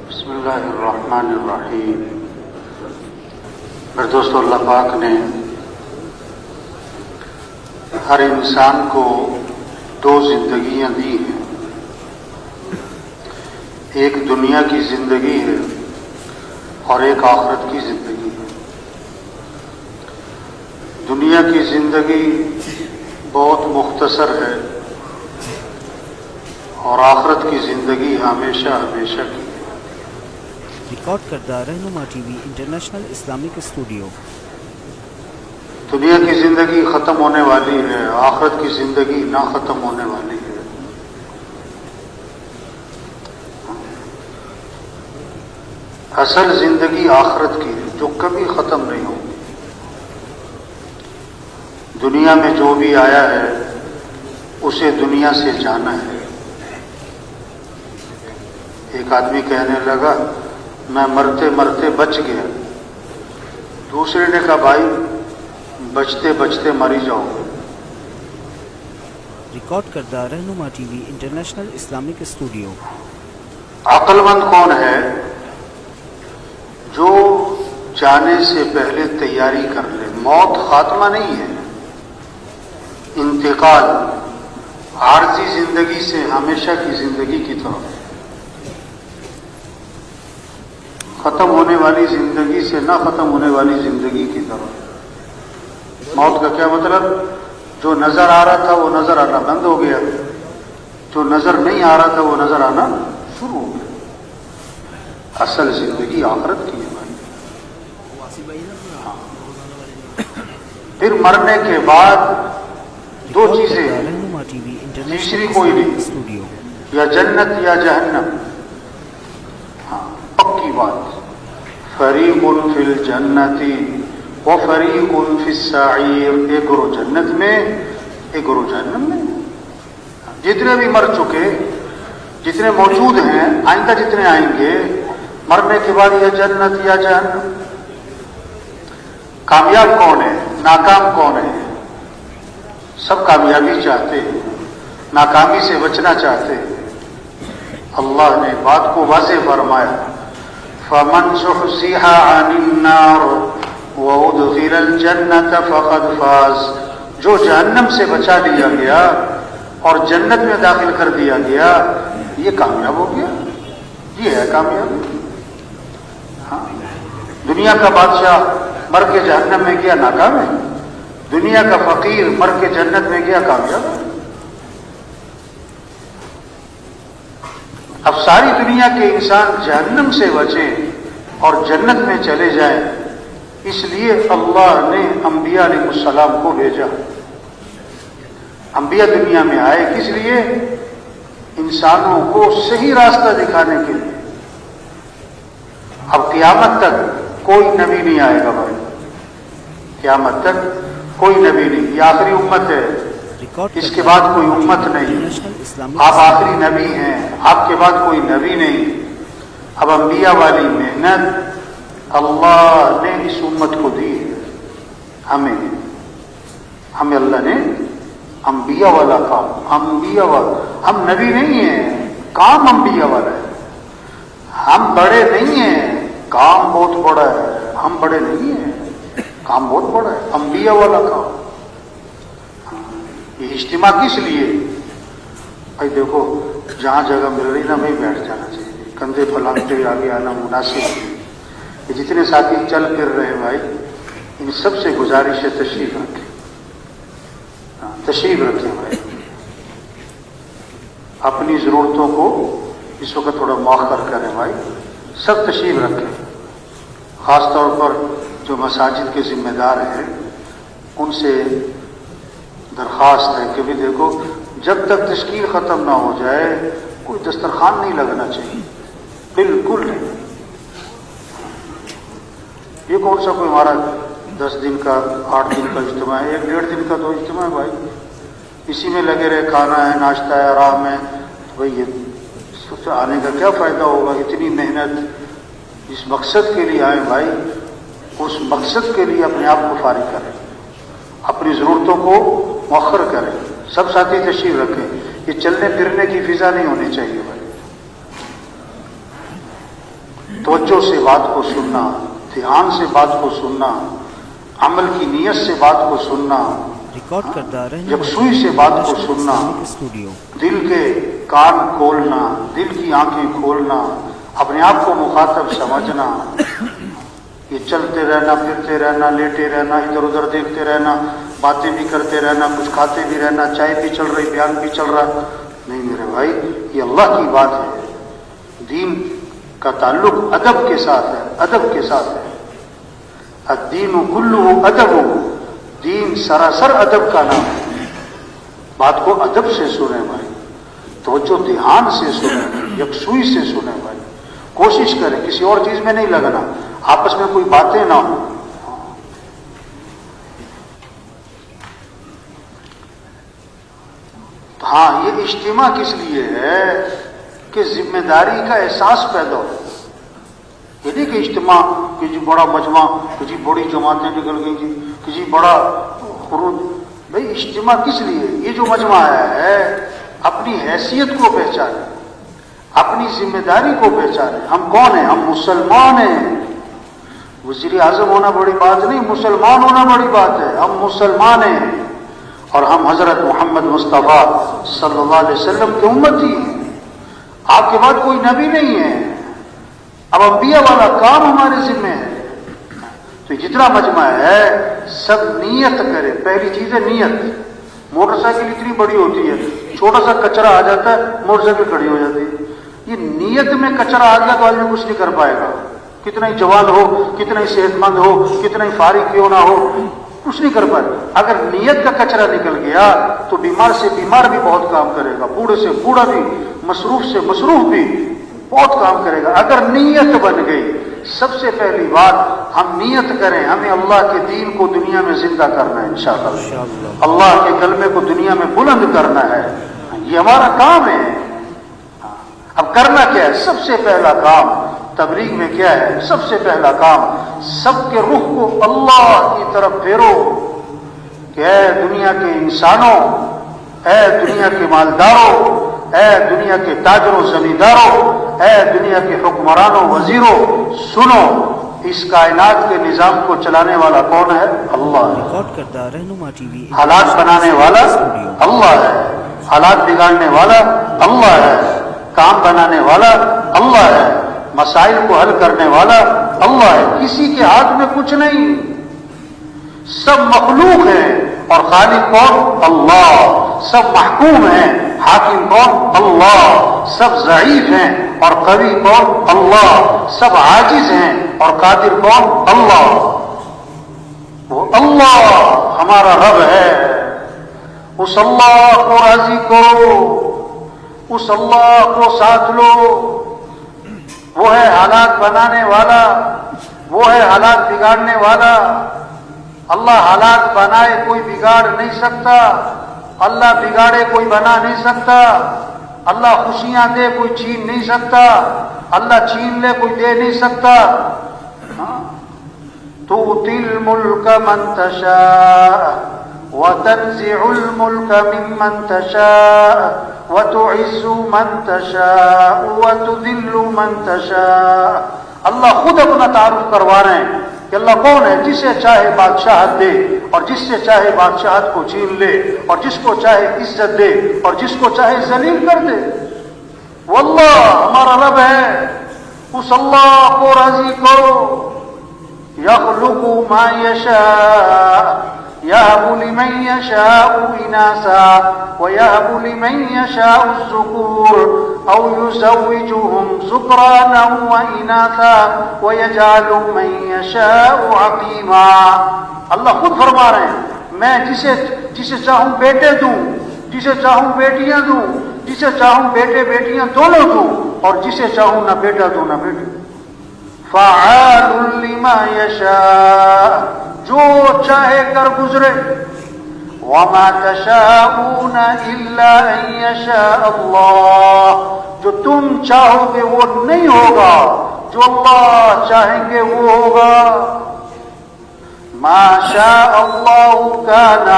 بسم اللہ الرحمن الرحیم۔ میرے دوستو، اللہ پاک نے ہر انسان کو دو زندگیاں دی ہیں، ایک دنیا کی زندگی ہے اور ایک آخرت کی زندگی ہے۔ دنیا کی زندگی بہت مختصر ہے اور آخرت کی زندگی ہمیشہ ہمیشہ کی ہے۔ ریکارڈ کردہ Rahnuma T V international Islamic studio. دنیا کی زندگی ختم ہونے والی ہے، آخرت کی زندگی نہ ختم ہونے والی ہے۔ اصل زندگی آخرت کی ہے جو کبھی ختم نہیں ہوگی۔ دنیا میں جو بھی آیا ہے اسے دنیا سے جانا ہے۔ ایک آدمی کہنے لگا میں مرتے مرتے بچ گیا، دوسرے نے کہا بھائی بچتے بچتے مری جاؤ گے۔ ریکارڈ کردہ Rahnuma T V international Islamic studio. عقل مند کون ہے؟ جو جانے سے پہلے تیاری کر لے۔ موت خاتمہ نہیں ہے، انتقال عارضی زندگی سے ہمیشہ کی زندگی کی طرف، ختم ہونے والی زندگی سے نہ ختم ہونے والی زندگی کی طرف۔ موت کا کیا مطلب؟ جو نظر آ رہا تھا وہ نظر آنا بند ہو گیا، جو نظر نہیں آ رہا تھا وہ نظر آنا شروع ہو گیا۔ اصل زندگی آخرت کی ہے بھائی۔ پھر مرنے کے بعد دو چیزیں، رہنما ٹی وی انٹرنیشنل تیسری کوئی نہیں، اسٹوڈیو۔ یا جنت یا جہنم۔ ہاں پکی بات۔ فریق فی الجنت و فریق فی السعیر۔ ایک گروہ جنت میں، ایک گروہ جہنم میں۔ جتنے بھی مر چکے، جتنے موجود ہیں، آئندہ جتنے آئیں گے، مرنے کے بعد یا جنت یا جہنم۔ کامیاب کون ہے؟ ناکام کون ہے؟ سب کامیابی چاہتے ہیں، ناکامی سے بچنا چاہتے ہیں۔ اللہ نے بات کو واضح فرمایا، فَمَنْ زُحْزِحَ عَنِ النَّارِ وَأُدْخِلَ الْجَنَّةَ فَقَدْ فَازَ۔ جو جہنم سے بچا لیا گیا اور جنت میں داخل کر دیا گیا، یہ کامیاب ہو گیا، یہ ہے کامیابی۔ ہاں، دنیا کا بادشاہ مر کے جہنم میں گیا ناکام ہے، دنیا کا فقیر مر کے جنت میں گیا کامیاب ہے۔ اب ساری دنیا کے انسان جہنم سے بچیں اور جنت میں چلے جائیں، اس لیے اللہ نے انبیاء علیہ السلام کو بھیجا۔ انبیاء دنیا میں آئے کس لیے؟ انسانوں کو صحیح راستہ دکھانے کے لیے۔ اب قیامت تک کوئی نبی نہیں آئے گا بھائی، قیامت تک کوئی نبی نہیں، یہ آخری امت ہے، اس کے بعد کوئی امت نہیں۔ آپ آخری نبی ہیں، آپ کے بعد کوئی نبی نہیں۔ اب انبیاء والی محنت اللہ نے اس امت کو دی ہے، ہمیں اللہ نے انبیاء والا کام، انبیاء والا، ہم نبی نہیں ہیں، کام انبیاء والا ہے۔ ہم بڑے نہیں ہیں، کام بہت بڑا ہے۔ ہم بڑے نہیں ہیں، کام بہت بڑا ہے، انبیاء والا کام۔ یہ اجتماع کس لیے؟ بھائی دیکھو، جہاں جگہ مل رہی نا بھائی بیٹھ جانا چاہیے، کندھے پھیلاتے آگے آنا مناسب ہے۔ یہ جتنے ساتھی چل پھر رہے ہیں بھائی، ان سب سے گزارش ہے تشریف رکھیں، تشریف رکھیں بھائی۔ اپنی ضرورتوں کو اس وقت تھوڑا مؤخر کریں بھائی، سب تشریف رکھیں۔ خاص طور پر جو مساجد کے ذمہ دار ہیں ان سے درخواست ہے کہ بھی دیکھو، جب تک تشکیل ختم نہ ہو جائے کوئی دسترخوان نہیں لگنا چاہیے، بالکل نہیں۔ یہ کون سا کوئی ہمارا 10 دن کا 8 دن کا اجتماع ہے، 1-1.5 دن کا تو اجتماع ہے بھائی، اسی میں لگے رہے، کھانا ہے، ناشتہ ہے، آرام ہے، تو بھائی یہ آنے کا کیا فائدہ ہوگا؟ اتنی محنت جس مقصد کے لیے آئیں بھائی، اس مقصد کے لیے اپنے آپ کو فارغ کریں، اپنی ضرورتوں کو مؤخر کریں، سب ساتھی تشریف رکھیں۔ یہ چلنے پھرنے کی فضا نہیں ہونی چاہیے بھائی۔ توجہ سے بات کو سننا، دھیان سے بات کو سننا، عمل کی نیت سے بات کو سننا، ریکارڈ کردہ رہنما یکسوئی سے بات کو انٹرنیشنل سننا، اسلامک اسٹوڈیو دل کے کان کھولنا، دل کی آنکھیں کھولنا، اپنے آپ کو مخاطب سمجھنا، یہ چلتے رہنا، پھرتے رہنا، لیٹے رہنا، ادھر ادھر دیکھتے رہنا، باتیں بھی کرتے رہنا، کچھ کھاتے بھی رہنا، چائے بھی چل رہی، بیان بھی چل رہا، نہیں میرے بھائی، یہ اللہ کی بات ہے۔ دین کا تعلق ادب کے ساتھ ہے، ادب کے ساتھ ہے۔ الدین کلہ ادب، دین سراسر ادب کا نام ہے۔ بات کو ادب سے سنیں بھائی، توجہ دھیان سے سنیں، یکسوئی سے سنیں بھائی، کوشش کریں کسی اور چیز میں نہیں لگنا، آپس میں کوئی باتیں نہ ہوں۔ ہاں، یہ اجتماع کس لیے ہے کہ ذمہ داری کا احساس پیدا ہو۔ یہ نہیں کہ اجتماع کہ جی بڑا مجمع، کہ جی بڑی جماعتیں نکل گئی جی، کہ جی بڑا خروج۔ بھائی اجتماع کس لیے؟ یہ جو مجمع آیا ہے اپنی حیثیت کو پہچانے، اپنی ذمہ داری کو پہچانے۔ ہم کون ہیں؟ ہم مسلمان ہیں۔ وزیر اعظم ہونا بڑی بات نہیں، مسلمان ہونا بڑی بات ہے۔ ہم مسلمان ہیں اور ہم حضرت محمد مصطفیٰ صلی اللہ علیہ وسلم کے امتی ہیں۔ آپ کے بعد کوئی نبی نہیں ہے، اب انبیاء والا کام ہمارے ذمہ ہے۔ تو جتنا مجمع ہے سب نیت کرے۔ پہلی چیز ہے نیت۔ موٹر سائیکل اتنی بڑی ہوتی ہے، چھوٹا سا کچرا آ جاتا ہے، موٹر سائیکل کھڑی ہو جاتی ہے۔ یہ نیت میں کچرا آ گیا تو آدمی کچھ نہیں کر پائے گا، کتنا ہی جوان ہو، کتنا ہی صحت مند ہو، کتنا ہی فارغ کیوں نہ ہو، کچھ نہیں کر پائے۔ اگر نیت کا کچرا نکل گیا تو بیمار سے بیمار بھی بہت کام کرے گا، بوڑھے سے بوڑھا بھی، مصروف سے مصروف بھی بہت کام کرے گا۔ اگر نیت بن گئی، سب سے پہلی بات ہم نیت کریں، ہمیں اللہ کے دین کو دنیا میں زندہ کرنا ہے انشاءاللہ، اللہ کے کلمے کو دنیا میں بلند کرنا ہے، یہ ہمارا کام ہے۔ اب کرنا کیا ہے؟ سب سے پہلا کام تبلیغ میں کیا ہے؟ سب سے پہلا کام سب کے رخ کو اللہ کی طرف پھیرو کہ اے دنیا کے انسانوں، اے دنیا کے مالداروں، اے دنیا کے تاجروں زمینداروں، اے دنیا کے حکمرانوں وزیروں، سنو، اس کائنات کے نظام کو چلانے والا کون ہے؟ اللہ ہے۔ ریکارڈ کردہ رہنما ٹی وی حالات بنانے والا اللہ ہے، حالات بگاڑنے والا اللہ ہے، کام بنانے والا اللہ ہے، مسائل کو حل کرنے والا اللہ ہے۔ کسی کے ہاتھ میں کچھ نہیں، سب مخلوق ہیں اور خالق کون؟ اللہ۔ سب محکوم ہیں، حاکم کون؟ اللہ۔ سب ضعیف ہیں اور قوی کون؟ اللہ۔ سب عاجز ہیں اور قادر کون؟ اللہ۔ وہ اللہ ہمارا رب ہے، اس اللہ کو راضی کرو، اس اللہ کو ساتھ لو۔ وہ ہے حالات بنانے والا، وہ ہے حالات بگاڑنے والا۔ اللہ حالات بنائے کوئی بگاڑ نہیں سکتا، اللہ بگاڑے کوئی بنا نہیں سکتا، اللہ خوشیاں دے کوئی چھین نہیں سکتا، اللہ چھین لے کوئی دے نہیں سکتا۔ تؤتی الملک من تشاء وتنزع الملک ممن تشاء وتعز من تشاء وتذل من تشاء۔ اللہ خود اپنا تعارف کروا رہے ہیں کہ اللہ کون ہے؟ جسے چاہے بادشاہت دے اور جس سے چاہے بادشاہت کو چھین لے، اور جس کو چاہے عزت دے اور جس کو چاہے ذلیل کر دے۔ وہ اللہ ہمارا رب ہے، اس اللہ کو راضی کرو۔ یخلق ما یشاء یہب لمن یشاء اناثا ویہب لمن یشاء الذکور او یزوجہم ذکرانا واناثا ویجعل من یشاء عقیما۔ اللہ خود فرما رہے ہیں میں جسے چاہوں بیٹے دوں، جسے چاہوں بیٹیاں دوں، جسے چاہوں بیٹے بیٹیاں دونوں دوں، اور جسے چاہوں نہ بیٹا دوں نہ بیٹی۔ فعال لما یشاء، جو چاہے کر گزرے۔ وما تشاءون الا ان یشاء اللہ، جو تم چاہو گے وہ نہیں ہوگا، جو اللہ چاہیں گے وہ ہوگا۔ ما شاء اللہ کان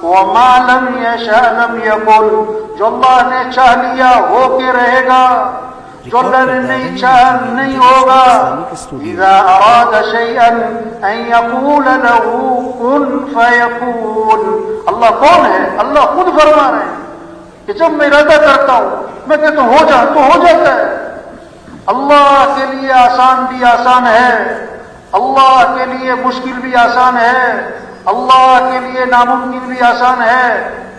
وما لم یشاء لم یکن، جو اللہ نے چاہ لیا ہو کے رہے گا، جو اللہ نے نہیں چاہا نہیں ہوگا. اذا اراد شيئا ان يقول له كن فيكون. اللہ کون ہے؟ اللہ خود فرما رہے ہیں کہ جب میں ارادہ کرتا ہوں میں کہتا ہوں ہو جا تو ہو جاتا ہے. اللہ کے لیے آسان بھی آسان ہے, اللہ کے لیے مشکل بھی آسان ہے, اللہ کے لیے ناممکن بھی آسان ہے.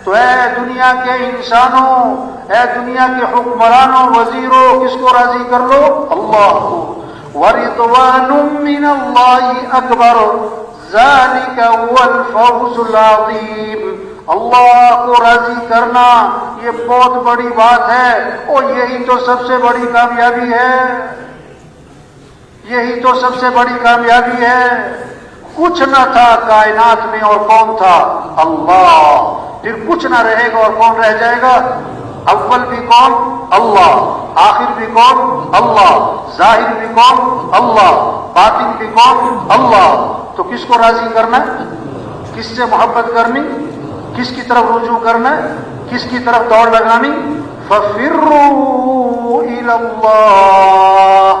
تو اے دنیا کے انسانوں, اے دنیا کے حکمرانوں, وزیروں, کس کو راضی کر لو؟ اللہ کو. وَرِضْوَانٌ مِّنَ اللَّهِ أَكْبَرُ ذَلِكَ هُوَ الْفَوْزُ الْعَظِيمُ. اللہ کو راضی کرنا یہ بہت بڑی بات ہے, اور یہی تو سب سے بڑی کامیابی ہے, یہی تو سب سے بڑی کامیابی ہے. کچھ نہ تھا کائنات میں اور کون تھا؟ اللہ. پھر کچھ نہ رہے گا اور کون رہ جائے گا؟ اول بھی کون؟ اللہ. آخر بھی کون؟ اللہ. ظاہر بھی کون؟ اللہ. باطن بھی کون؟ اللہ. تو کس کو راضی کرنا ہے؟ کس سے محبت کرنی؟ کس کی طرف رجوع کرنا ہے؟ کس کی طرف دوڑ لگانی؟ فَفِرُّوا إِلَى اللَّهِ.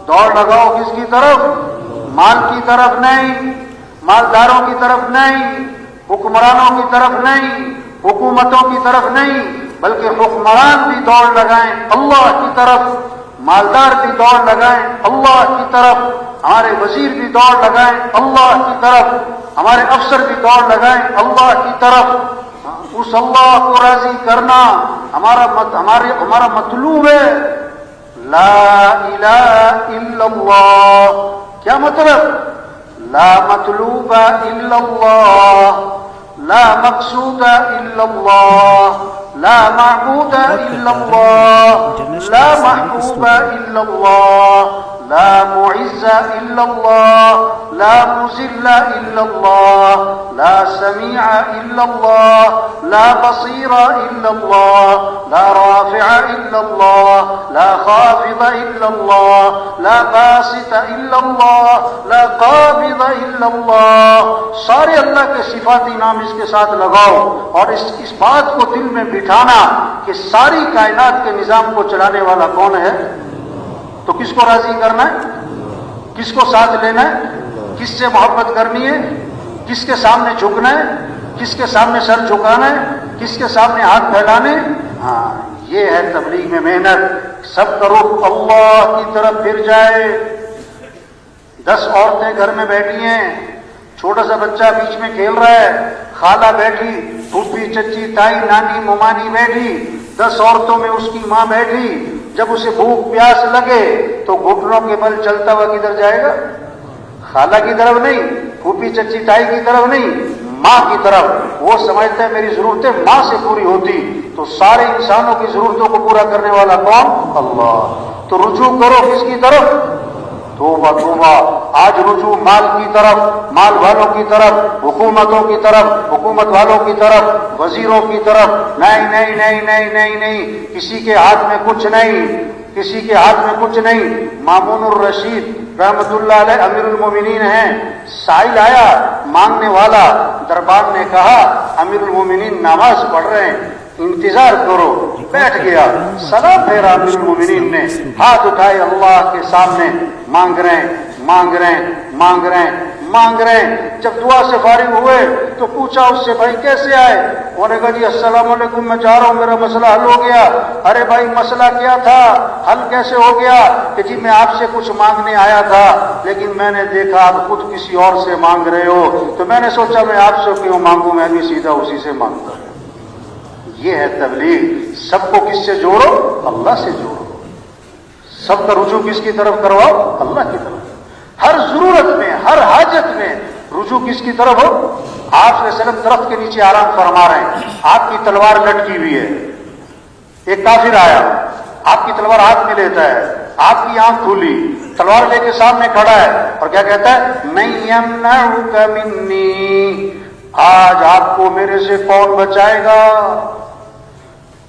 دوڑ لگاؤ کس کی طرف؟ مال کی طرف نہیں, مالداروں کی طرف نہیں, حکمرانوں کی طرف نہیں, حکومتوں کی طرف نہیں, بلکہ حکمران بھی دوڑ لگائیں اللہ کی طرف, مالدار بھی دوڑ لگائیں اللہ کی طرف, ہمارے وزیر بھی دوڑ لگائیں اللہ کی طرف, ہمارے افسر بھی دوڑ لگائیں اللہ کی طرف. اس اللہ کو راضی کرنا ہمارا مطلوب ہے. لا الہ الا اللہ. کیا مطلب؟ لا مطلوب الا اللہ, لا مقصود الا اللہ, لا معبود الا اللہ, لا محبوب الا اللہ, لا معز الا اللہ, لا مذل الا اللہ, لا سمیع الا اللہ, لا بصیر الا اللہ, لا رافع الا اللہ, لا خافض الا اللہ, لا باسط الا اللہ, لا قابض الا اللہ. سارے اللہ کے صفاتی نام اس کے ساتھ لگاؤ, اور اس بات کو دل میں بٹھانا کہ ساری کائنات کے نظام کو چلانے والا کون ہے. تو کس کو راضی کرنا ہے؟ کس کو ساتھ لینا ہے؟ کس سے محبت کرنی ہے؟ کس کے سامنے جھکنا ہے؟ کس کے سامنے سر جھکانا ہے؟ کس کے سامنے ہاتھ پھیلانے؟ ہاں, یہ ہے تبلیغ میں محنت. سب کا رخ اللہ کی طرف پھر جائے. 10 عورتیں گھر میں بیٹھی ہیں, چھوٹا سا بچہ بیچ میں کھیل رہا ہے, خالہ بیٹھی, پھوپھی, چچی, تائی, نانی, ممانی بیٹھی, 10 عورتوں میں اس کی ماں بیٹھی. جب اسے بھوک پیاس لگے تو گھٹنوں کے بل چلتا ہوا کدھر جائے گا؟ خالہ کی طرف نہیں, پھوپھی, چچی, تائی کی طرف نہیں, ماں کی طرف. وہ سمجھتا ہے میری ضرورتیں ماں سے پوری ہوتی. تو سارے انسانوں کی ضرورتوں کو پورا کرنے والا کون؟ اللہ. تو رجوع کرو کس کی طرف؟ توبہ توبہ. آج رجوع مال کی طرف, مال والوں کی طرف, حکومتوں کی طرف, حکومت والوں کی طرف, وزیروں کی طرف. نہیں نہیں نہیں نہیں نہیں نہیں, کسی کے ہاتھ میں کچھ نہیں, کسی کے ہاتھ میں کچھ نہیں. مامون الرشید رحمت اللہ علیہ امیر المومنین ہیں. سائل آیا مانگنے والا, دربار نے کہا امیر المومنین نماز پڑھ رہے ہیں, انتظار کرو. بیٹھ گیا, سلام پھیرا امیر المومنین نے, ہاتھ اٹھائے اللہ کے سامنے, مانگ رہے ہیں مانگ رہے ہیں مانگ رہے ہیں مانگ رہے ہیں. جب دعا سے فارغ ہوئے تو پوچھا اس سے, بھائی کیسے آئے؟ انہوں نے کہا جی السلام علیکم, میں جا رہا ہوں, میرا مسئلہ حل ہو گیا. ارے بھائی مسئلہ کیا تھا, حل کیسے ہو گیا؟ کہ جی میں آپ سے کچھ مانگنے آیا تھا, لیکن میں نے دیکھا آپ خود کسی اور سے مانگ رہے ہو, تو میں نے سوچا میں آپ سے کیوں مانگوں, میں بھی سیدھا اسی سے مانگتا ہوں. یہ ہے تبلیغ. سب کو کس سے جوڑو؟ اللہ سے جوڑو. سب کا رجوع کس کی طرف کرواؤ؟ اللہ کی طرف. ہر ضرورت میں, ہر حاجت میں رجوع کس کی طرف ہو؟ آپ صلی اللہ علیہ وسلم درخت کے نیچے آرام فرما رہے ہیں, آپ کی تلوار لٹکی ہوئی ہے. ایک کافر آیا, آپ کی تلوار ہاتھ میں لیتا ہے, آپ کی آنکھ کھلی, تلوار لے کے سامنے کھڑا ہے, اور کیا کہتا ہے؟ من یمنعک منی, آج آپ کو میرے سے کون بچائے گا؟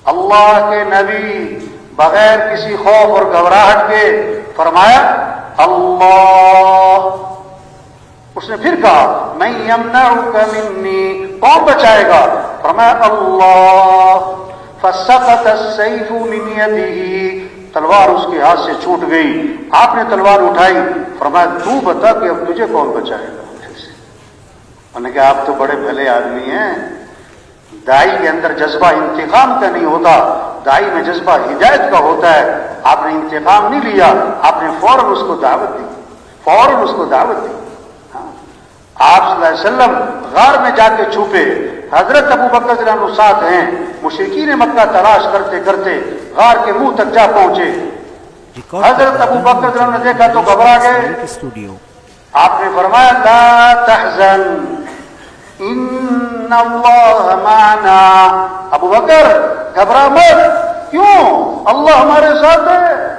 اللہ کے نبی بغیر کسی خوف اور گھبراہٹ کے فرمایا اللہ. اس نے پھر کہا من یمنعک منی, کون بچائے گا؟ فرمایا اللہ. فسقط السیف من یدہ, تلوار اس کے ہاتھ سے چھوٹ گئی. آپ نے تلوار اٹھائی, فرمایا تو بتا کہ اب تجھے کون بچائے گا مجھے سے. انہوں نے کہا آپ تو بڑے بھلے آدمی ہیں, دائی کے اندر جذبہ انتقام کا نہیں ہوتا, دائی میں جذبہ ہدایت کا ہوتا ہے. آپ نے انتقام نہیں لیا, آپ نے فوراً اس کو دعوت دی, فوراً اس کو دعوت دی. آپ صلی اللہ علیہ وسلم غار میں جا کے چھپے, حضرت ابو بکر رضی اللہ عنہ ساتھ ہیں. مشرکین مکہ تلاش کرتے کرتے غار کے منہ تک جا پہنچے. حضرت ابو بکر رضی اللہ عنہ نے دیکھا تو گھبرا گئے. آپ نے فرمایا لا تحزن ان اللہ معنا. ابو بکر گھبرا مت, کیوں, اللہ ہمارے ساتھ ہے.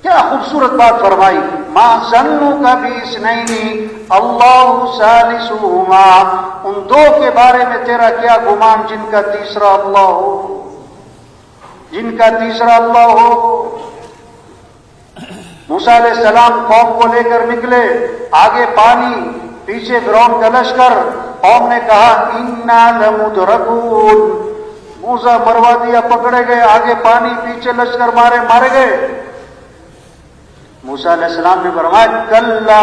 کیا خوبصورت بات فرمائی, ما ظنک باثنین اللہ ثالثہما. ان دو کے بارے میں تیرا کیا گمان جن کا تیسرا اللہ ہو, جن کا تیسرا اللہ ہو. موسیٰ علیہ السلام قوم کو لے کر نکلے, آگے پانی, پیچھے فرعون کا لشکر. قوم نے کہا انا لمدرکون. موسیٰ مروا دیا, پکڑے گئے, آگے پانی, پیچھے لشکر, مارے گئے. موسیٰ علیہ السلام نے فرمایا کلا,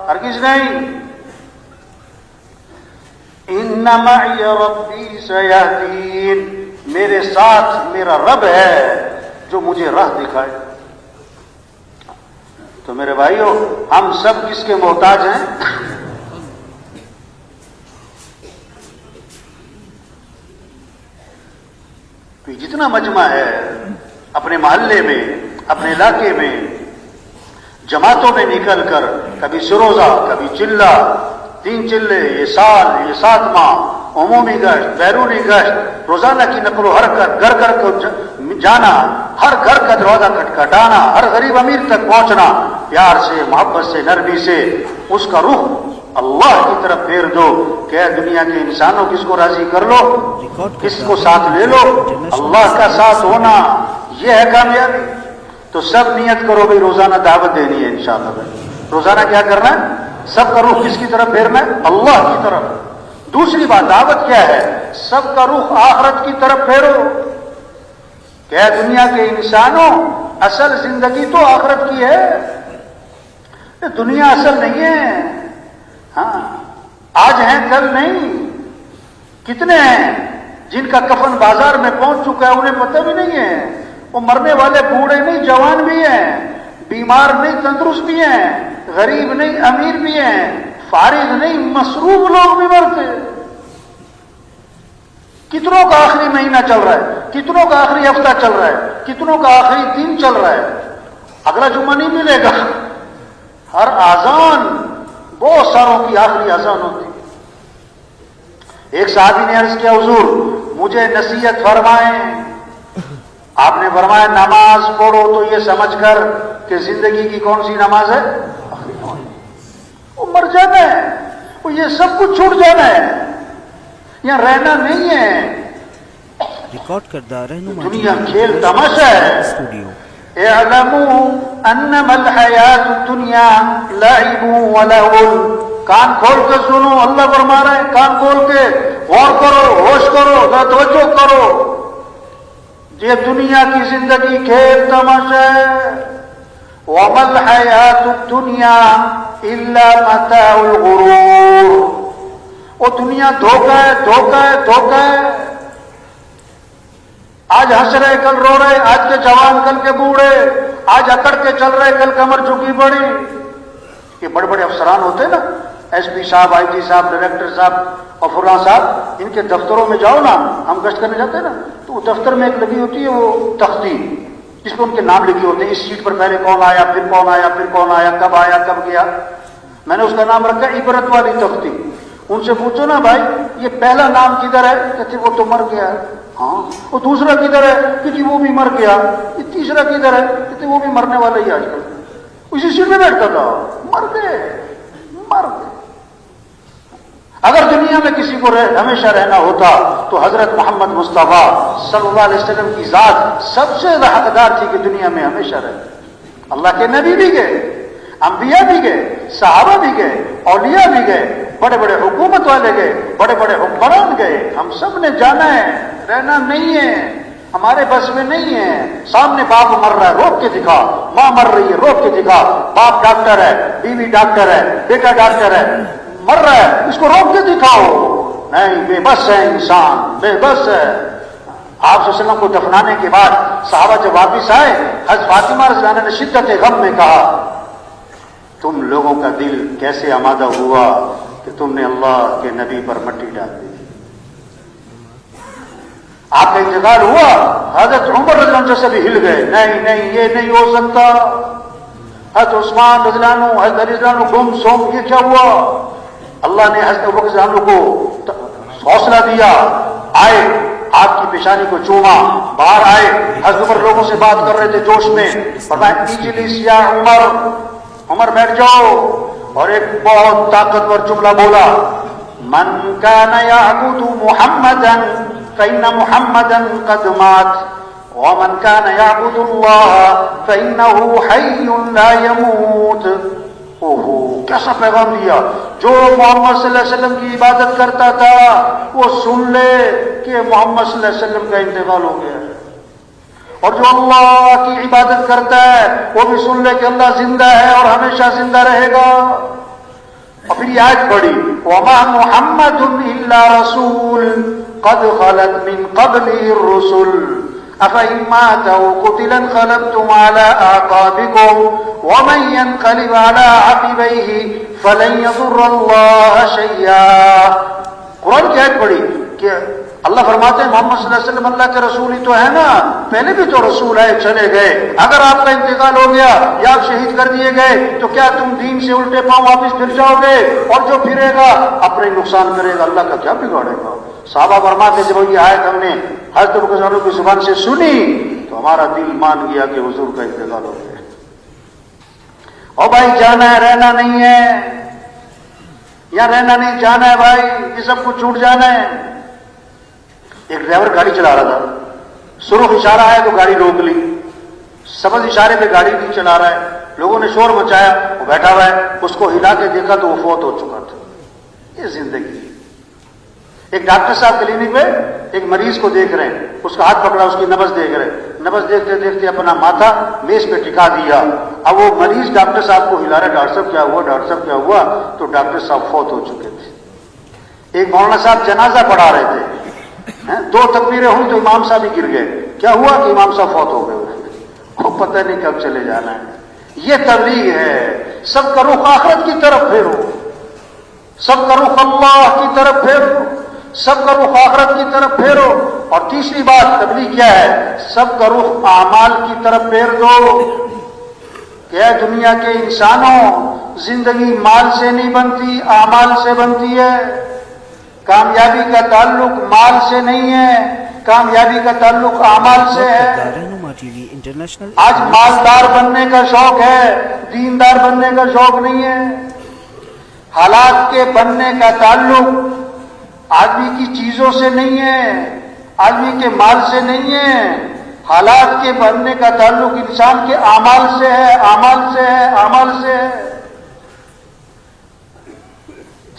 ہرگز نہیں, ان معی ربی سیہدین. میرے ساتھ میرا رب ہے جو مجھے راہ دکھائے. تو میرے بھائیو, ہم سب کس کے محتاج ہیں؟ جتنا مجمع ہے اپنے محلے میں, اپنے علاقے میں, جماعتوں میں نکل کر, کبھی سروزہ, کبھی چلہ, 3 چلے, یہ سال, یہ 7 ماہ, عمومی گشت, بیرونی گشت, روزانہ کی نقل و حرکت, گھر گھر کو جانا, ہر گھر کا دروازہ کھٹکھٹانا, ہر غریب امیر تک پہنچنا, پیار سے, محبت سے, نرمی سے اس کا رخ اللہ کی طرف پھیر دو کہ اے دنیا کے انسانوں کس کو راضی کر لو, کس کو ساتھ لے لو, اللہ کا ساتھ ہونا یہ ہے کامیابی. تو سب نیت کرو بھائی روزانہ دعوت دینی ہے انشاءاللہ. روزانہ کیا کرنا ہے, سب کا رخ کس کی طرف پھیرنا ہے, اللہ کی طرف. دوسری بات دعوت کیا ہے, سب کا رخ آخرت کی طرف پھیرو کہ اے دنیا کے انسانوں اصل زندگی تو آخرت کی ہے, دنیا اصل نہیں ہے. ہاں آج ہیں کل نہیں. کتنے ہیں جن کا کفن بازار میں پہنچ چکا ہے, انہیں پتہ بھی نہیں ہے. وہ مرنے والے بوڑھے نہیں, جوان بھی ہیں, بیمار نہیں, تندرست بھی ہیں, غریب نہیں, امیر بھی ہیں, فارغ نہیں, مصروف لوگ بھی مرتے. کتنوں کا آخری مہینہ چل رہا ہے, کتنوں کا آخری ہفتہ چل رہا ہے, کتنوں کا آخری دن چل رہا ہے. اگلا جمعہ نہیں ملے گا. ہر اذان, بہت ساروں کی آخری اذان ہوتی. ایک صحابی نے عرض کیا حضور مجھے نصیحت فرمائیں. آپ نے فرمایا نماز پڑھو تو یہ سمجھ کر کہ زندگی کی کون سی نماز ہے, وہ مر جانا ہے, وہ یہ سب کچھ چھوڑ جانا ہے, یہاں رہنا نہیں ہے. ریکارڈ کردہ رہنما دنیا کھیل تماشا ہے. اسٹوڈیو. اعلموا انما الحیات الدنیا لعب ولهو. کان کھول کے سنو, اللہ فرما رہا ہے, کان کھول کے غور کرو, ہوش کرو, توجہ کرو. یہ دنیا کی زندگی کھیل تماشا ہے. وما الحیات الدنیا الا متاع الغرور. وہ دنیا دھوکہ ہے, دھوکہ ہے, دھوکہ ہے. آج ہنس رہے کل رو رہے, آج کے جوان کل کے بوڑھے, آج اکڑ کے چل رہے کل کمر جھکی پڑی. یہ بڑے بڑے افسران ہوتے ہیں نا, ایس پی صاحب, آئی جی صاحب, ڈائریکٹر صاحب اور فلاں صاحب, ان کے دفتروں میں جاؤ نا, ہم گشت کرنے جاتے ہیں نا, تو وہ دفتر میں ایک لگی ہوتی ہے وہ تختی جس پہ ان کے نام لکھے ہوتے ہیں. اس سیٹ پر پہلے کون آیا, پھر کون آیا, پھر کون آیا, کب گیا. میں نے اس کا نام رکھا عبرت والی تختی. ان سے پوچھو نا بھائی یہ پہلا نام کدھر ہے, کہتے وہ تو مر گیا. ہاں وہ دوسرا کدھر ہے, کہ جی وہ بھی مر گیا. یہ تیسرا کدھر ہے, کہتے وہ بھی مرنے والا ہی آج کل, اسی سیٹ میں بیٹھتا تھا, مر گئے. اگر دنیا میں کسی کو ہمیشہ رہنا ہوتا تو حضرت محمد مصطفیٰ صلی اللہ علیہ وسلم کی ذات سب سے زیادہ حقدار تھی کہ دنیا میں ہمیشہ رہے. اللہ کے نبی بھی گئے, انبیاء بھی گئے, صحابہ بھی گئے, اولیاء بھی گئے, بڑے بڑے حکومت والے گئے, بڑے بڑے حکمران گئے. ہم سب نے جانا ہے, رہنا نہیں ہے. ہمارے بس میں نہیں ہے. سامنے باپ مر رہا ہے، روک کے دکھا. ماں مر رہی ہے، روک کے دکھا. باپ ڈاکٹر ہے، بیوی ڈاکٹر ہے، بیٹا ڈاکٹر ہے، مر رہا ہے، اس کو روک کے دکھاؤ. نہیں، بے بس ہے انسان، بے بس ہے. آپ صلی اللہ علیہ وسلم کو دفنانے کے بعد صحابہ جب واپس آئے، حضرت فاطمہ رضی اللہ عنہا نے شدت غم میں کہا تم لوگوں کا دل کیسے آمادہ ہوا کہ تم نے اللہ کے نبی پر مٹی ڈال دی. آپ کا انتقال ہوا، حضرت عمر رضی اللہ عنہ سے بھی ہل گئے. نہیں نہیں، یہ نہیں ہو سکتا. حضرت عثمان رضی اللہ عنہ، حضرت علی رضی اللہ عنہ گم سوم، یہ کیا ہوا؟ اللہ نے حضرت ابوبکر رضی اللہ عنہ کو حوصلہ دیا، آئے، آپ کی پیشانی کو چوما، باہر آئے. حضرت عمر لوگوں سے بات کر رہے تھے جوش میں، فرمایا اجلس یا عمر، عمر بیٹھ جاؤ. اور ایک بہت طاقتور جملہ بولا، من کان یعبد محمدا فإن محمدا قد مات ومن كان يعبد الله فإنه حي لا يموت. اوہو، کیسا پیغام دیا. جو محمد صلی اللہ علیہ وسلم کی عبادت کرتا تھا وہ سن لے کہ محمد صلی اللہ علیہ وسلم کا انتقال ہو گیا. اور جو اللہ کی عبادت کرتا ہے وہ بھی سن لے کہ اللہ زندہ ہے اور ہمیشہ زندہ رہے گا. اور پھر یہ آیت پڑھی، وما محمد الا رسول قد خلت من قبله الرسل افإن مات أو قتل انقلبتم على أعقابكم ومن ينقلب على عقبيه فلن يضر الله شيئا. قرآن کی آیت پڑھی کہ اللہ فرماتے ہیں محمد صلی اللہ علیہ وسلم اللہ کے رسول ہی تو ہے نا، پہلے بھی تو رسول ہے، چلے گئے. اگر آپ کا انتقال ہو گیا یا آپ شہید کر دیے گئے تو کیا تم دین سے الٹے پاؤں واپس پھر جاؤ گے؟ اور جو پھرے گا اپنے نقصان کرے گا، اللہ کا کیا بگاڑے گا. صحابہ فرماتے جب یہ آیت ہم نے حضرت ابوبکر کی زبان سے سنی تو ہمارا دل مان گیا کہ حضور کا انتقال ہو گیا. اور بھائی جانا ہے، رہنا نہیں ہے، یا رہنا نہیں، جانا ہے بھائی، یہ سب کچھ چھوٹ جانا ہے. ایک ڈرائیور گاڑی چلا رہا تھا، سرخ اشارہ ہے تو گاڑی روک لی، سبز اشارے پہ گاڑی نہیں چلا رہا ہے. لوگوں نے شور مچایا، وہ بیٹھا ہوا ہے، اس کو ہلا کے دیکھا تو وہ فوت ہو چکا تھا. یہ زندگی. ایک ڈاکٹر صاحب کلینک میں ایک مریض کو دیکھ رہے ہیں، اس کا ہاتھ پکڑا، اس کی نبض دیکھ رہے ہیں، نبض دیکھتے دیکھتے اپنا ماتھا میز پہ ٹکا دیا. اب وہ مریض ڈاکٹر صاحب کو ہلا رہا، ڈاکٹر صاحب کیا ہوا، ڈاکٹر صاحب کیا ہوا؟ تو ڈاکٹر صاحب فوت ہو چکے تھے. ایک مولانا صاحب جنازہ پڑھا رہے تھے، دو تکبیریں ہوئی تو امام صاحب ہی گر گئے. کیا ہوا کہ امام صاحب فوت ہو گئے، وہ پتہ نہیں کب چلے جانا ہے. یہ تبلیغ ہے. سب کا رخ آخرت کی طرف پھیرو، سب کا رخ اللہ کی طرف پھیرو، سب کا رخ آخرت کی طرف پھیرو. اور تیسری بات تبلیغ کیا ہے؟ سب کا رخ اعمال کی طرف پھیر دو. کہ دنیا کے انسانوں، زندگی مال سے نہیں بنتی، اعمال سے بنتی ہے. کامیابی کا تعلق مال سے نہیں ہے، کامیابی کا تعلق اعمال سے ہے. آج مالدار بننے کا شوق ہے، دیندار بننے کا شوق نہیں ہے. حالات کے بننے کا تعلق آدمی کی چیزوں سے نہیں ہے، آدمی کے مال سے نہیں ہے. حالات کے بننے کا تعلق انسان کے اعمال سے ہے، اعمال سے ہے، اعمال سے ہے.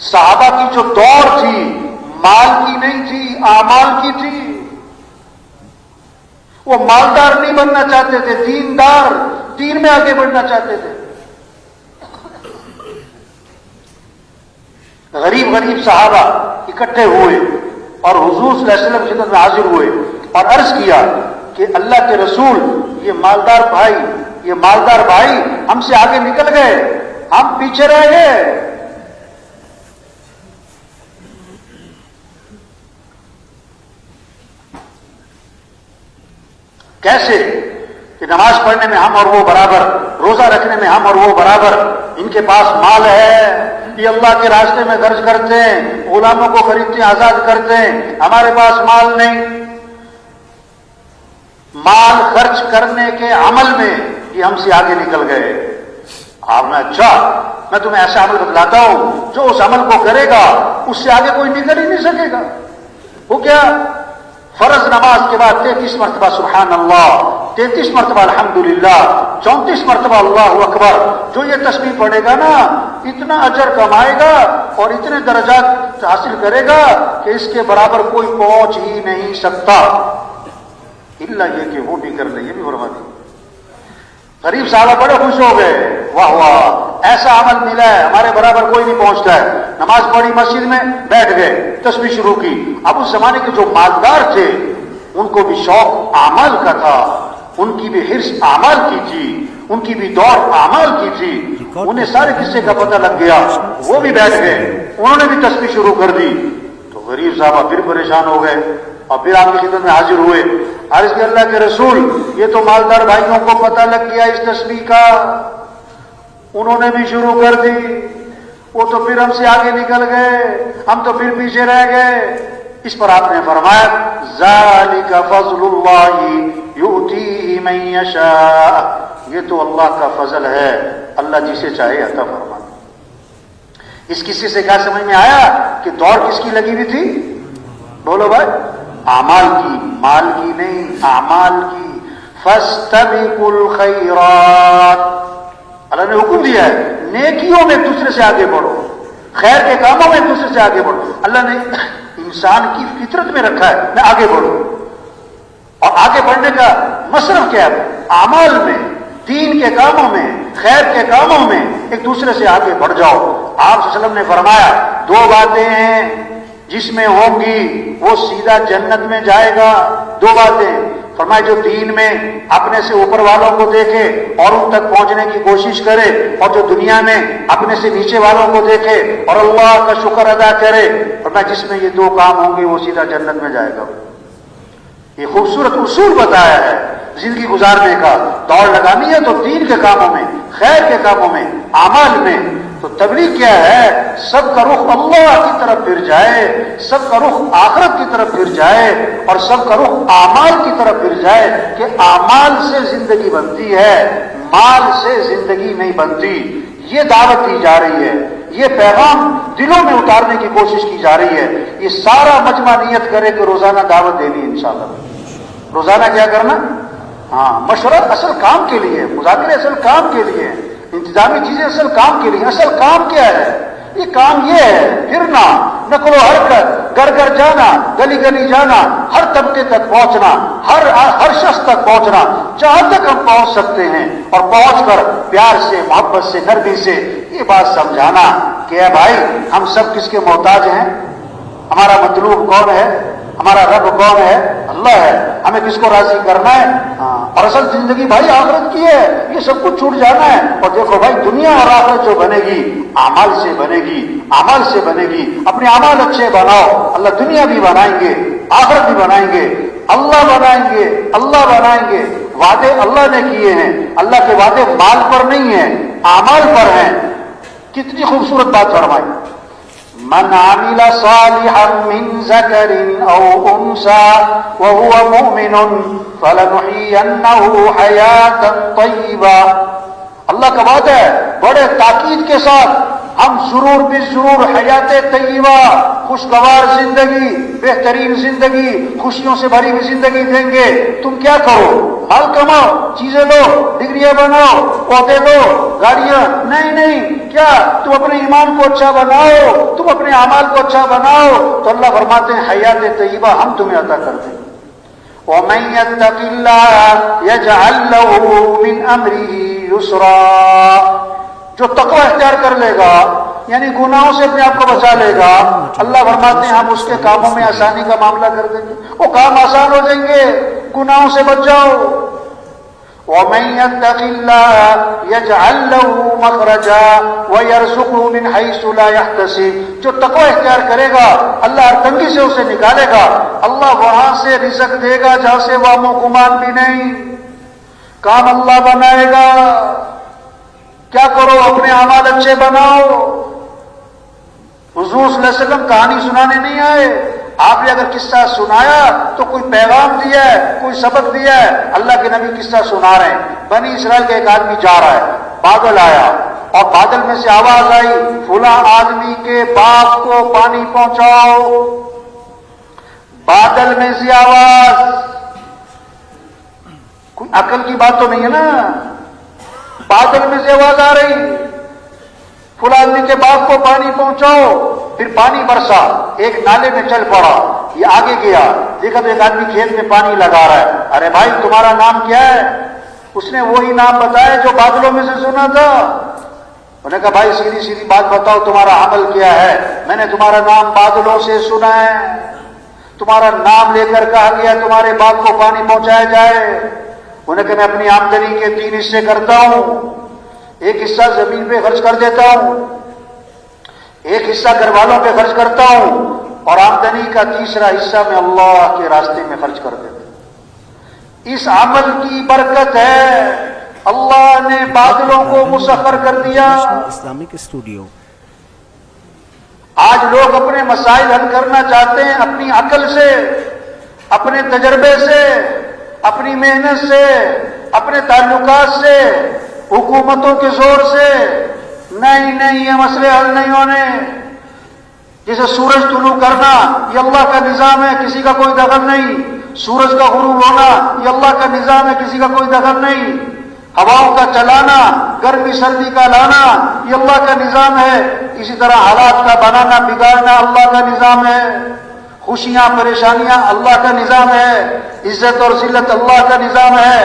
صحابہ کی جو دور تھی مال کی نہیں تھی، اعمال کی تھی. وہ مالدار نہیں بننا چاہتے تھے، دیندار، دین میں آگے بڑھنا چاہتے تھے. غریب غریب صحابہ اکٹھے ہوئے اور حضور صلی اللہ علیہ وسلم کی خدمت میں حاضر ہوئے اور عرض کیا کہ اللہ کے رسول، یہ مالدار بھائی ہم سے آگے نکل گئے، ہم پیچھے رہ گئے. کیسے کہ نماز پڑھنے میں ہم اور وہ برابر، روزہ رکھنے میں ہم اور وہ برابر. ان کے پاس مال ہے، یہ اللہ کے راستے میں خرچ کرتے ہیں، غلاموں کو خریدتے ہیں، آزاد کرتے ہیں. ہمارے پاس مال نہیں. مال خرچ کرنے کے عمل میں یہ ہم سے آگے نکل گئے. آپ نے اچھا، میں تمہیں ایسا عمل بتلاتا ہوں جو اس عمل کو کرے گا اس سے آگے کوئی نکل ہی نہیں سکے گا. وہ کیا؟ فرض نماز کے بعد 33 مرتبہ سبحان اللہ، 33 مرتبہ الحمدللہ، 34 مرتبہ اللہ اکبر. جو یہ تسبیح پڑھے گا نا اتنا اجر کمائے گا اور اتنے درجات حاصل کرے گا کہ اس کے برابر کوئی پہنچ ہی نہیں سکتا. الا یہ کہ وہ بھی کر لے، یہ بھی فرما دی۔ غریب صاحب بڑے خوش ہو گئے، واہ واہ ایسا عمل ملا ہے، ہمارے برابر کوئی نہیں پہنچتا ہے۔ نماز پڑھی مسجد میں، بیٹھ گئے، تسبیح شروع کی۔ اب اس زمانے کے جو مالدار تھے ان کو بھی شوق اعمال کا تھا، ان کی بھی حرص اعمال کی تھی، ان کی بھی دوڑ اعمال کی تھی، انہیں سارے قصے کا پتہ لگ گیا، وہ بھی بیٹھ گئے، انہوں نے بھی تسبیح شروع کر دی۔ تو غریب صاحب پھر پریشان ہو گئے اور پھر آپ کی خدمت میں حاضر ہوئے، عرض کہ اللہ کے رسول یہ تو مالدار بھائیوں کو پتہ لگ گیا اس تسبیح کا، انہوں نے بھی شروع کر دی، وہ تو پھر ہم سے آگے نکل گئے، ہم تو پھر پیچھے رہ گئے۔ اس پر آپ نے فرمایا ذالک فضل اللہ یؤتیہ من یشاء، یہ تو اللہ کا فضل ہے، اللہ جسے چاہے عطا فرمائے۔ اس قصے سے کیا سمجھ میں آیا کہ دوڑ کس کی لگی ہوئی تھی؟ بولو بھائی، اعمال کی، مال کی نہیں، اعمال کی۔ فاستبقوا الخیرات، اللہ نے حکم دیا ہے نیکیوں میں ایک دوسرے سے آگے بڑھو، خیر کے کاموں میں ایک دوسرے سے آگے بڑھو۔ اللہ نے انسان کی فطرت میں رکھا ہے میں آگے بڑھوں، اور آگے بڑھنے کا مصرف کیا ہے؟ اعمال میں، دین کے کاموں میں، خیر کے کاموں میں ایک دوسرے سے آگے بڑھ جاؤ۔ آپ صلی اللہ علیہ وسلم نے فرمایا دو باتیں ہیں جس میں ہوں گی وہ سیدھا جنت میں جائے گا، دو باتیں فرمایا، جو دین میں اپنے سے اوپر والوں کو دیکھے اور ان تک پہنچنے کی کوشش کرے، اور جو دنیا میں اپنے سے نیچے والوں کو دیکھے اور اللہ کا شکر ادا کرے، فرمایا جس میں یہ دو کام ہوں گے وہ سیدھا جنت میں جائے گا۔ یہ خوبصورت اصول بتایا ہے زندگی گزارنے کا۔ دوڑ لگانی ہے تو دین کے کاموں میں، خیر کے کاموں میں، اعمال میں۔ تو تبلیغ کیا ہے؟ سب کا رخ اللہ کی طرف پھر جائے، سب کا رخ آخرت کی طرف پھر جائے، اور سب کا رخ اعمال کی طرف پھر جائے کہ اعمال سے زندگی بنتی ہے، مال سے زندگی نہیں بنتی۔ یہ دعوت دی جا رہی ہے، یہ پیغام دلوں میں اتارنے کی کوشش کی جا رہی ہے۔ یہ سارا مجمع نیت کرے کہ روزانہ دعوت دینی انشاءاللہ، روزانہ کیا کرنا؟ ہاں، مشورہ اصل کام کے لیے، مذاکرے اصل کام کے لیے، انتظامی چیزیں اصل کام کے لیے۔ اصل کام کیا ہے؟ یہ کام یہ ہے پھرنا، نقل و حرکت، گھر گھر جانا، گلی گلی جانا، ہر طبقے تک پہنچنا، ہر شخص تک پہنچنا، جہاں تک ہم پہنچ سکتے ہیں، اور پہنچ کر پیار سے، محبت سے، نرمی سے یہ بات سمجھانا کہ اے بھائی ہم سب کس کے محتاج ہیں، ہمارا مطلوب کون ہے، ہمارا رب کون ہے؟ اللہ ہے، ہمیں کس کو راضی کرنا ہے؟ اور اصل زندگی بھائی آخرت کی ہے، یہ سب کچھ چھوٹ جانا ہے۔ اور دیکھو بھائی دنیا اور آخرت جو بنے گی اعمال سے بنے گی، اعمال سے بنے گی۔ اپنے اعمال اچھے بناؤ، اللہ دنیا بھی بنائیں گے، آخرت بھی بنائیں گے، اللہ بنائیں گے، اللہ بنائیں گے۔ وعدے اللہ نے کیے ہیں، اللہ کے وعدے مال پر نہیں ہیں، اعمال پر ہیں۔ کتنی خوبصورت بات فرمائی، من عمل صالحا من ذکر او انثى وهو مؤمن فلنحيينه حیاتا طیبا۔ اللہ کا وعدہ ہے بڑے تاکید کے ساتھ، ہم سرور بالسرور حیات طیبہ، خوشگوار زندگی، بہترین زندگی، خوشیوں سے بھری ہوئی زندگی دیں گے۔ تم کیا کرو؟ مال کماؤ، چیزیں لو، ڈگریاں بناؤ، عہدے لو، گاڑیاں، نہیں، کیا تم اپنے ایمان کو اچھا بناؤ، تم اپنے اعمال کو اچھا بناؤ، تو اللہ فرماتے ہیں حیات طیبہ ہم تمہیں عطا کر دیں گے۔ وَمَن يَتَّقِ اللَّهَ يَجْعَل لَّهُ مِنْ أَمْرِهِ يُسْرًا، جو تقوی اختیار کر لے گا یعنی گناہوں سے اپنے آپ کو بچا لے گا، اللہ فرماتے ہیں ہم اس کے کاموں میں آسانی کا معاملہ کر دیں گے، وہ کام آسان ہو جائیں گے، گناہوں سے بچ جاؤ۔ وَمَن يَتَّقِ اللَّهَ يَجْعَل لَّهُ مَخْرَجًا وَيَرْزُقْهُ مِنْ حَيْثُ لَا يَحْتَسِبُ، جو تقوی اختیار کرے گا اللہ ہر تنگی سے اسے نکالے گا، اللہ وہاں سے رزق دے گا جہاں سے وہ گمان بھی نہیں، کام اللہ بنائے گا۔ کیا کرو؟ اپنے اعمال اچھے بناؤ۔ حضور صلی اللہ علیہ وسلم کہانی سنانے نہیں آئے، آپ نے اگر قصہ سنایا تو کوئی پیغام دیا ہے، کوئی سبق دیا ہے۔ اللہ کے نبی قصہ سنا رہے ہیں، بنی اسرائیل کا ایک آدمی جا رہا ہے، بادل آیا اور بادل میں سے آواز آئی فلاں آدمی کے باغ کو پانی پہنچاؤ۔ بادل میں سے آواز، کوئی عقل کی بات تو نہیں ہے نا، بادل میں سے آواز آ رہی فلاں آدمی کے باغ کو پانی پہنچاؤ۔ پھر پانی برسا، ایک نالے میں چل پڑا، یہ آگے گیا، دیکھا تو ایک آدمی کھیت میں پانی لگا رہا ہے. ارے بھائی تمہارا نام کیا ہے؟ اس نے وہی نام بتایا جو بادلوں میں سے سنا تھا. انہوں نے کہا بھائی سیدھی سیدھی بات بتاؤ تمہارا عمل کیا ہے؟ میں نے تمہارا نام بادلوں سے سنا ہے، تمہارا نام لے کر کہا گیا تمہارے باپ کو پانی پہنچایا جائے. انہوں نے کہا میں اپنی آمدنی کے 3 حصے کرتا ہوں، ایک حصہ زمین پہ خرچ کر دیتا ہوں، ایک حصہ گھر والوں پہ خرچ کرتا ہوں، اور آمدنی کا تیسرا حصہ میں اللہ کے راستے میں خرچ کر دیتا ہوں. اس عمل کی برکت ہے اللہ نے بادلوں کو مسخر کر دیا. International Islamic studio. آج لوگ اپنے مسائل حل کرنا چاہتے ہیں اپنی عقل سے، اپنے تجربے سے، اپنی محنت سے، اپنے تعلقات سے، حکومتوں کے زور سے. نہیں یہ مسئلے حل نہیں ہونے. جیسے سورج طلوع کرنا یہ اللہ کا نظام ہے، کسی کا کوئی دخل نہیں. سورج کا غروب ہونا یہ اللہ کا نظام ہے، کسی کا کوئی دخل نہیں. ہواؤں کا چلانا، گرمی سردی کا لانا یہ اللہ کا نظام ہے. اسی طرح حالات کا بنانا بگاڑنا اللہ کا نظام ہے. خوشیاں پریشانیاں اللہ کا نظام ہے. عزت اور ذلت اللہ کا نظام ہے.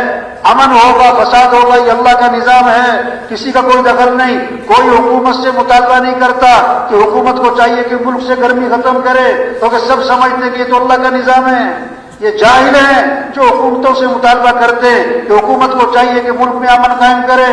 امن ہوگا فساد ہوگا یہ اللہ کا نظام ہے. کسی کا کوئی دخل نہیں. کوئی حکومت سے مطالبہ نہیں کرتا کہ حکومت کو چاہیے کہ ملک سے گرمی ختم کرے، کیونکہ سب سمجھتے ہیں کہ یہ تو اللہ کا نظام ہے. یہ جاہل ہیں جو حکومتوں سے مطالبہ کرتے کہ حکومت کو چاہیے کہ ملک میں امن قائم کرے،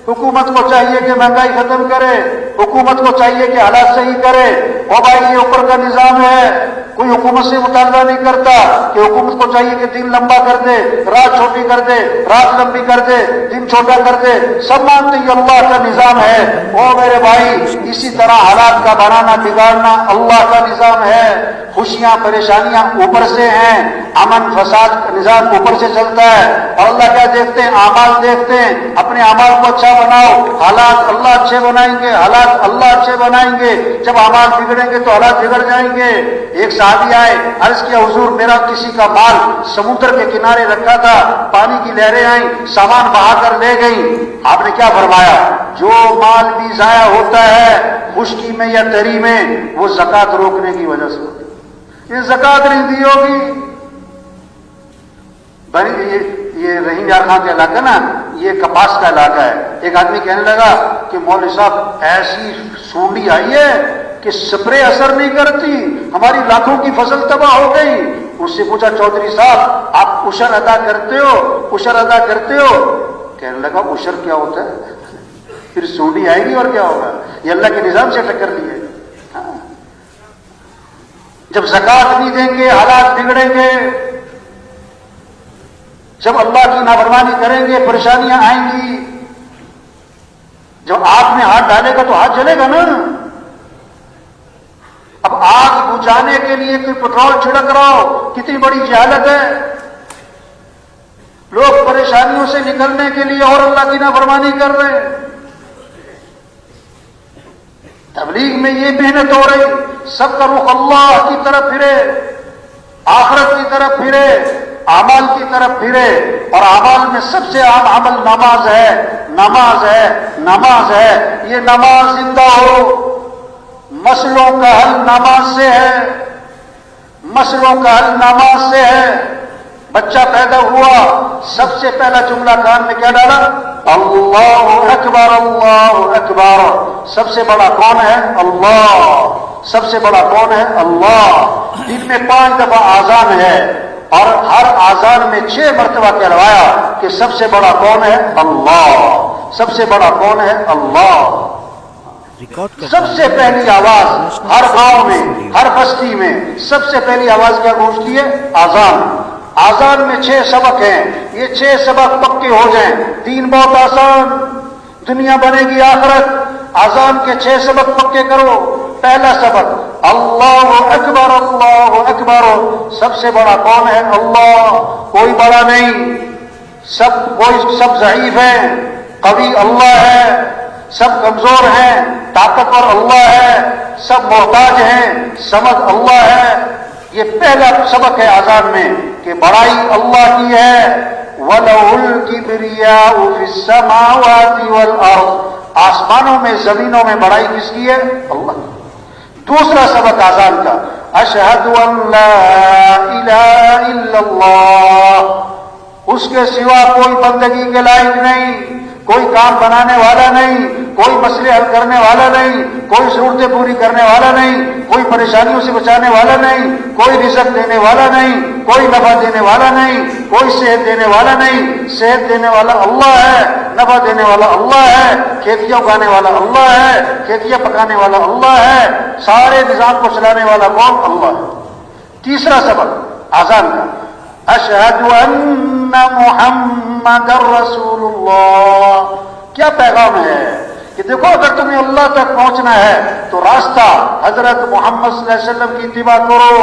حکومت کو چاہیے کہ مہنگائی ختم کرے، حکومت کو چاہیے کہ حالات صحیح کرے. اور بھائی یہ اوپر کا نظام ہے. کوئی حکومت سے مطالبہ نہیں کرتا کہ حکومت کو چاہیے کہ دن لمبا کر دے، رات چھوٹی کر دے، رات لمبی کر دے، دن چھوٹا کر دے. سب مانتے یہ اللہ کا نظام ہے. او میرے بھائی اسی طرح حالات کا بنانا بگاڑنا اللہ کا نظام ہے. خوشیاں پریشانیاں اوپر سے ہیں، امن فساد کا نظام اوپر سے چلتا ہے. اور اللہ کیا دیکھتے ہیں؟ اعمال دیکھتے ہیں. اپنے اعمال کو اچھا بناؤ، حالات اللہ اچھے بنائیں گے، حالات اللہ اچھے بنائیں گے. جب اعمال بگڑیں گے تو حالات بگڑ جائیں گے. ایک صحابی آئے، عرض کیا حضور میرا کسی کا مال سمندر کے کنارے رکھا تھا، پانی کی لہریں آئیں، سامان بہا کر لے گئیں. آپ نے کیا فرمایا؟ جو مال بھی ضائع ہوتا ہے خشکی میں یا تری میں وہ زکوٰۃ روکنے کی وجہ سے ہوتا ہے. یہ زکوٰۃ نہیں دی ہوگی. یہ رحیم یار خان کا علاقہ نا، یہ کپاس کا علاقہ ہے. ایک آدمی کہنے لگا کہ مولوی صاحب ایسی سونڈی آئی ہے کہ سپرے اثر نہیں کرتی، ہماری لاکھوں کی فصل تباہ ہو گئی. اس سے پوچھا چودھری صاحب آپ عشر ادا کرتے ہو؟ عشر ادا کرتے ہو؟ کہنے لگا عشر کیا ہوتا ہے؟ پھر سونڈی آئے گی اور کیا ہوگا؟ یہ اللہ کے نظام سے ٹکر دی ہے. جب زکوٰۃ نہیں دیں گے حالات بگڑیں گے. جب اللہ کی نافرمانی کریں گے پریشانیاں آئیں گی. جب آگ میں ہاتھ ڈالے گا تو ہاتھ جلے گا نا. اب آگ بجھانے کے لیے کوئی پٹرول چھڑک رہا ہو کتنی بڑی جہالت ہے. لوگ پریشانیوں سے نکلنے کے لیے اور اللہ کی نافرمانی کر رہے ہیں. تبلیغ میں یہ محنت ہو رہی، سب کا رخ اللہ کی طرف پھرے، آخرت کی طرف پھرے، اعمال کی طرف پھرے. اور اعمال میں سب سے عام عمل نماز ہے. نماز ہے، نماز ہے. یہ نماز زندہ ہو. مسئلوں کا حل نماز سے ہے. مسئلوں کا حل نماز سے ہے. بچہ پیدا ہوا سب سے پہلا جملہ کان میں کیا ڈالا؟ اللہ اکبر اللہ اکبر. سب سے بڑا کون ہے؟ اللہ. سب سے بڑا کون ہے؟ اللہ. دن میں 5 دفعہ آذان ہے اور ہر آذان میں 6 مرتبہ کہلوایا کہ سب سے بڑا کون ہے؟ اللہ. سب سے بڑا کون ہے؟ اللہ. سب سے پہلی آواز ہر گاؤں میں، ہر بستی میں سب سے پہلی آواز کیا گونجتی ہے؟ آذان. آذان میں 6 سبق ہیں. یہ 6 سبق پکے ہو جائیں دین بہت آسان، دنیا بنے گی آخرت. آذان کے 6 سبق پکے کرو. پہلا سبق اللہ اکبر اللہ اکبر. سب سے بڑا کون ہے؟ اللہ. کوئی بڑا نہیں، سب ضعیف ہیں. قوی اللہ ہے، سب کمزور ہیں. طاقتور اللہ ہے، سب محتاج ہیں. سمجھ اللہ ہے. یہ پہلا سبق ہے آذان میں کہ بڑائی اللہ کی ہے. وَلَهُ الْكِبْرِيَاءُ فِي السَّمَاوَاتِ وَالْأَرْضِ. آسمانوں میں زمینوں میں بڑائی کس کی ہے؟ اللہ. دوسرا سبق اذان کا، اشہد ان لا الہ الا اللہ، اس کے سوا کوئی بندگی کے لائق نہیں، کوئی کام بنانے والا نہیں، کوئی مسئلے حل کرنے والا نہیں، کوئی ضرورتیں پوری کرنے والا نہیں، کوئی پریشانیوں سے بچانے والا نہیں، کوئی رزق دینے والا نہیں، کوئی نفع دینے والا نہیں، کوئی صحت دینے والا نہیں۔ صحت دینے والا اللہ ہے، نفع دینے والا اللہ ہے، کھیتیاں اگانے والا اللہ ہے، کھیتیاں پکانے والا اللہ ہے، سارے نظام کو چلانے والا کون؟ اللہ ہے۔ تیسرا سبق اذان کا، اشہد ان محمد رسول اللہ۔ کیا پیغام ہے کہ دیکھو اگر تمہیں اللہ تک پہنچنا ہے تو راستہ حضرت محمد صلی اللہ علیہ وسلم کی اتباع کرو،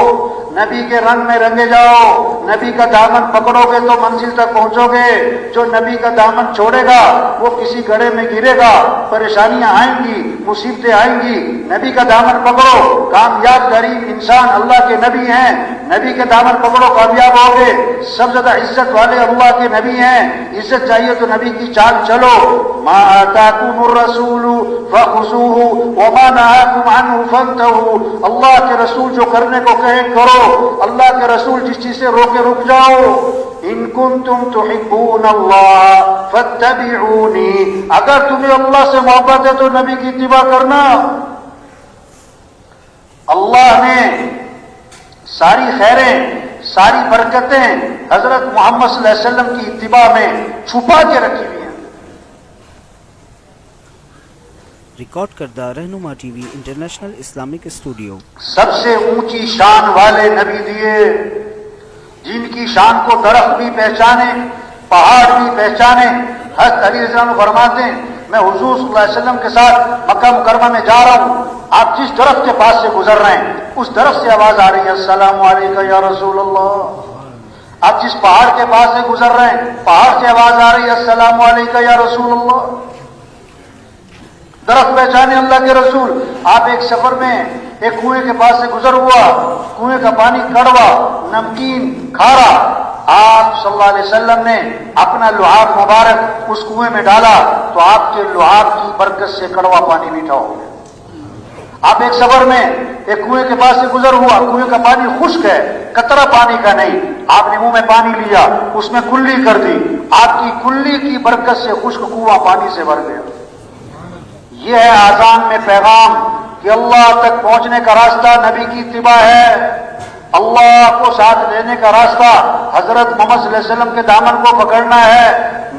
نبی کے رنگ میں رنگے جاؤ، نبی کا دامن پکڑو گے تو منزل تک پہنچو گے۔ جو نبی کا دامن چھوڑے گا وہ کسی گڑھے میں گرے گا، پریشانیاں آئیں گی، مصیبتیں آئیں گی۔ نبی کا دامن پکڑو، کامیاب ترین انسان اللہ کے نبی ہیں، نبی کے دامن پکڑو کامیاب ہوگے۔ سب سے زیادہ عزت والے اللہ کے نبی ہیں، عزت چاہیے تو نبی کی چال چلو۔ ما آتاکم الرسول فخذوه وما نهاکم عنه فانتهوا، اللہ کے رسول جو کرنے کو کہیں کرو، اللہ کے رسول جس چیز سے روکے رک جاؤ۔ ان کنتم تحبون اللہ فاتبعونی، اگر تمہیں اللہ سے محبت ہے تو نبی کی اتباع کرنا۔ اللہ نے ساری خیریں، ساری برکتیں حضرت محمد صلی اللہ علیہ وسلم کی اتباع میں چھپا کے رکھی ہوئی ہیں۔ ریکارڈ کردہ Rahnuma T V international Islamic studio. سب سے اونچی شان والے نبی دیے، جن کی شان کو درخت بھی پہچانے، پہاڑ بھی پہچانے۔ حضرت علی رضی اللہ عنہ فرماتے ہیں میں حضور صلی اللہ علیہ وسلم کے ساتھ مکہ مکرمہ میں جا رہا ہوں، آپ جس درخت کے پاس سے گزر رہے ہیں اس درخت سے آواز آ رہی ہے السلام علیکم یا رسول اللہ۔ آپ جس پہاڑ کے پاس سے گزر رہے ہیں پہاڑ سے آواز آ رہی ہے السلام علیکم یا رسول اللہ۔ درخت پہچانے اللہ کے رسول۔ آپ ایک سفر میں ایک کنویں کے پاس سے گزر ہوا، کنویں کا پانی کڑوا، نمکین، کھارا، آپ صلی اللہ علیہ وسلم نے اپنا لعاب مبارک اس کنویں میں ڈالا تو آپ کے لعاب کی برکت سے کڑوا پانی میٹھا ہو گیا۔ آپ ایک سفر میں ایک کنویں کے پاس سے گزر ہوا، کنویں کا پانی خشک ہے، قطرہ پانی کا نہیں، آپ نے منہ میں پانی لیا، اس میں کلی کر دی، آپ کی کلی کی برکت سے خشک کنواں پانی سے بھر گیا۔ یہ ہے اذان میں پیغام کہ اللہ تک پہنچنے کا راستہ نبی کی اتباع ہے، اللہ کو ساتھ لینے کا راستہ حضرت محمد صلی اللہ علیہ وسلم کے دامن کو پکڑنا ہے۔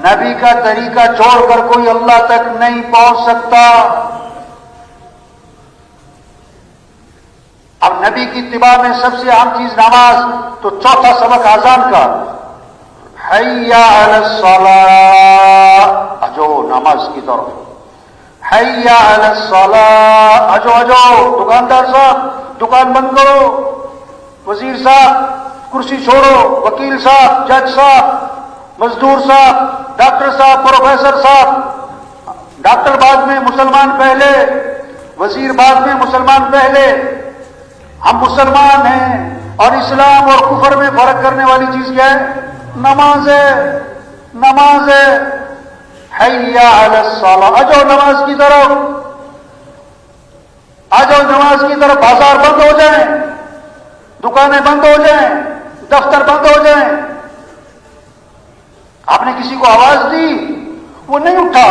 نبی کا طریقہ چھوڑ کر کوئی اللہ تک نہیں پہنچ سکتا۔ اب نبی کی اتباع میں سب سے اہم چیز نماز، تو چوتھا سبق اذان کا، حی علی الصلاۃ، اجو نماز کی طرف، حی علی الصلاۃ، اجو اجو، دکاندار صاحب دکان بند کرو، وزیر صاحب کرسی چھوڑو، وکیل صاحب، جج صاحب، مزدور صاحب، ڈاکٹر صاحب، پروفیسر صاحب، ڈاکٹر بعد میں مسلمان پہلے، وزیر بعد میں مسلمان پہلے۔ ہم مسلمان ہیں اور اسلام اور کفر میں فرق کرنے والی چیز کیا ہے؟ نماز ہے، نماز ہے۔ حی علی الصلاۃ، آ جاؤ نماز کی طرف، آ جاؤ نماز کی طرف۔ بازار بند ہو جائیں، دکانیں بند ہو جائیں، دفتر بند ہو جائیں، آپ نے کسی کو آواز دی وہ نہیں اٹھا،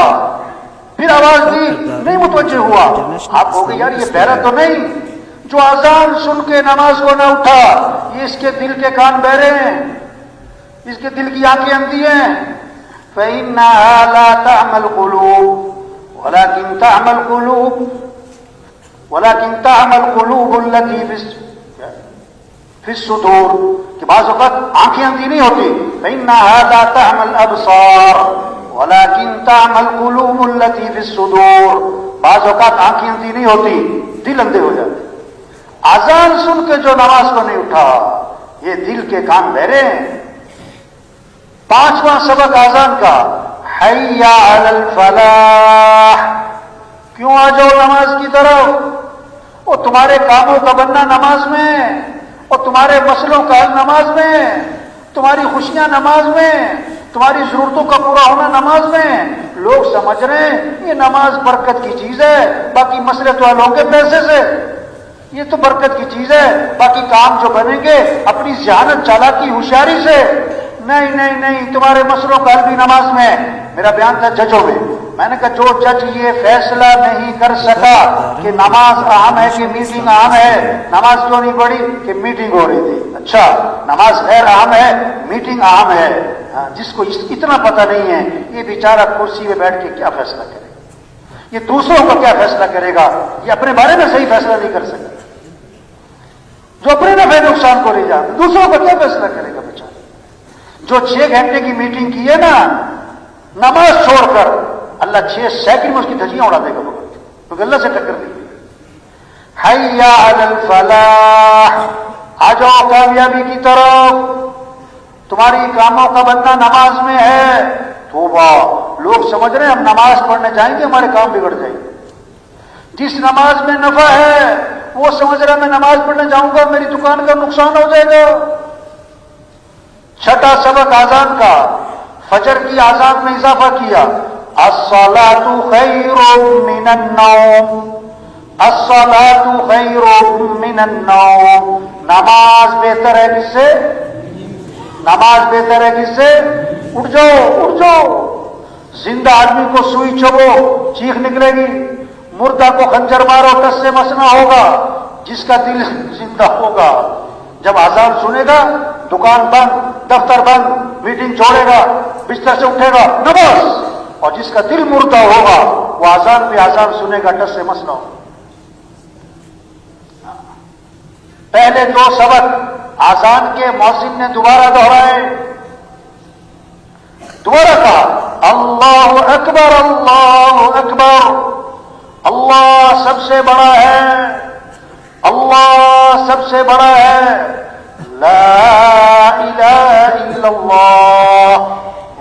پھر آواز دی نہیں متوجہ ہوا، آپ ہو گئے یار یہ بہرا تو نہیں۔ جو اذان سن کے نماز کو نہ اٹھا، یہ اس کے دل کے کان بہرے ہیں، اس کے دل کی آنکھیں اندھی ہیں۔ فَإِنَّهَا لَا تَعْمَى الْقُلُوبُ وَلَكِنْ تَعْمَى الْقُلُوبُ الَّتِي فِي الصُّدُورِ، کہ بعض اوقات آنکھیں اندھی نہیں ہوتی۔ فَإِنَّهَا لَا تَعْمَى الْأَبْصَارُ وَلَكِنْ تَعْمَى الْقُلُوبُ الَّتِي فِي الصُّدُورِ، بعض اوقات آنکھیں اندھی نہیں ہوتی، دل اندھے ہو جاتے۔ اذان سن کے جو نماز کو نہیں اٹھا، یہ دل کے کان بہرے ہیں۔ پانچواں سبق اذان کا، حی علی الفلاح، کیوں آ جاؤ نماز کی طرف؟ اور تمہارے کاموں کا بننا نماز میں، اور تمہارے مسئلوں کا حل نماز میں، تمہاری خوشیاں نماز میں، تمہاری ضرورتوں کا پورا ہونا نماز میں۔ لوگ سمجھ رہے ہیں یہ نماز برکت کی چیز ہے، باقی مسئلے تو حل ہوں گے پیسے سے۔ یہ تو برکت کی چیز ہے. باقی کام جو بنیں گے اپنی ذہانت چالاکی ہوشیاری سے. نہیں نہیں نہیں، تمہارے مسئلوں کا حل بھی نماز میں ہے. میرا بیان تھا ججوں میں نے کہا جو جج یہ فیصلہ نہیں کر سکا کہ نماز اہم ہے کہ میٹنگ اہم ہے، نماز کیوں نہیں پڑھی؟ کہ میٹنگ ہو رہی تھی. اچھا نماز غیر اہم ہے، میٹنگ اہم ہے. جس کو اتنا پتہ نہیں ہے یہ بیچارہ کرسی پہ بیٹھ کے کیا فیصلہ کرے گا؟ یہ دوسروں کا کیا فیصلہ کرے گا؟ یہ اپنے بارے میں صحیح فیصلہ نہیں کر سکتا. جو اپنے نفع نقصان کو لے جاتا دوسروں کا کیا فیصلہ کرے گا بیچارہ؟ جو 6 گھنٹے کی میٹنگ کی ہے نا نماز چھوڑ کر، اللہ 6 سیکنڈ میں اس کی دھجیاں اڑا دے گا کیونکہ اللہ سے ٹکر دی. حیا علی الفلاح، آ جاؤ کامیابی کی طرف. تمہاری کاموں کا بندہ نماز میں ہے. توبہ، لوگ سمجھ رہے ہیں ہم نماز پڑھنے جائیں گے ہمارے کام بگڑ جائیں گے. جس نماز میں نفع ہے وہ سمجھ رہا ہے میں نماز پڑھنے جاؤں گا میری دکان کا نقصان ہو جائے گا. 6واں سبق آذان کا، فجر کی آذان میں اضافہ کیا. الصلاۃ خیر من النوم، الصلاۃ خیر من النوم. نماز بہتر ہے کس سے؟ نماز بہتر ہے کس سے؟ اٹھ جاؤ اٹھ جاؤ. زندہ آدمی کو سوئی چبو چیخ نکلے گی، مردہ کو خنجر مارو ٹس سے مسنا ہوگا. جس کا دل زندہ ہوگا جب آذان سنے گا دکان بند، دفتر بند، میٹنگ چھوڑے گا، بستر سے اٹھے گا نماز. اور جس کا دل مردہ ہوگا وہ آذان پہ آذان سنے گا ٹس سے مسنا ہوگا. پہلے 2 سبق آذان کے مؤذن نے دوبارہ دہرائے. دوبارہ کہا اللہ اکبر اللہ اکبر، اللہ سب سے بڑا ہے، اللہ سب سے بڑا ہے. لا الہ الا اللہ،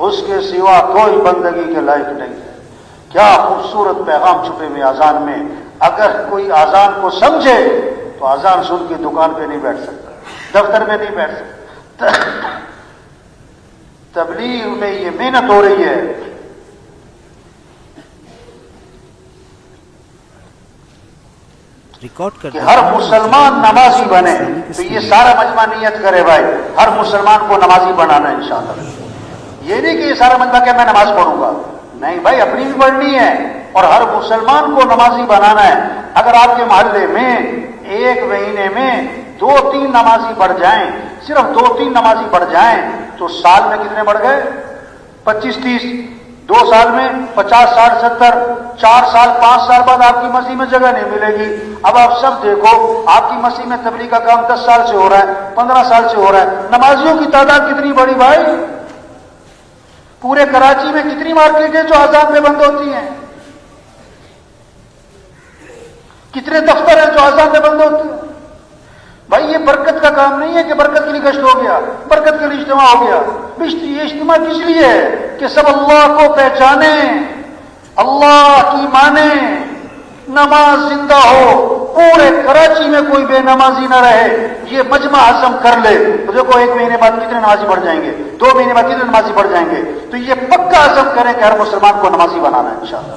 اس کے سوا کوئی بندگی کے لائق نہیں ہے. کیا خوبصورت پیغام چھپے ہوئے آذان میں. اگر کوئی آذان کو سمجھے تو آذان سن کے دکان پہ نہیں بیٹھ سکتا، دفتر میں نہیں بیٹھ سکتا. تبلیغ میں یہ محنت ہو رہی ہے. کہ ہر مسلمان نمازی بنے. تو یہ سارا مجمع نیت کرے بھائی ہر مسلمان کو نمازی بنانا ہے انشاءاللہ. یہ نہیں کہ یہ سارا مجمع کہ میں نماز پڑھوں گا، نہیں بھائی اپنی بھی پڑھنی ہے اور ہر مسلمان کو نمازی بنانا ہے. اگر آپ کے محلے میں ایک مہینے میں 2-3 نمازی بڑھ جائیں، صرف 2-3 نمازی بڑھ جائیں تو سال میں کتنے بڑھ گئے؟ 25-30. 2 سال میں 50, 60, 70. 4 سال 5 سال بعد آپ کی مسجد میں جگہ نہیں ملے گی. اب آپ سب دیکھو آپ کی مسجد میں تبلیغ کا کام 10 سال سے ہو رہا ہے، 15 سال سے ہو رہا ہے. نمازیوں کی تعداد کتنی بڑی بھائی؟ پورے کراچی میں کتنی مارکیٹیں جو آزاد میں بند ہوتی ہیں، کتنے دفتر ہیں جو آزاد میں بند ہوتے ہیں. بھائی یہ برکت کا کام نہیں ہے کہ برکت کے لیے گشت ہو گیا، برکت کے لیے اجتماع ہو گیا. یہ اجتماع کس لیے ہے؟ کہ سب اللہ کو پہچانیں، اللہ کی مانیں، نماز زندہ ہو. پورے کراچی میں کوئی بے نمازی نہ رہے. یہ مجمع عزم کر لے تو دیکھو 1 مہینے بعد کتنے نمازی بڑھ جائیں گے، 2 مہینے بعد کتنے نمازی بڑھ جائیں گے. تو یہ پکا عزم کریں کہ ہر مسلمان کو نمازی بنانا ہے انشاءاللہ.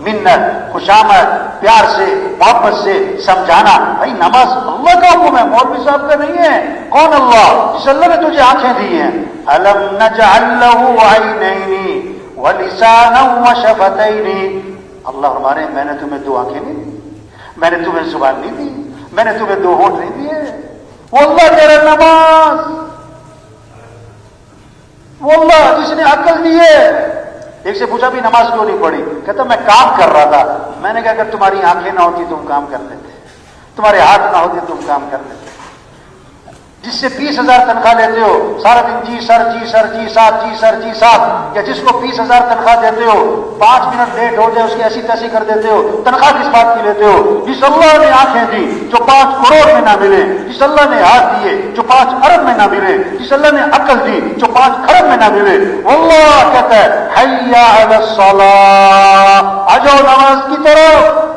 منت، خوشامد، پیار سے، محبت سے سمجھانا. بھائی نماز اللہ کا حکم ہے، مولوی صاحب کا نہیں ہے. کون اللہ؟ جس اللہ نے تجھے آنکھیں دی ہیں. الم نجعل له عینین ولسانا وشفتین. اللہ ہمارے میں نے تمہیں 2 آنکھیں نہیں دی، میں نے تمہیں زبان نہیں دی، میں نے تمہیں 2 ہونٹ نہیں دیے. وہ اللہ تیرا نماز، وہ اللہ جس نے عقل دی ہے. ایک سے پوچھا بھی نماز کیوں نہیں پڑھی؟ کہتا میں کام کر رہا تھا. میں نے کہا اگر تمہاری آنکھیں نہ ہوتی تم کام کر لیتے، تمہارے ہاتھ نہ ہوتے تم کام کر لیتے. جس سے 20,000 تنخواہ لیتے ہو سارا دن جی سر جی سر جی ساتھ جی سر جی ساتھ، یا جس کو 20,000 تنخواہ دیتے ہو 5 منٹ لیٹ ہو جائے اس کی ایسی تیسی کر دیتے ہو، تنخواہ کس بات کی لیتے ہو؟ جس اللہ نے آنکھیں دی جو 5 کروڑ میں نہ ملے، جس اللہ نے ہاتھ دیے جو 5 ارب میں نہ ملے، جس اللہ نے عقل دی جو 5 کھرب میں نہ ملے. اللہ کہتا ہے حی علی الصلاۃ، آ جاؤ نماز کی طرف.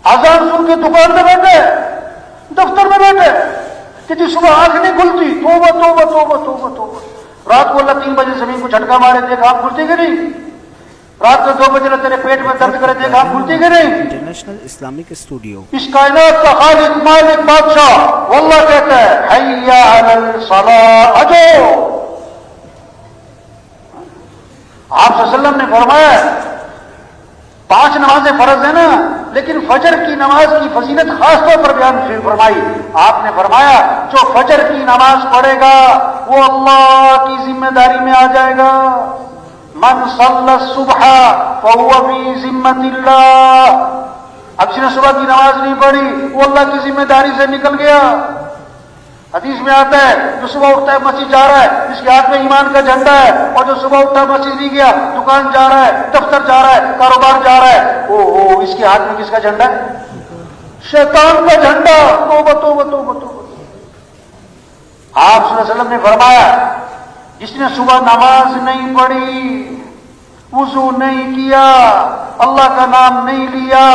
آزان سن کے دکان میں بیٹھے، دفتر میں بیٹھے کہ جی صبح آنکھ نہیں کھلتی، توبہ توبہ توبہ توبہ توبہ. رات کو اللہ 3 بجے زمین کو جھٹکا مارے تھے، آنکھ کھلتی کہ نہیں؟ رات کو 2 بجے تیرے پیٹ میں درد کرے دیکھا کھلتی کہ نہیں؟ انٹرنیشنل اسلامک اسٹوڈیو اس کائنات کا خالق مالک بادشاہ واللہ کہتا ہے حی علی الصلاۃ، اجو۔ آپ صلی اللہ علیہ وسلم نے فرمایا 5 نمازیں فرض ہیں نا، لیکن فجر کی نماز کی فضیلت خاص طور پر بیان فرمائی۔ آپ نے فرمایا جو فجر کی نماز پڑھے گا وہ اللہ کی ذمہ داری میں آ جائے گا۔ من صلی الصبح فهو فی ذمۃ اللہ، اب جس نے صبح کی نماز نہیں پڑھی وہ اللہ کی ذمہ داری سے نکل گیا۔ حدیث میں آتا ہے جو صبح اٹھتا ہے مسجد جا رہا ہے جس کے ہاتھ میں ایمان کا جھنڈا ہے، اور جو صبح اٹھتا مسجد نہیں گیا، دکان جا رہا ہے، دفتر جا رہا ہے، کاروبار جا رہا ہے، اس کے ہاتھ میں کس کا جھنڈا ہے؟ شیطان کا جھنڈا۔ توبہ توبہ توبہ توبہ۔ آپ صلی اللہ علیہ وسلم نے فرمایا جس نے صبح نماز نہیں پڑھی، وضو نہیں کیا، اللہ کا نام نہیں لیا،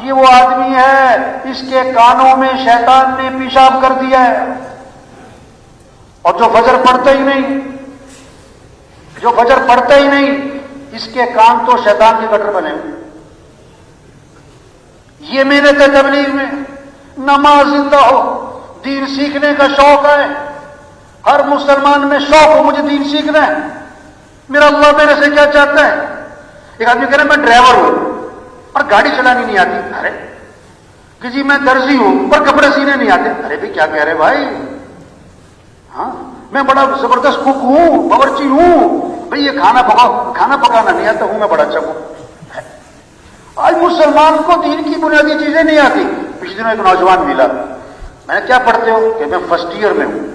یہ وہ آدمی ہے اس کے کانوں میں شیطان نے پیشاب کر دیا ہے۔ اور جو فجر پڑھتا ہی نہیں، اس کے کان تو شیطان کے گٹر بنے ہوئے۔ یہ محنت ہے تبلیغ میں، نماز زندہ ہو، دین سیکھنے کا شوق ہے، ہر مسلمان میں شوق ہو مجھے دین سیکھنا ہے، میرا اللہ میرے سے کیا چاہتا ہے۔ ایک آدمی کہہ رہے میں ڈرائیور ہوں اور گاڑی چلانی نہیں آتی، ارے کہ جی میں درزی ہوں پر کپڑے سینے نہیں آتے، ارے بھی کیا کہہ رہے بھائی، ہاں میں بڑا زبردست کوک ہوں، باورچی ہوں، بھئی یہ کھانا پکانا نہیں آتا ہوں میں بڑا اچھا کوک۔ آج مسلمان کو دین کی بنیادی چیزیں نہیں آتی۔ پچھلے دنوں ایک نوجوان ملا، میں نے کیا پڑھتے ہو کہ میں فرسٹ ایئر میں ہوں،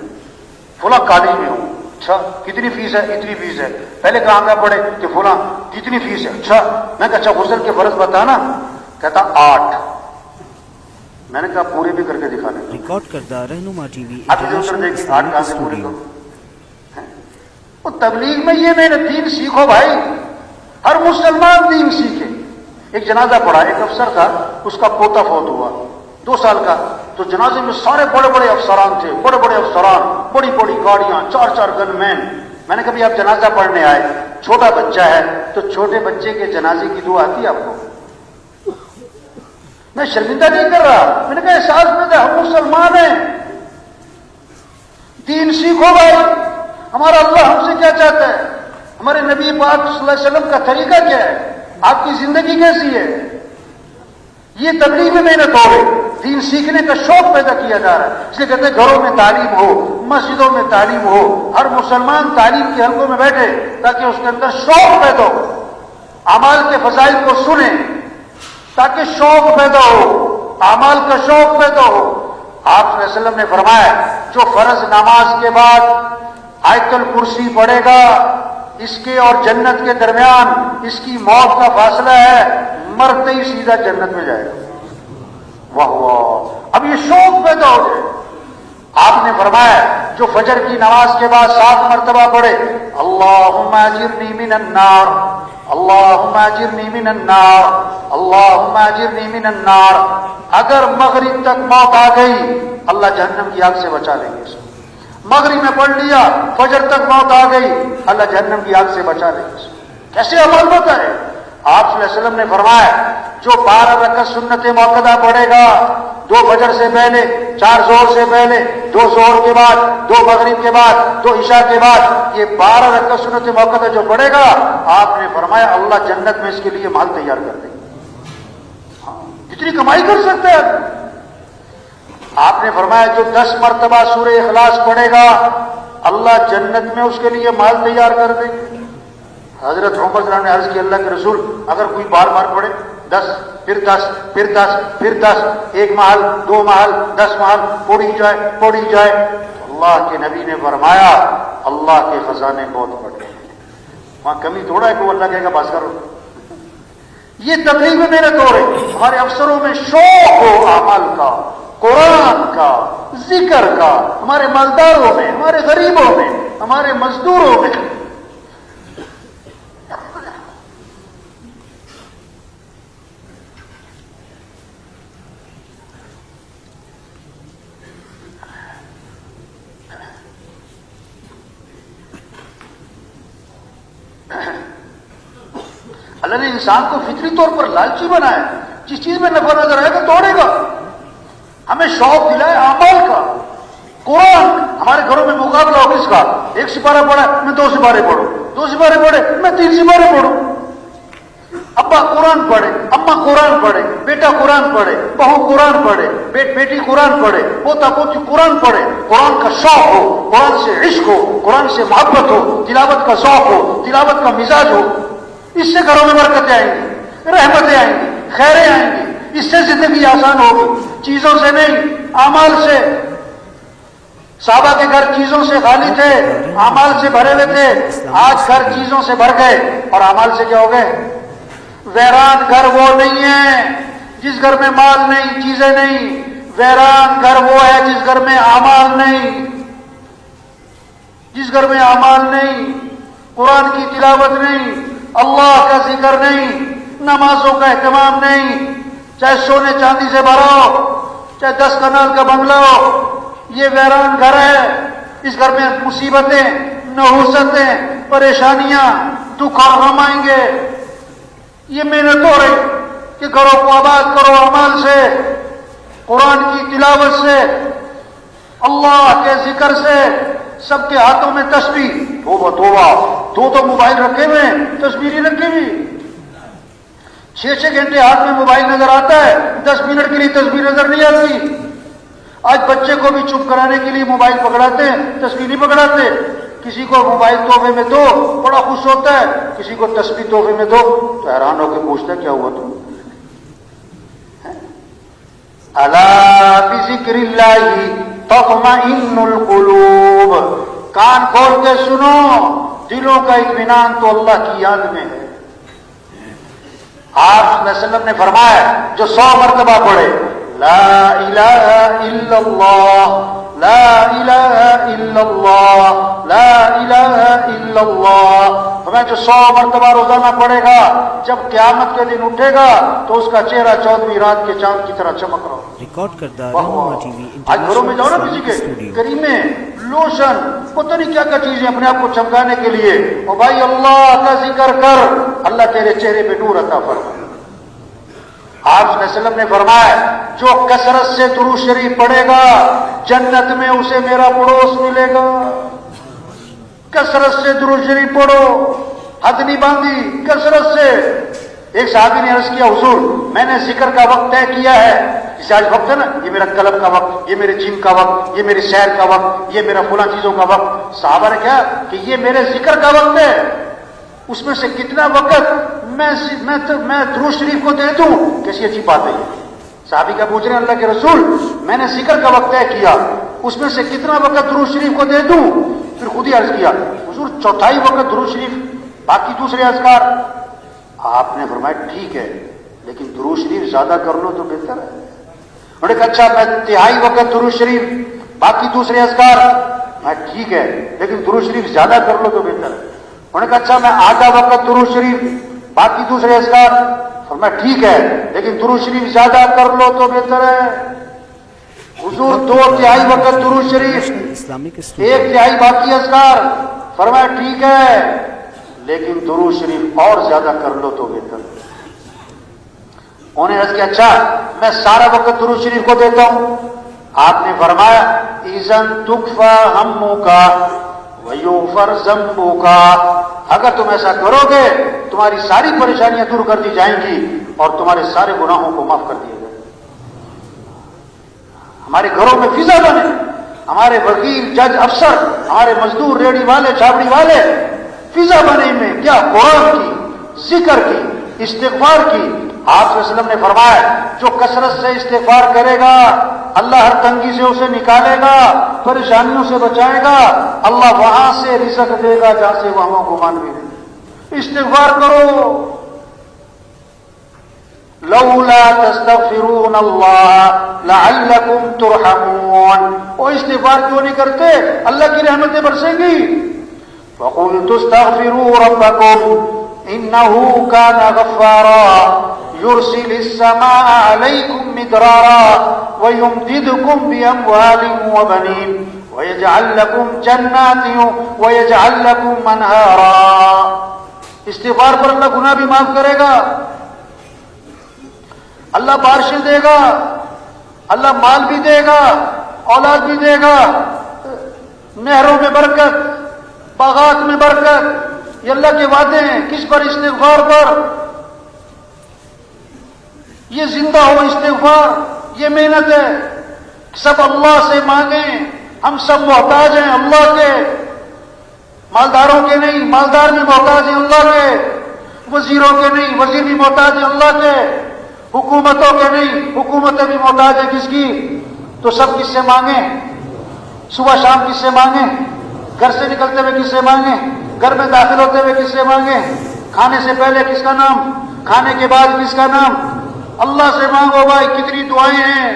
فلاں کالج میں ہوں۔ اچھا کتنی فیس ہے؟ اتنی فیس ہے۔ پہلے کہاں کا پڑھے کہ فلاں کتنی فیس ہے؟ اچھا میں کہا اچھا غسل کے فرض بتانا، کہتا 8۔ میں نے کہا پورے بھی کر کے دکھانے۔ ریکارڈ کردہ رہنما ٹی وی اب ادھر انٹرنیشنل دیکھیے 8 اسلامک کہاں سے پورے اسٹوڈیو۔ کرو؟ وہ تبلیغ میں یہ میں نے دین سیکھو بھائی، ہر مسلمان دین سیکھے۔ ایک جنازہ پڑھا، ایک افسر تھا، اس کا پوتا فوت ہوا 2 سال کا، تو جنازے میں سارے بڑے بڑے افسران تھے، بڑے بڑے افسران، بڑی بڑی گاڑیاں، 4 گن مین۔ میں نے کبھی آپ جنازہ پڑھنے آئے، چھوٹا بچہ ہے تو چھوٹے بچے کے جنازے کی دعا آتی ہے آپ کو؟ میں شرمندہ نہیں کر رہا، میں نے کہا احساس میں ہم مسلمان ہیں، دین سیکھو بھائی، ہمارا اللہ ہم سے کیا چاہتا ہے، ہمارے نبی پاک صلی اللہ علیہ وسلم کا طریقہ کیا ہے، آپ کی زندگی کیسی ہے۔ یہ تبلیغ میں محنت ہو رہی، دین سیکھنے کا شوق پیدا کیا جا رہا ہے۔ اس لیے کہتے ہیں گھروں میں تعلیم ہو، مسجدوں میں تعلیم ہو، ہر مسلمان تعلیم کے حلقوں میں بیٹھے تاکہ اس کے اندر شوق پیدا ہو، اعمال کے فضائل کو سنیں تاکہ شوق پیدا ہو، اعمال کا شوق پیدا ہو۔ آپ صلی اللہ علیہ وسلم نے فرمایا جو فرض نماز کے بعد آیت الکرسی پڑھے گا، اس کے اور جنت کے درمیان اس کی موت کا فاصلہ ہے، مرتے ہی سیدھا جنت میں جائے گا۔ واہ واہ، اب یہ شوق پیدا ہو جائے۔ آپ نے فرمایا جو فجر کی نماز کے بعد 7 مرتبہ پڑھے اللہم اجرنی من النار، اللہم اجرنی من النار، اللہم اجرنی من النار، اگر مغرب تک موت آ گئی اللہ جہنم کی آگ سے بچا لیں گے اس کو۔ مغرب میں پڑھ لیا، فجر تک موت آ گئی اللہ جہنم کی آگ سے بچا لیں گے اس کو۔ کیسے عمل ہوتا ہے؟ آپ صلی اللہ علیہ وسلم نے فرمایا جو 12 رکعت سنت موقدہ پڑھے گا، 2 فجر سے پہلے، 4 ظہر سے پہلے، 2 ظہر کے بعد، 2 مغرب کے بعد، 2 عشاء کے بعد، یہ 12 رکعت سنت موقدہ جو پڑھے گا آپ نے فرمایا اللہ جنت میں اس کے لیے مال تیار کر دیں گے۔ جتنی کمائی کر سکتے ہیں آپ نے فرمایا جو 10 مرتبہ سورہ اخلاص پڑھے گا اللہ جنت میں اس کے لیے مال تیار کر دیں گے۔ حضرت عمر رضی اللہ عنہ نے عرض کی اللہ کے رسول اگر کوئی بار بار پڑھے 10 پھر 10 پھر 10 پھر 10، 1 محل 2 محل 10 محل پڑھی جائے، اللہ کے نبی نے فرمایا اللہ کے خزانے بہت بڑے ہیں، وہاں کمی تھوڑا ہے کہ وہ اللہ کہے گا بس کرو۔ یہ تبلیغ میں محنت ہو رہی، ہمارے افسروں میں شوق ہو اعمال کا، قرآن کا، ذکر کا، ہمارے مالداروں میں، ہمارے غریبوں میں، ہمارے مزدوروں میں۔ اللہ نے انسان کو فطری طور پر لالچی بنایا، جس چیز میں نفع نظر آئے گا توڑے گا. ہمیں شوق دلائے اعمال کا. قرآن ہمارے گھروں میں مقابلہ ہو کس کا؟ ایک سپارہ پڑھا میں 2 سپارے پڑھوں، 2 سپارے پڑھے میں 3 سپارے پڑھوں. ابا قرآن پڑھے، اماں قرآن پڑھے، بیٹا قرآن پڑھے، بہو قرآن پڑھے، بیٹی قرآن پڑھے، پوتا پوتی قرآن پڑھے. قرآن کا شوق ہو، قرآن سے عشق ہو، قرآن سے محبت ہو، تلاوت کا شوق ہو، تلاوت کا مزاج ہو. اس سے گھروں میں برکتیں آئیں گی، رحمتیں آئیں گی، خیریں آئیں گی. اس سے زندگی آسان ہوگی، چیزوں سے نہیں اعمال سے. صحابہ کے گھر چیزوں سے خالی تھے، اعمال سے بھرے ہوئے تھے. آج گھر چیزوں سے بھر گئے اور اعمال سے کیا ہو گئے؟ ویران گھر وہ نہیں ہے جس گھر میں مال نہیں، چیزیں نہیں. ویران گھر وہ ہے جس گھر میں اعمال نہیں، جس گھر میں اعمال نہیں، قرآن کی تلاوت نہیں، اللہ کا ذکر نہیں، نمازوں کا اہتمام نہیں. چاہے سونے چاندی سے بھرا ہو، چاہے 10 کنال کا بنگلہ ہو، یہ ویران گھر ہے. اس گھر میں مصیبتیں، نحوستیں، پریشانیاں، دکھ اور غم آئیں گے. یہ محنت ہو رہی کہ گھروں کو آباد کرو اعمال سے، قرآن کی تلاوت سے، اللہ کے ذکر سے. سب کے ہاتھوں میں تسبیح، توبہ توبہ، 2 موبائل رکھے ہوئے ہیں، تسبیح نہیں رکھی ہوئی. 6 گھنٹے ہاتھ میں موبائل نظر آتا ہے، 10 منٹ کے لیے تسبیح نظر نہیں آتی. آج بچے کو بھی چپ کرانے کے لیے موبائل پکڑاتے ہیں، تسبیح نہیں پکڑاتے. کسی کو موبائل تحفے میں دو بڑا خوش ہوتا ہے، کسی کو تسبیح تحفے میں دو تو حیران ہو کے پوچھتا ہے کیا ہوا تم؟ الا بذکر اللہ تطمئن القلوب. کان کھول کے سنو، دلوں کا اطمینان تو اللہ کی یاد میں ہے. آپ صلی اللہ علیہ وسلم نے فرمایا جو 100 مرتبہ پڑھے لا الہ الا اللہ، لا الہ الا اللہ، لا الہ الا اللہ، ہمیں جو 100 مرتبہ روزانہ پڑھے گا، جب قیامت کے دن اٹھے گا تو اس کا چہرہ 14ویں رات کے چاند کی طرح چمک رہا ہو. ریکارڈ کردہ رہنما ٹی وی آج گھروں میں جاؤ نا کسی کے کریمے، لوشن، پتہ نہیں کیا کیا چیزیں اپنے آپ کو چمکانے کے لیے. اور بھائی اللہ کا ذکر کر، اللہ تیرے چہرے پہ نور عطا فرمائے. آپ صلی اللہ علیہ وسلم نے فرمایا جو کثرت سے درود شریف پڑھے گا جنت میں اسے میرا پڑوس ملے گا. کثرت سے درود شریف پڑھو، حد نہیں باندھی، کثرت سے. ایک صحابی نے عرض کیا حضور میں نے ذکر کا وقت طے کیا ہے، جسے آج وقت ہے نا، یہ میرا کلب کا وقت، یہ میرے جم کا وقت، یہ میری سیر کا وقت، یہ میرا فلاں چیزوں کا وقت. صحابہ نے کہا کہ یہ میرے ذکر کا وقت ہے، اس میں سے کتنا وقت میں درود شریف کو دے دوں. کیسی اچھی بات ہے. صحابی کا پوچھ رہے ہیں اللہ کے رسول میں نے ذکر کا وقت طے کیا، اس میں سے کتنا وقت درود شریف کو دے دوں؟ پھر خود ہی عرض کیا حضور 1/4 وقت درود شریف، باقی دوسرے اذکار. آپ نے فرمایا ٹھیک ہے لیکن درود شریف زیادہ کر لو تو بہتر ہے. انہوں نے کہا اچھا میں 1/3 وقت درود شریف، باقی دوسرے اذکار. میں ٹھیک ہے لیکن درود شریف زیادہ کر لو تو بہتر ہے. انہوں نے کہا اچھا میں آدھا وقت درود شریف، باقی دوسرے اذکار. فرمایا ٹھیک ہے لیکن درود شریف زیادہ کر لو تو بہتر ہے. حضور 2/3 وقت درود شریف، 1/3 باقی اذکار. فرمایا ٹھیک ہے لیکن درود شریف اور زیادہ کر لو تو بہتر ہے. انہوں نے عرض کیا اچھا میں سارا وقت درود شریف کو دیتا ہوں. آپ نے فرمایا اذن تکفی ہمک ویغفر ذنبک، اگر تم ایسا کرو گے تمہاری ساری پریشانیاں دور کر دی جائیں گی اور تمہارے سارے گناہوں کو معاف کر دیا جائے گا. ہمارے گھروں میں فضا بنے، ہمارے وکیل، جج، افسر، ہمارے مزدور، ریڑھی والے، چھاپڑی والے، فضا بنے میں کیا؟ قرآن کی، ذکر کی، استغفار کی. آپ صلی اللہ علیہ وسلم نے فرمایا جو کثرت سے استغفار کرے گا اللہ ہر تنگی سے اسے نکالے گا، پریشانیوں سے بچائے گا، اللہ وہاں سے رزق دے گا جہاں سے وہاں گمان بھی نہیں. استغفار کرو. لولا تستغفرون اللہ لعلکم ترحمون. وہ استغفار کیوں نہیں کرتے؟ اللہ کی رحمتیں برسیں گی. فقلت استغفروا ربکم انه كان غفارا يرسل السماء عليكم مدرارا ويمددكم بأموال وبنين ويجعل لكم جنات ويجعل لكم أنهارا. استغفار پر اللہ گناہ بھی معاف کرے گا، اللہ بارشیں دے گا، اللہ مال بھی دے گا، اولاد بھی دے گا، نہروں میں برکت، باغات میں برکت، یہ اللہ کے وعدے ہیں۔ کس پر؟ استغفار پر۔ یہ زندہ ہو استغفار، یہ محنت ہے۔ سب اللہ سے مانگیں، ہم سب محتاج ہیں اللہ کے، مالداروں کے نہیں، مالدار بھی محتاج ہیں اللہ کے، وزیروں کے نہیں، وزیر بھی محتاج ہیں اللہ کے، حکومتوں کے نہیں، حکومتیں بھی محتاج ہیں کس کی؟ تو سب کس سے مانگیں؟ صبح شام کس سے مانگیں؟ گھر سے نکلتے ہوئے کس سے مانگیں؟ گھر میں داخل ہوتے ہوئے کس سے مانگیں؟ کھانے سے پہلے کس کا نام؟ کھانے کے بعد کس کا نام؟ اللہ سے مانگو بھائی۔ کتنی دعائیں ہیں،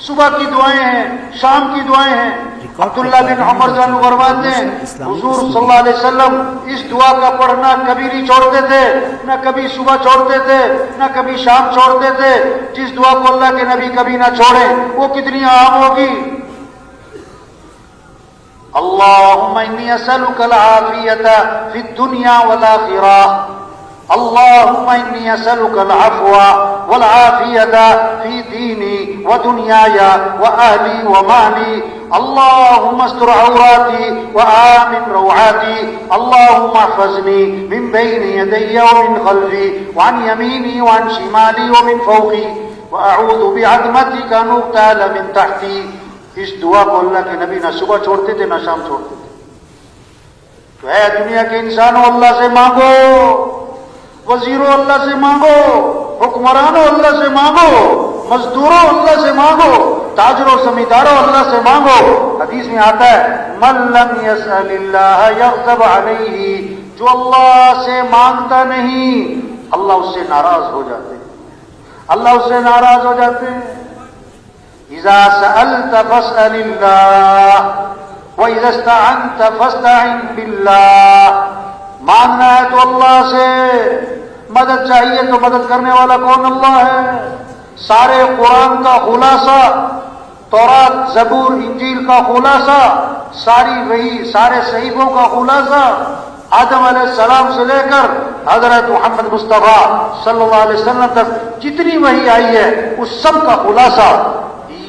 صبح کی دعائیں ہیں، شام کی دعائیں ہیں۔ عبداللہ بن عمر رضی اللہ عنہ فرماتے ہیں حضور صلی اللہ علیہ وسلم اس دعا کا پڑھنا کبھی نہیں چھوڑتے تھے، نہ کبھی صبح چھوڑتے تھے، نہ کبھی شام چھوڑتے تھے۔ جس دعا کو اللہ کے نبی کبھی نہ چھوڑے وہ کتنی عام ہوگی۔ اللہم انی اسألک العافیۃ فی الدنیا والآخرہ، اللہم انی اسألک العفو والعافیۃ فی دینی ودنیای واہلی ومالی، اللہم استر عوراتی وآمن روعاتی، اللہم احفظنی من بین یدی ومن خلفی وعن یمینی وعن شمالی ومن فوقی واعوذ بعظمتک ان اغتال من تحتی۔ اس دعا کو اللہ کے نبی نہ صبح چھوڑتے تھے نہ شام چھوڑتے تھے۔ تو اے دنیا کے انسانوں، اللہ سے مانگو، وزیروں اللہ سے مانگو، حکمرانوں اللہ سے مانگو، مزدوروں اللہ سے مانگو، تاجروں زمینداروں اللہ سے مانگو۔ حدیث میں آتا ہے من لم یسأل اللہ یغضب علیہ، جو اللہ سے مانگتا نہیں اللہ اس سے ناراض ہو جاتے ہیں، اللہ اس سے ناراض ہو جاتے ہیں۔ اذا سألت فاسأل اللہ وَإِذَا اسْتَعَنْتَ فَاسْتَعِنْ بِاللَّهِ، مانگنا ہے تو اللہ سے، مدد چاہیے تو مدد کرنے والا کون؟ اللہ ہے۔ سارے قرآن کا خلاصہ، تورات زبور انجیل کا خلاصہ، ساری وحی، سارے صحیفوں کا خلاصہ، آدم علیہ السلام سے لے کر حضرت محمد مصطفیٰ صلی اللہ علیہ وسلم تک جتنی وحی آئی ہے اس سب کا خلاصہ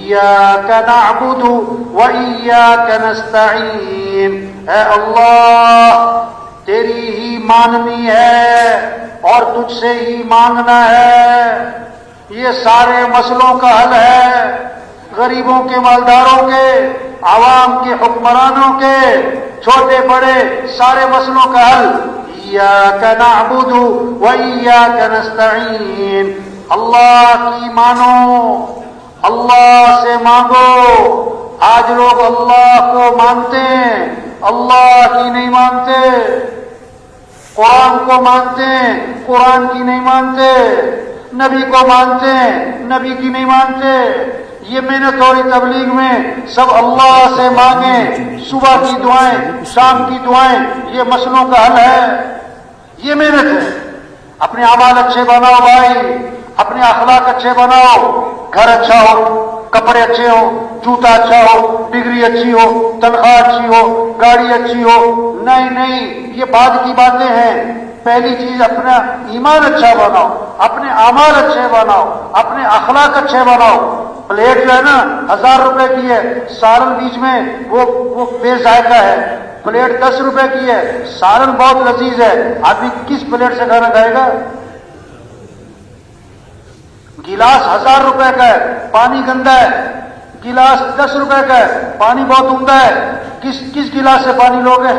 ایاک نعبد و ایاک نستعین، اے اللہ تیری ہی ماننی ہے اور تجھ سے ہی مانگنا ہے۔ یہ سارے مسئلوں کا حل ہے، غریبوں کے، مالداروں کے، عوام کے، حکمرانوں کے، چھوٹے بڑے سارے مسئلوں کا حل ایاک نعبد و ایاک نستعین، اللہ کی مانو، اللہ سے مانگو۔ آج لوگ اللہ کو مانتے ہیں، اللہ کی نہیں مانتے، قرآن کو مانتے ہیں، قرآن کی نہیں مانتے، نبی کو مانتے ہیں، نبی کی نہیں مانتے۔ یہ محنت اور تبلیغ میں سب اللہ سے مانگیں، صبح کی دعائیں، شام کی دعائیں، یہ مسئلوں کا حل ہے، یہ محنت ہے۔ اپنے اعمال اچھے بناؤ بھائی، اپنے اخلاق اچھے بناؤ، گھر اچھا ہو، کپڑے اچھے ہو، جوتا اچھا ہو، ڈگری اچھی ہو، تنخواہ اچھی ہو، گاڑی اچھی ہو، نہیں، یہ بعد کی باتیں ہیں۔ پہلی چیز اپنا ایمان اچھا بناؤ، اپنے اعمال اچھے بناؤ، اپنے اخلاق اچھے بناؤ۔ پلیٹ جو ہے نا 1000 روپے کی ہے، سالن بیچ میں وہ بے ذائقہ ہے۔ پلیٹ 10 روپے کی ہے، سالن بہت لذیذ ہے، آدمی کس پلیٹ سے کھانا کھائے گا؟ گلاس 1000 روپے کا ہے، پانی گندا ہے، گلاس 10 روپے کا ہے، پانی بہت عمدہ ہے، کس گلاس سے پانی لوگے؟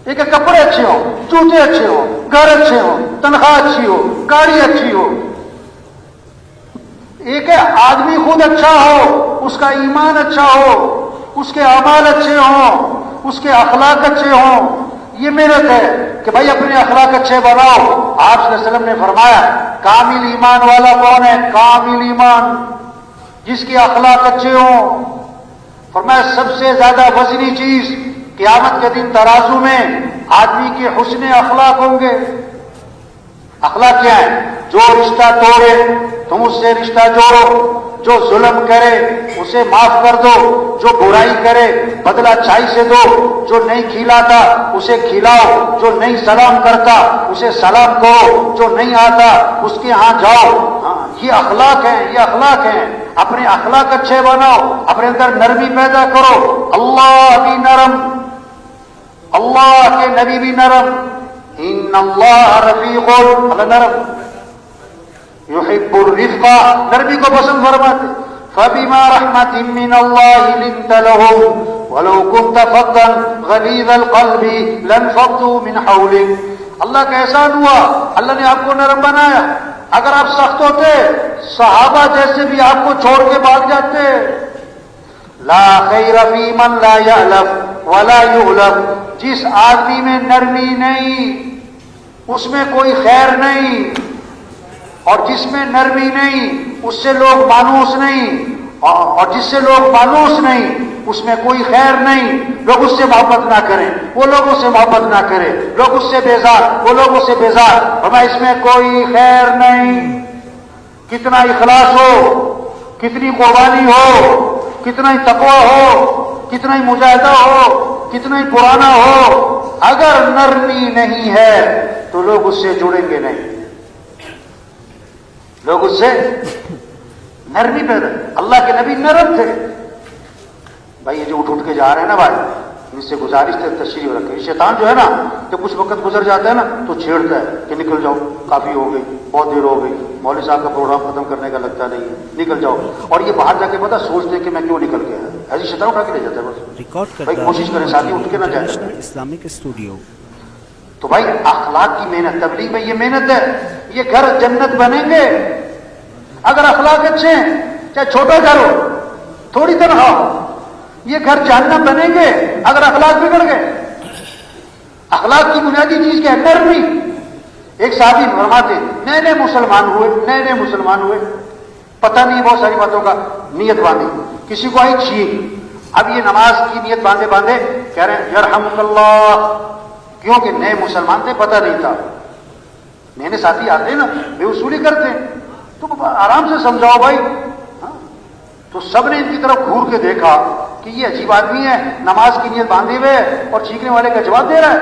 ایک کپڑے اچھے ہو، جوتے اچھے ہو، گھر اچھے ہو، تنخواہ اچھی ہو، گاڑی اچھی ہو۔ ایک ہے آدمی خود اچھا ہو، اس کا ایمان اچھا ہو، اس کے اعمال اچھے ہوں، اس کے اخلاق اچھے ہوں۔ یہ محنت ہے کہ بھائی اپنے اخلاق اچھے بناؤ۔ آپ صلی اللہ علیہ وسلم نے فرمایا کامل ایمان والا کون ہے؟ کامل ایمان، جس کے اخلاق اچھے ہوں۔ فرمایا سب سے زیادہ وزنی چیز قیامت کے دن ترازو میں آدمی کے حسن اخلاق ہوں گے۔ اخلاق کیا ہے؟ جو رشتہ توڑے تم اس سے رشتہ جوڑو، جو ظلم کرے اسے معاف کر دو، جو برائی کرے بدلہ اچھائی سے دو، جو نہیں کھلاتا اسے کھلاؤ، جو نہیں سلام کرتا اسے سلام کرو، جو نہیں آتا اس کے ہاں جاؤ۔ ہاں یہ اخلاق ہیں، یہ اخلاق ہیں۔ اپنے اخلاق اچھے بناؤ، اپنے اندر نرمی پیدا کرو۔ اللہ بھی نرم، اللہ کے نبی بھی نرم، ان اللہ رفیق، اللہ نرم، یحب الرفق، نرمی کو پسند فرماتے۔ فبما رحمت من اللہ لنت لهم ولو كنت فظا غلیظ القلب لانفضوا من حولك۔ اللہ کا احسان ہوا، اللہ نے آپ کو نرم بنایا۔ اگر آپ سخت ہوتے صحابہ جیسے بھی آپ کو چھوڑ کے بھاگ جاتے۔ لا خیر فی من لا یعلم ولا یغلب، جس آدمی میں نرمی نہیں اس میں کوئی خیر نہیں، اور جس میں نرمی نہیں اس سے لوگ مانوس نہیں، اور جس سے لوگ مانوس نہیں اس میں کوئی خیر نہیں۔ لوگ اس سے محبت نہ کریں، وہ لوگ اس سے محبت نہ کریں، لوگ اس سے بیزار، وہ لوگ اس سے بیزار، ہمیں اس میں کوئی خیر نہیں۔ کتنا اخلاص ہو، کتنی قربانی ہو، کتنا ہی تقویٰ ہو، کتنا ہی مجاہدہ ہو، کتنا ہی پرانا ہو، اگر نرمی نہیں ہے تو لوگ اس سے جڑیں گے نہیں، لوگ اس سے نرمی پیدا۔ اللہ کے نبی نرم تھے۔ بھائی یہ جو اٹھ کے جا رہے ہیں نا بھائی، ان سے گزارش ہے تشریف رکھیں۔ شیطان جو ہے نا جب کچھ وقت گزر جاتا ہے نا تو چھیڑتا ہے کہ نکل جاؤ، کافی ہو گئی، بہت دیر ہو گئی، مولوی صاحب کا پروگرام ختم کرنے کا لگتا نہیں ہے، نکل جاؤ۔ اور یہ باہر جا کے پتا سوچتے ہیں کہ میں کیوں نکل گیا، ایسی شیطان اٹھا کے لے جاتا ہے بس۔ ریکارڈ بھائی کوشش کریں ساتھی اٹھ کے نہ جائیں۔ International Islamic studio. تو بھائی اخلاق کی محنت، تبلیغ میں یہ محنت ہے۔ یہ گھر جنت بنیں گے اگر اخلاق اچھے ہیں، چاہے چھوٹا گھر ہو، تھوڑی تنخواہ ہو۔ یہ گھر جہنم بنیں گے اگر اخلاق بگڑ گئے۔ اخلاق کی بنیادی چیز کیا ہے؟ نرمی۔ ایک صحابی فرماتے نئے نئے مسلمان ہوئے، پتہ نہیں بہت ساری باتوں کا، نیت باندھی، کسی کو آئی چھینک۔ اب یہ نماز کی نیت باندھے کہہ رہے ہیں یرحمک اللہ، کیونکہ نئے مسلمان تھے، پتہ نہیں تھا۔ نئے ساتھی آتے ہیں نا بے اصولی کرتے ہیں، تو آرام سے سمجھاؤ بھائی۔ تو سب نے ان کی طرف گھور کے دیکھا کہ یہ عجیب آدمی ہے، نماز کی نیت باندھے ہوئے اور چھینکنے والے کا جواب دے رہا ہے۔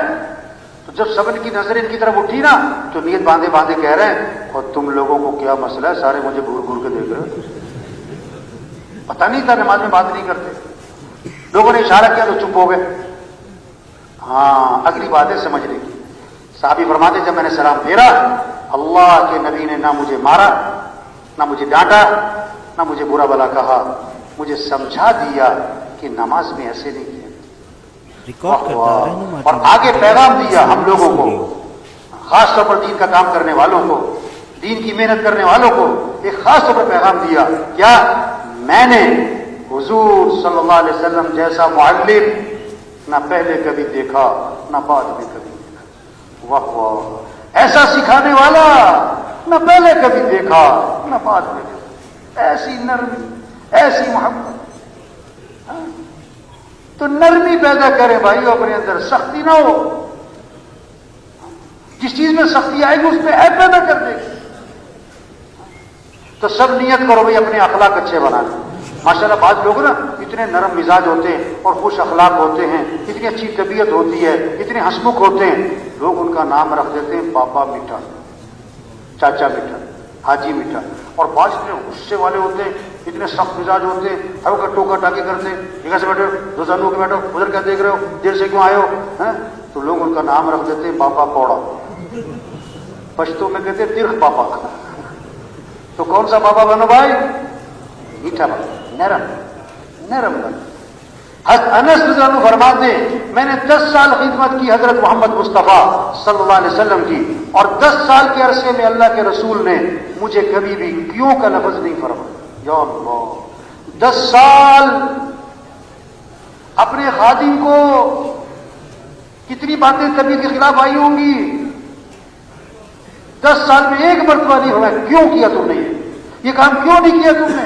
تو جب سب کی نظر ان کی طرف اٹھی نا تو نیت باندھے کہہ رہے ہیں اور تم لوگوں کو کیا مسئلہ ہے، سارے مجھے گھور گھور کے دیکھ رہے ہو۔ پتہ نہیں تھا نماز میں بات نہیں کرتے، لوگوں نے اشارہ کیا تو چپ ہو گئے۔ ہاں اگلی بات ہے سمجھنے کی۔ صحابی فرماتے جب میں نے سلام پھیرا، اللہ کے نبی نے نہ مجھے مارا، نہ مجھے ڈانٹا، نہ مجھے برا بلا کہا، مجھے سمجھا دیا کہ نماز میں ایسے نہیں کیا۔ اور آگے پیغام دیا ہم لوگوں کو، خاص طور پر دین کا کام کرنے والوں کو، دین کی محنت کرنے والوں کو ایک خاص طور پر پیغام دیا۔ کیا؟ میں نے حضور صلی اللہ علیہ وسلم جیسا معلم نہ پہلے کبھی دیکھا نہ بعد میں کبھی دیکھا۔ واہ واہ، ایسا سکھانے والا نہ پہلے کبھی دیکھا نہ بعد میں کبھی۔ ایسی نرمی، ایسی محبت۔ تو نرمی پیدا کرے بھائیو اپنے اندر، سختی نہ ہو۔ جس چیز میں سختی آئے گی اس میں عیب پیدا کر دے گی۔ تو سب نیت کرو بھائی اپنے اخلاق اچھے بنانے۔ ماشاءاللہ بعض لوگ نا اتنے نرم مزاج ہوتے ہیں اور خوش اخلاق ہوتے ہیں، اتنی اچھی طبیعت ہوتی ہے، اتنے ہنسمکھ ہوتے ہیں، لوگ ان کا نام رکھ دیتے ہیں پاپا میٹھا، چاچا میٹھا، حاجی میٹھا۔ اور بعض اتنے غصے والے ہوتے ہیں، اتنے سخت مزاج ہوتے ہیں، ہر وقت ٹوکا ٹاکی کرتے ہیں، جگہ سے بیٹھو، دوسرا ہو کے بیٹھو، ادھر کیا دیکھ رہے ہو، دیر سے کیوں آئے ہو؟ تو لوگ ان کا نام رکھ دیتے ہیں پاپا کوڑا، پشتو میں کہتے ہیں ترخ پاپا۔ تو کون سا پاپا بنو بھائی؟ میٹھا بنو، نرم بنو۔ حضرت انس رضی اللہ عنہ فرماتے ہیں میں نے 10 سال خدمت کی حضرت محمد مصطفیٰ صلی اللہ علیہ وسلم کی، اور 10 سال کے عرصے میں اللہ کے رسول نے مجھے کبھی بھی کیوں کا لفظ نہیں فرمایا۔ یا اللہ، 10 سال اپنے خادم کو کتنی باتیں طبیعت کے خلاف آئی ہوں گی، 10 سال میں ایک مرتبہ نہیں ہوگا کیوں کیا تم نے، یہ کام کیوں نہیں کیا تم نے۔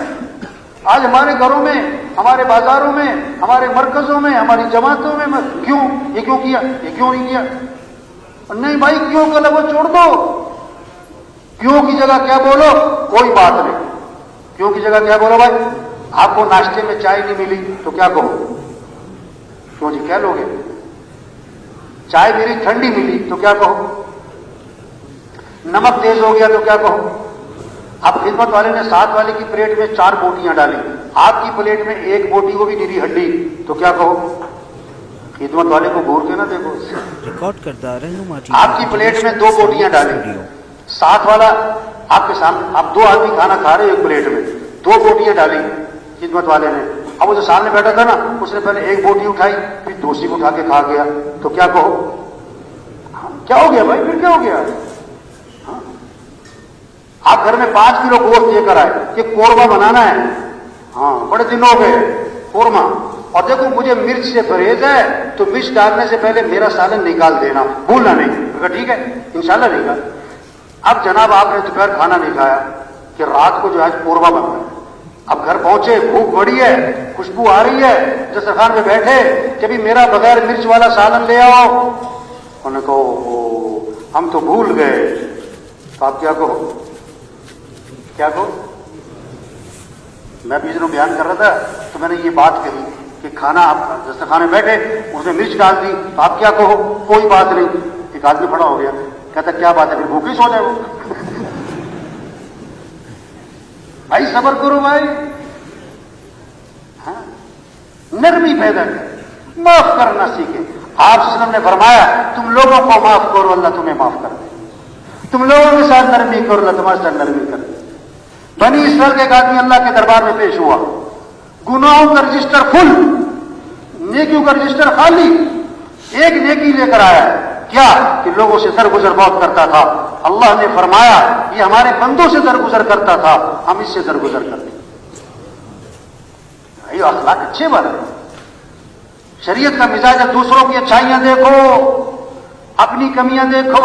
آج ہمارے گھروں میں، ہمارے بازاروں میں، ہمارے مرکزوں میں، ہماری جماعتوں میں کیوں، یہ کیوں کیا، یہ کیوں نہیں کیا۔ نہیں بھائی کیوں کا لفظ چھوڑ دو، کیوں کی جگہ کیا بولو، کوئی بات نہیں، کیوں کی جگہ کیا بولو بھائی؟ آپ کو ناشتے میں چائے نہیں ملی تو کیا کہو؟ کیوں جی کیا لوگے؟ چائے میری ٹھنڈی ملی تو کیا کہو؟ نمک تیز ہو گیا تو کیا کہو؟ اب خدمت والے نے ساتھ والے کی پلیٹ میں 4 بوٹیاں ڈالی، آپ کی پلیٹ میں 1 بوٹی کو بھی نیری ہڈی تو کیا کہو؟ خدمت والے کو گور کے نہ دیکھو. ریکارڈ کردہ رہنما آپ کی پلیٹ میں 2 بوٹیاں ڈالی، ساتھ والا آپ کے سامنے، آپ 2 آدمی کھانا کھا رہے 1 پلیٹ میں، 2 بوٹیاں ڈالی خدمت والے نے. اب وہ جو سامنے بیٹھا تھا نا، اس نے پہلے 1 بوٹی اٹھائی، پھر دوسری کو اٹھا کے کھا گیا تو کیا کہو؟ کیا ہو گیا بھائی؟ پھر کیا ہو گیا؟ آپ گھر میں 5 کلو گوشت لے کر آئے کہ قورمہ بنانا ہے. ہاں بڑے دن ہو گئے قورمہ، اور دیکھو مجھے مرچ سے پرہیز ہے تو مرچ ڈالنے سے پہلے میرا سالن نکال دینا، بھولنا نہیں. ٹھیک ہے انشاءاللہ نکال. اب جناب آپ نے دوپہر کھانا نہیں کھایا کہ رات کو جو ہے قورمہ بننا ہے. اب گھر پہنچے، بھوک بڑی ہے، خوشبو آ رہی ہے، دسترخوان پہ بیٹھے کہ بھی میرا بغیر مرچ والا سالن لے آؤ. انہوں نے کہو ہم تو بھول گئے. تو آپ کیا کہو؟ کیا کہو؟ میں بھی بیان کر رہا تھا تو میں نے یہ بات کہی کہ کھانا آپ دسترخوان میں بیٹھے، اس نے مرچ ڈال دی تو آپ کیا کہو؟ کوئی بات نہیں. ایک آدمی کھڑا ہو گیا، کہتا کیا بات ہے؟ پھر بھوکے سو جائے وہ. بھائی صبر کرو بھائی. ہاں نرمی پیدا کر، معاف کرنا سیکھے. آپ صلی اللہ علیہ وسلم نے فرمایا تم لوگوں کو معاف کرو اللہ تمہیں معاف کر دے. تم لوگوں کے ساتھ نرمی کرو اللہ تمہارے ساتھ نرمی کر دے. بنی اسرائیل کا ایک آدمی اللہ کے دربار میں پیش ہوا، گناہوں کا رجسٹر فل، نیکیوں کا رجسٹر خالی. ایک نیکی لے کر آیا ہے، کیا کہ لوگوں سے درگزر بہت کرتا تھا. اللہ نے فرمایا یہ ہمارے بندوں سے درگزر کرتا تھا، ہم اس سے درگزر کرتے. یہ اخلاق اچھے بات ہے. شریعت کا مزاج ہے دوسروں کی اچھائیاں دیکھو، اپنی کمیاں دیکھو.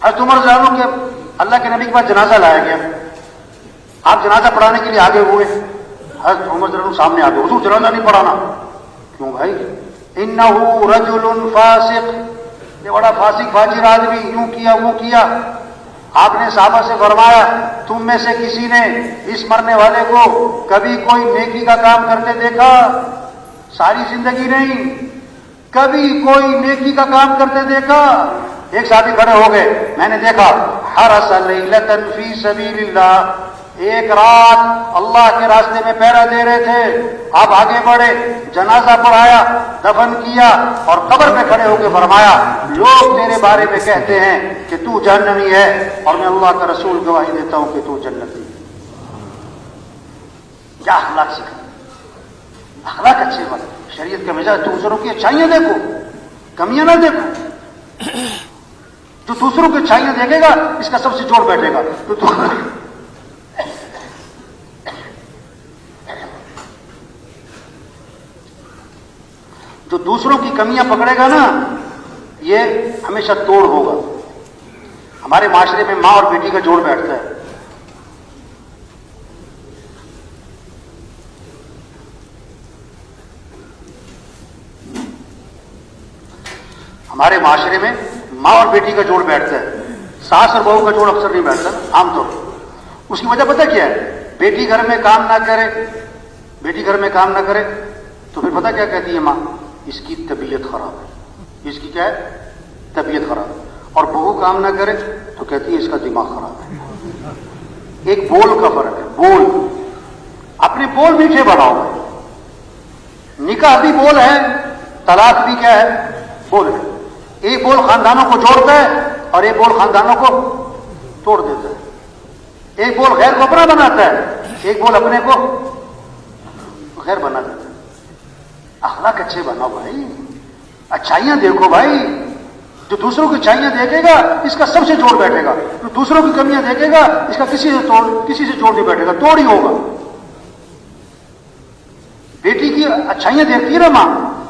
حضرت عمر رضی اللہ عنہ کے اللہ کے نبی کے پاس جنازہ لایا گیا، آپ جنازہ پڑھانے کے لیے آگے ہوئے. حضرت عمر رضی اللہ عنہ سامنے آگے، حضور جنازہ نہیں پڑھانا. کیوں بھائی؟ انہ رجل فاسق، یہ بڑا فاسق فاجر آدمی، یوں کیا وہ کیا. آپ نے صحابہ سے فرمایا تم میں سے کسی نے اس مرنے والے کو کبھی کوئی نیکی کا کام کرتے دیکھا؟ ساری زندگی نہیں، کبھی کوئی نیکی کا کام کرتے دیکھا؟ ایک صحابی کھڑے ہو گئے، میں نے دیکھا حرس لیلۃ فی سبیل اللہ، ایک رات اللہ کے راستے میں پہرا دے رہے تھے. آپ آگے بڑھے، جنازہ پڑھایا، دفن کیا، اور قبر پہ کھڑے ہو کے فرمایا لوگ تیرے بارے میں کہتے ہیں کہ تو جہنمی ہے، اور میں اللہ کا رسول گواہی دیتا ہوں کہ تو جنتی ہے. کیا اخلاق سکھا، اخلاق اچھے بات. شریعت کا مزاج دوسروں کی اچھائیاں دیکھو، کمیاں نہ دیکھو. جو دوسروں کی اچھائیاں دیکھے گا اس کا سب سے جوڑ بیٹھے گا. جو دوسروں کی کمیاں پکڑے گا نا یہ ہمیشہ توڑ ہوگا. ہمارے معاشرے میں ماں اور بیٹی کا جوڑ بیٹھتا ہے. ہمارے معاشرے میں ماں اور بیٹی کا جوڑ بیٹھتا ہے، ساس اور بہو کا جوڑ اکثر نہیں بیٹھتا عام طور پر. اس کی وجہ پتہ کیا ہے؟ بیٹی گھر میں کام نہ کرے، بیٹی گھر میں کام نہ کرے تو پھر پتہ کیا کہتی ہے ماں؟ اس کی طبیعت خراب ہے. اس کی کیا ہے؟ طبیعت خراب ہے. اور بہو کام نہ کرے تو کہتی ہے اس کا دماغ خراب ہے. ایک بول کا فرق ہے. بول، اپنے بول میٹھے بناؤ. نکاح بھی بول ہے، طلاق بھی کیا ہے؟ بول ہے. ایک بول خاندانوں کو جوڑتا ہے اور ایک بول خاندانوں کو توڑ دیتا ہے. ایک بول غیر کو اپنا بناتا ہے، ایک بول اپنے کو غیر بنا دیتا ہے. اخلاق اچھے بناؤ بھائی، اچھائیاں دیکھو بھائی. جو دوسروں کی اچھائیاں دیکھے گا اس کا سب سے جوڑ بیٹھے گا. جو دوسروں کی کمیاں دیکھے گا اس کا کسی سے جوڑ نہیں بیٹھے گا، توڑ ہی ہوگا. بیٹی کی اچھائیاں دیکھتی ہے نا ماں،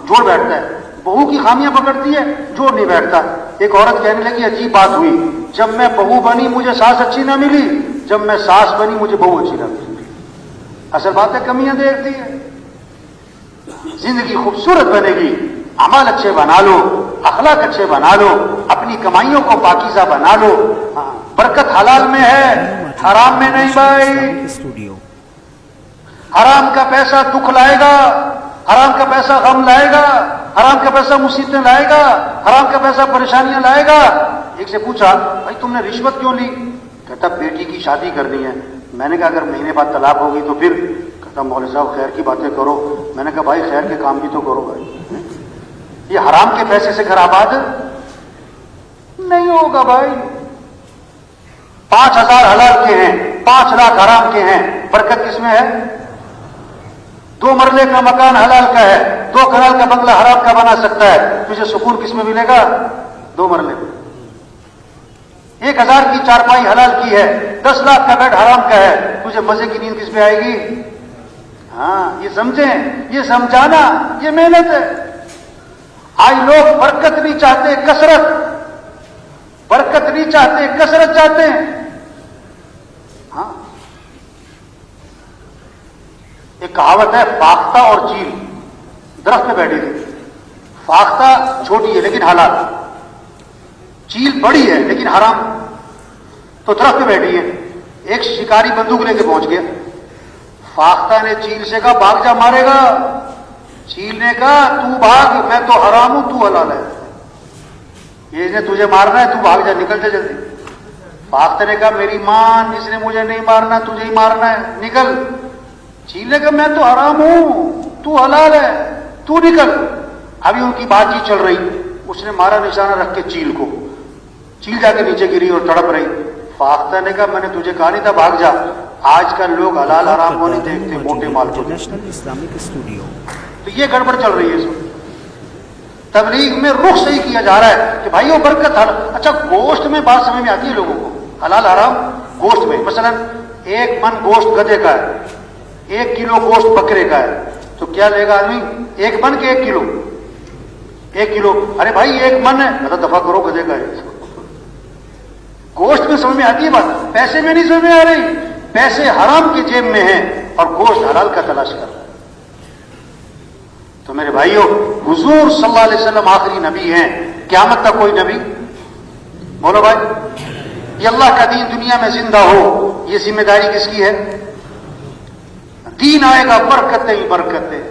جوڑ بیٹھتا ہے. بہو کی خامیاں پکڑتی ہے، جوڑ نہیں بیٹھتا. ایک عورت کہنے لگی عجیب بات ہوئی، جب میں بہو بنی مجھے ساس اچھی نہ ملی، جب میں ساس بنی مجھے بہو اچھی نہ ملی. اصل بات ہے کمیاں دیکھتی ہے. زندگی خوبصورت بنے گی، عمل اچھے بنا لو، اخلاق اچھے بنا لو، اپنی کمائیوں کو پاکیزہ بنا لو. برکت حلال میں ہے. حرام میں نہیں بھائی. اسٹوڈیو. حرام کا پیسہ دکھ لائے گا، حرام کا پیسہ غم لائے گا، حرام کا پیسہ مصیبتیں لائے گا، حرام کا پیسہ پریشانیاں لائے گا. ایک سے پوچھا بھائی تم نے رشوت کیوں لی؟ کہتا بیٹی کی شادی کرنی ہے. میں نے کہا اگر مہینے بعد طلاق ہوگی تو پھر؟ کہتا مولوی صاحب خیر کی باتیں کرو. میں نے کہا بھائی خیر کے کام بھی تو کرو بھائی. یہ حرام کے پیسے سے گھر آباد نہیں ہوگا بھائی. 5,000 حلال کے ہیں، 5 لاکھ حرام کے ہیں. برکت کس میں ہے؟ 2 مرلے کا مکان حلال کا ہے، 2 کنال کا بنگلہ حرام کا بنا سکتا ہے. تجھے سکون کس میں ملے گا؟ 2 مرلے میں. 1,000 کی چارپائی حلال کی ہے، 10 لاکھ کا بیڈ حرام کا ہے. تجھے مزے کی نیند کس میں آئے گی؟ ہاں یہ سمجھیں، یہ سمجھانا یہ محنت ہے. آج لوگ برکت نہیں چاہتے، کثرت. برکت نہیں چاہتے، کثرت چاہتے ہیں. ہاں ایک کہاوت ہے فاختہ اور چیل درخت پہ بیٹھی ہے. فاختہ چھوٹی ہے لیکن حلال، چیل بڑی ہے لیکن حرام. تو درخت پہ بیٹھی ہے. ایک شکاری بندوق لے کے پہنچ گیا. فاختہ نے چیل سے کہا بھاگ جا مارے گا. چیل نے کہا تو بھاگ، میں تو حرام ہوں تو حلال ہے. یہ نے تجھے مارنا ہے، تو بھاگ جا، نکل جا جلدی. فاختہ نے کہا میری مان، اس نے مجھے نہیں مارنا، تجھے ہی مارنا ہے، نکل. چیل نے کہا میں تو حرام ہوں تو حلال ہے، تو نکل. ابھی ان کی بات چیت چل رہی. اس نے مارا نشانہ رکھ کے چیل کو. چیل جا کے نیچے گری اور تڑپ رہی. فاختہ نے کہا میں نے تجھے کہا نہیں تھا بھاگ جا. آج کل لوگ حلال حرام کو نہیں دیکھتے، موٹے مال کو. International Islamic studio. تو یہ گڑبڑ چل رہی ہے اس وقت. تبلیغ میں رخ صحیح کیا جا رہا ہے کہ بھائیو برکت حلال. اچھا گوشت میں بات سمجھ میں آتی ہے لوگوں کو، حلال حرام گوشت میں. مثلا 1 من گوشت گدھے کا ہے، 1 کلو گوشت بکرے کا ہے، تو کیا لے گا آدمی؟ 1 من کے 1 کلو؟ 1 کلو. ارے بھائی 1 من ہے، مطلب دفعہ کرو گدھے کا ہے. گوشت میں سمجھ میں آتی ہے بات، پیسے میں نہیں سمجھ میں آ رہی. پیسے حرام کے جیب میں ہیں اور گوشت حلال کا تلاش کر رہا ہے. تو میرے بھائیوں، حضور صلی اللہ علیہ وسلم آخری نبی ہیں، قیامت تک کوئی نبی؟ بولو بھائی. یہ اللہ کا دین دنیا میں زندہ ہو، یہ ذمہ داری کس کی ہے؟ دین آئے گا، برکتیں ہی برکتیں.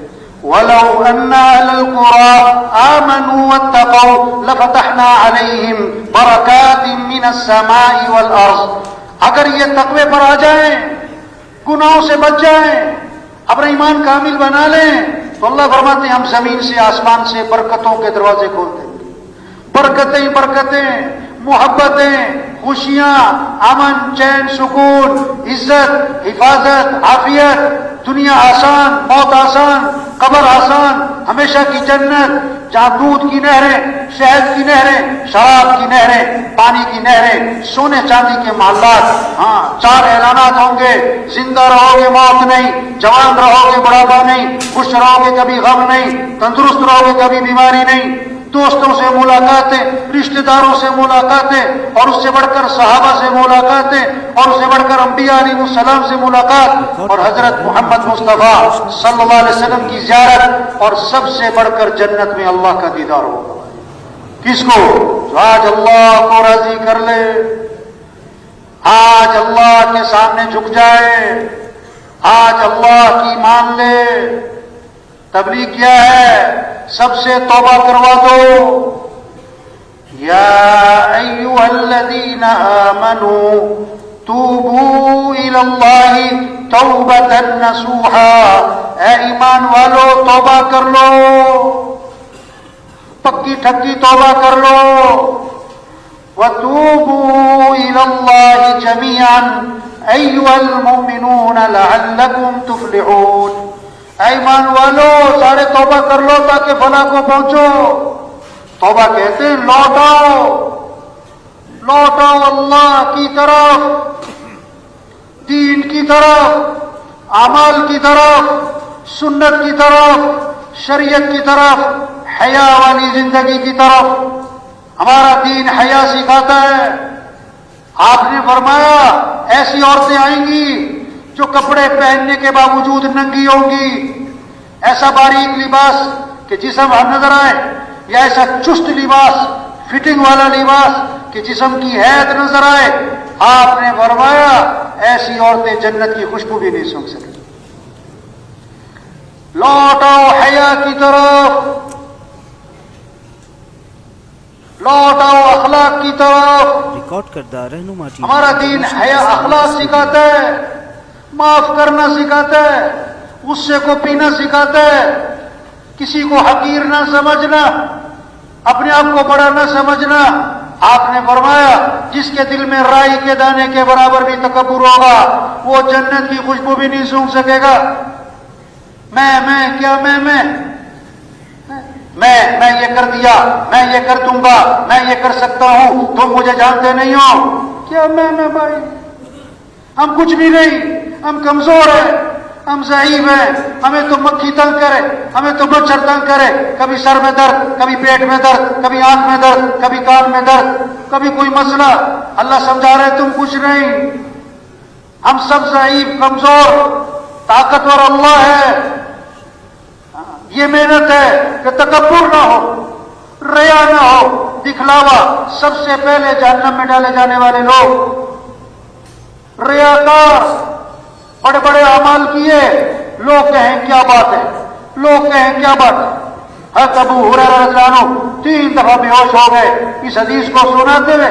وَلَوْ أَنَّ أَهْلَ الْقُرَىٰ آمَنُوا وَاتَّقَوْا لَفَتَحْنَا عَلَيْهِمْ بَرَكَاتٍ مِّنَ السَّمَاءِ وَالْأَرْضِ. اگر یہ تقوی پر آ جائیں، گناہوں سے بچ جائیں، اپنا ایمان کامل بنا لیں، تو اللہ فرماتے ہیں ہم زمین سے آسمان سے برکتوں کے دروازے کھولتے ہیں. برکتیں برکتیں، محبتیں، خوشیاں، امن، چین، سکون، عزت، حفاظت، عافیت. دنیا آسان، موت آسان، قبر آسان، ہمیشہ کی جنت جہاں دودھ کی نہریں، شہد کی نہریں، شراب کی نہریں، پانی کی نہریں، سونے چاندی کے محلات. ہاں 4 اعلانات ہوں گے: زندہ رہو گے موت نہیں، جوان رہو گے بڑھاپا نہیں، خوش رہو گے کبھی غم نہیں، تندرست رہو گے کبھی بیماری نہیں. دوستوں سے ملاقاتیں، رشتہ داروں سے ملاقاتیں، اور اس سے بڑھ کر صحابہ سے ملاقاتیں، اور اس سے بڑھ کر انبیاء علیہ السلام سے ملاقات، اور حضرت محمد مصطفیٰ صلی اللہ علیہ وسلم کی زیارت، اور سب سے بڑھ کر جنت میں اللہ کا دیدار ہوگا. کس کو؟ جو آج اللہ کو راضی کر لے، آج اللہ کے سامنے جھک جائے، آج اللہ کی مان لے. تبلیغ کیا ہے؟ سب سے توبہ کروا دو. یا ایھا الذین آمنوا توبوا الی اللہ توبۃ نصوحا. اے ایمان والو توبہ کر لو، پکی ٹھکی توبہ کر لو. وتوبوا الی اللہ جميعا ایھا المؤمنون لعلکم تفلحون. ایمان والو سارے توبہ کر لو تاکہ فلاح کو پہنچو. توبہ کہتے ہیں لوٹاؤ، لوٹاؤ اللہ کی طرف، دین کی طرف، اعمال کی طرف، سنت کی طرف، شریعت کی طرف، حیا والی زندگی کی طرف. ہمارا دین حیا سکھاتا ہے. آپ نے فرمایا ایسی عورتیں آئیں گی جو کپڑے پہننے کے باوجود ننگی ہوں گی. ایسا باریک لباس کہ جسم نظر آئے، یا ایسا چست لباس، فٹنگ والا لباس کہ جسم کی حیت نظر آئے. آپ نے فرمایا ایسی عورتیں جنت کی خوشبو بھی نہیں سونگھ سکیں. لوٹ آؤ حیا کی طرف, لوٹ آؤ اخلاق کی طرف. ریکارڈ کردہ رہنما ٹی وی ہمارا دین حیا اخلاق سکھاتا ہے, معاف کرنا سکھاتا ہے, غصے کو پینا سکھاتا ہے, کسی کو حقیر نہ سمجھنا, اپنے آپ کو بڑا نہ سمجھنا. آپ نے فرمایا جس کے دل میں رائی کے دانے کے برابر بھی تکبر ہوگا وہ جنت کی خوشبو بھی نہیں سونگھ سکے گا. میں کیا میں یہ کر دیا, میں یہ کر دوں گا, میں یہ کر سکتا ہوں, تم مجھے جانتے نہیں ہو. کیا میں بھائی, ہم کچھ بھی نہیں, ہم کمزور ہیں, ہم ضعیف ہیں. ہمیں تو مکھی تنگ کرے, ہمیں تو مچھر تنگ کرے, کبھی سر میں درد, کبھی پیٹ میں درد, کبھی آنکھ میں درد, کبھی کان میں درد, کبھی کوئی مسئلہ. اللہ سمجھا رہے تم کچھ نہیں, ہم سب ضعیف کمزور, طاقتور اللہ ہے. یہ محنت ہے کہ تکبر نہ ہو, ریا نہ ہو, دکھلاوا. سب سے پہلے جہنم میں ڈالے جانے والے لوگ ریاکار, بڑے بڑے اعمال کیے, لوگ کہیں کیا بات ہے, لوگ کہیں کیا بات ہے. حضرت ابو ہریرہ رضی اللہ عنہ 3 دفعہ بے ہوش ہو گئے اس حدیث کو سناتے ہوئے.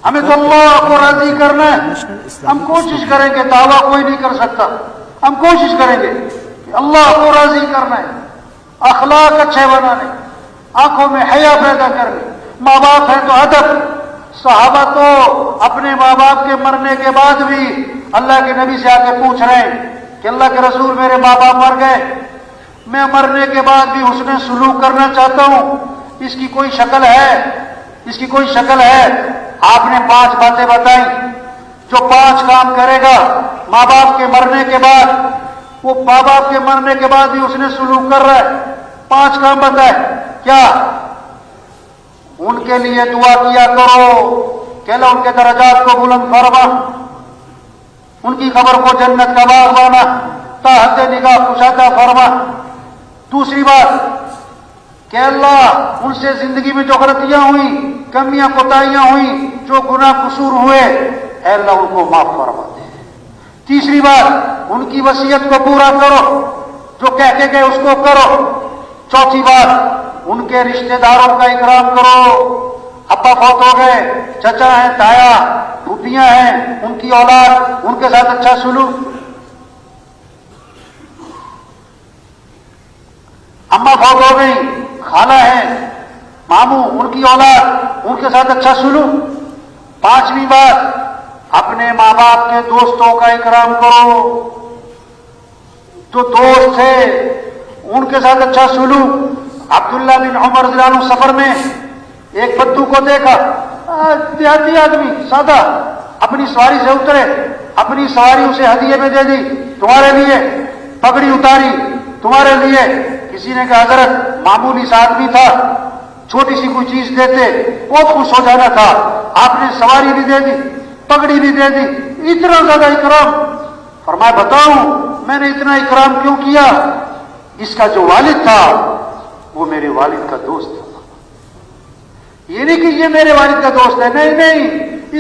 ہمیں تو اللہ کو راضی کرنا ہے. ہم کوشش کریں گے, دعویٰ کوئی نہیں کر سکتا, ہم کوشش کریں گے کہ اللہ کو راضی کرنا ہے, اخلاق اچھے بنانے, آنکھوں میں حیا پیدا کرنے. ماں باپ ہے تو ادب. صحابہ تو اپنے ماں باپ کے مرنے کے بعد بھی اللہ کے نبی سے آ کے پوچھ رہے ہیں کہ اللہ کے رسول میرے ماں باپ مر گئے, میں مرنے کے بعد بھی حسن سلوک کرنا چاہتا ہوں, اس کی کوئی شکل ہے, اس کی کوئی شکل ہے. آپ نے 5 باتیں بتائیں. جو 5 کام کرے گا ماں باپ کے مرنے کے بعد, وہ ماں باپ کے مرنے کے بعد بھی حسن سلوک کر رہا ہے. 5 کام بتائے. کیا؟ ان کے لیے دعا کیا کرو کہ اللہ ان کے درجات کو بلند فرما, ان کی خبر کو جنت کا باغ بنا, تا حد نگاہ کشادہ فرما. دوسری بات کہ اللہ ان سے زندگی میں جو غلطیاں ہوئیں, کمیاں کوتاہیاں ہوئیں, جو گناہ قصور ہوئے, اے اللہ ان کو معاف فرما دے. تیسری بات ان کی وصیت کو پورا کرو, جو کہہ کے گئے اس کو کرو. چوتھی بات ان کے رشتہ داروں کا اکرام کرو. ابا فوت ہو گئے, چچا ہیں, تایا, پھوپھیاں ہیں, ان کی اولاد, ان کے ساتھ اچھا سلوک. اما فوت ہو گئی, خالہ ہیں, ماموں, ان کی اولاد, ان کے ساتھ اچھا سلوک. 5ویں بات اپنے ماں باپ کے دوستوں کا اکرام کرو. جو دوست تھے ان کے ساتھ اچھا سلوک. عبداللہ بن عمر رضی اللہ عنہ سفر میں ایک بدو کو دیکھا, دیہاتی آدمی سادہ, اپنی سواری سے اترے, اپنی سواری اسے ہدیے میں دے دی, تمہارے لیے. پگڑی اتاری, تمہارے لیے. کسی نے کہا حضرت معمولی سا آدمی تھا, چھوٹی سی کوئی چیز دیتے بہت خوش ہو جانا تھا, آپ نے سواری بھی دے دی, پگڑی بھی دے دی, اتنا زیادہ اکرام. فرمایا بتاؤں میں نے اتنا اکرام کیوں کیا؟ اس کا جو والد تھا وہ میرے والد کا دوست تھا. یہ نہیں کہ یہ میرے والد کا دوست ہے, نہیں,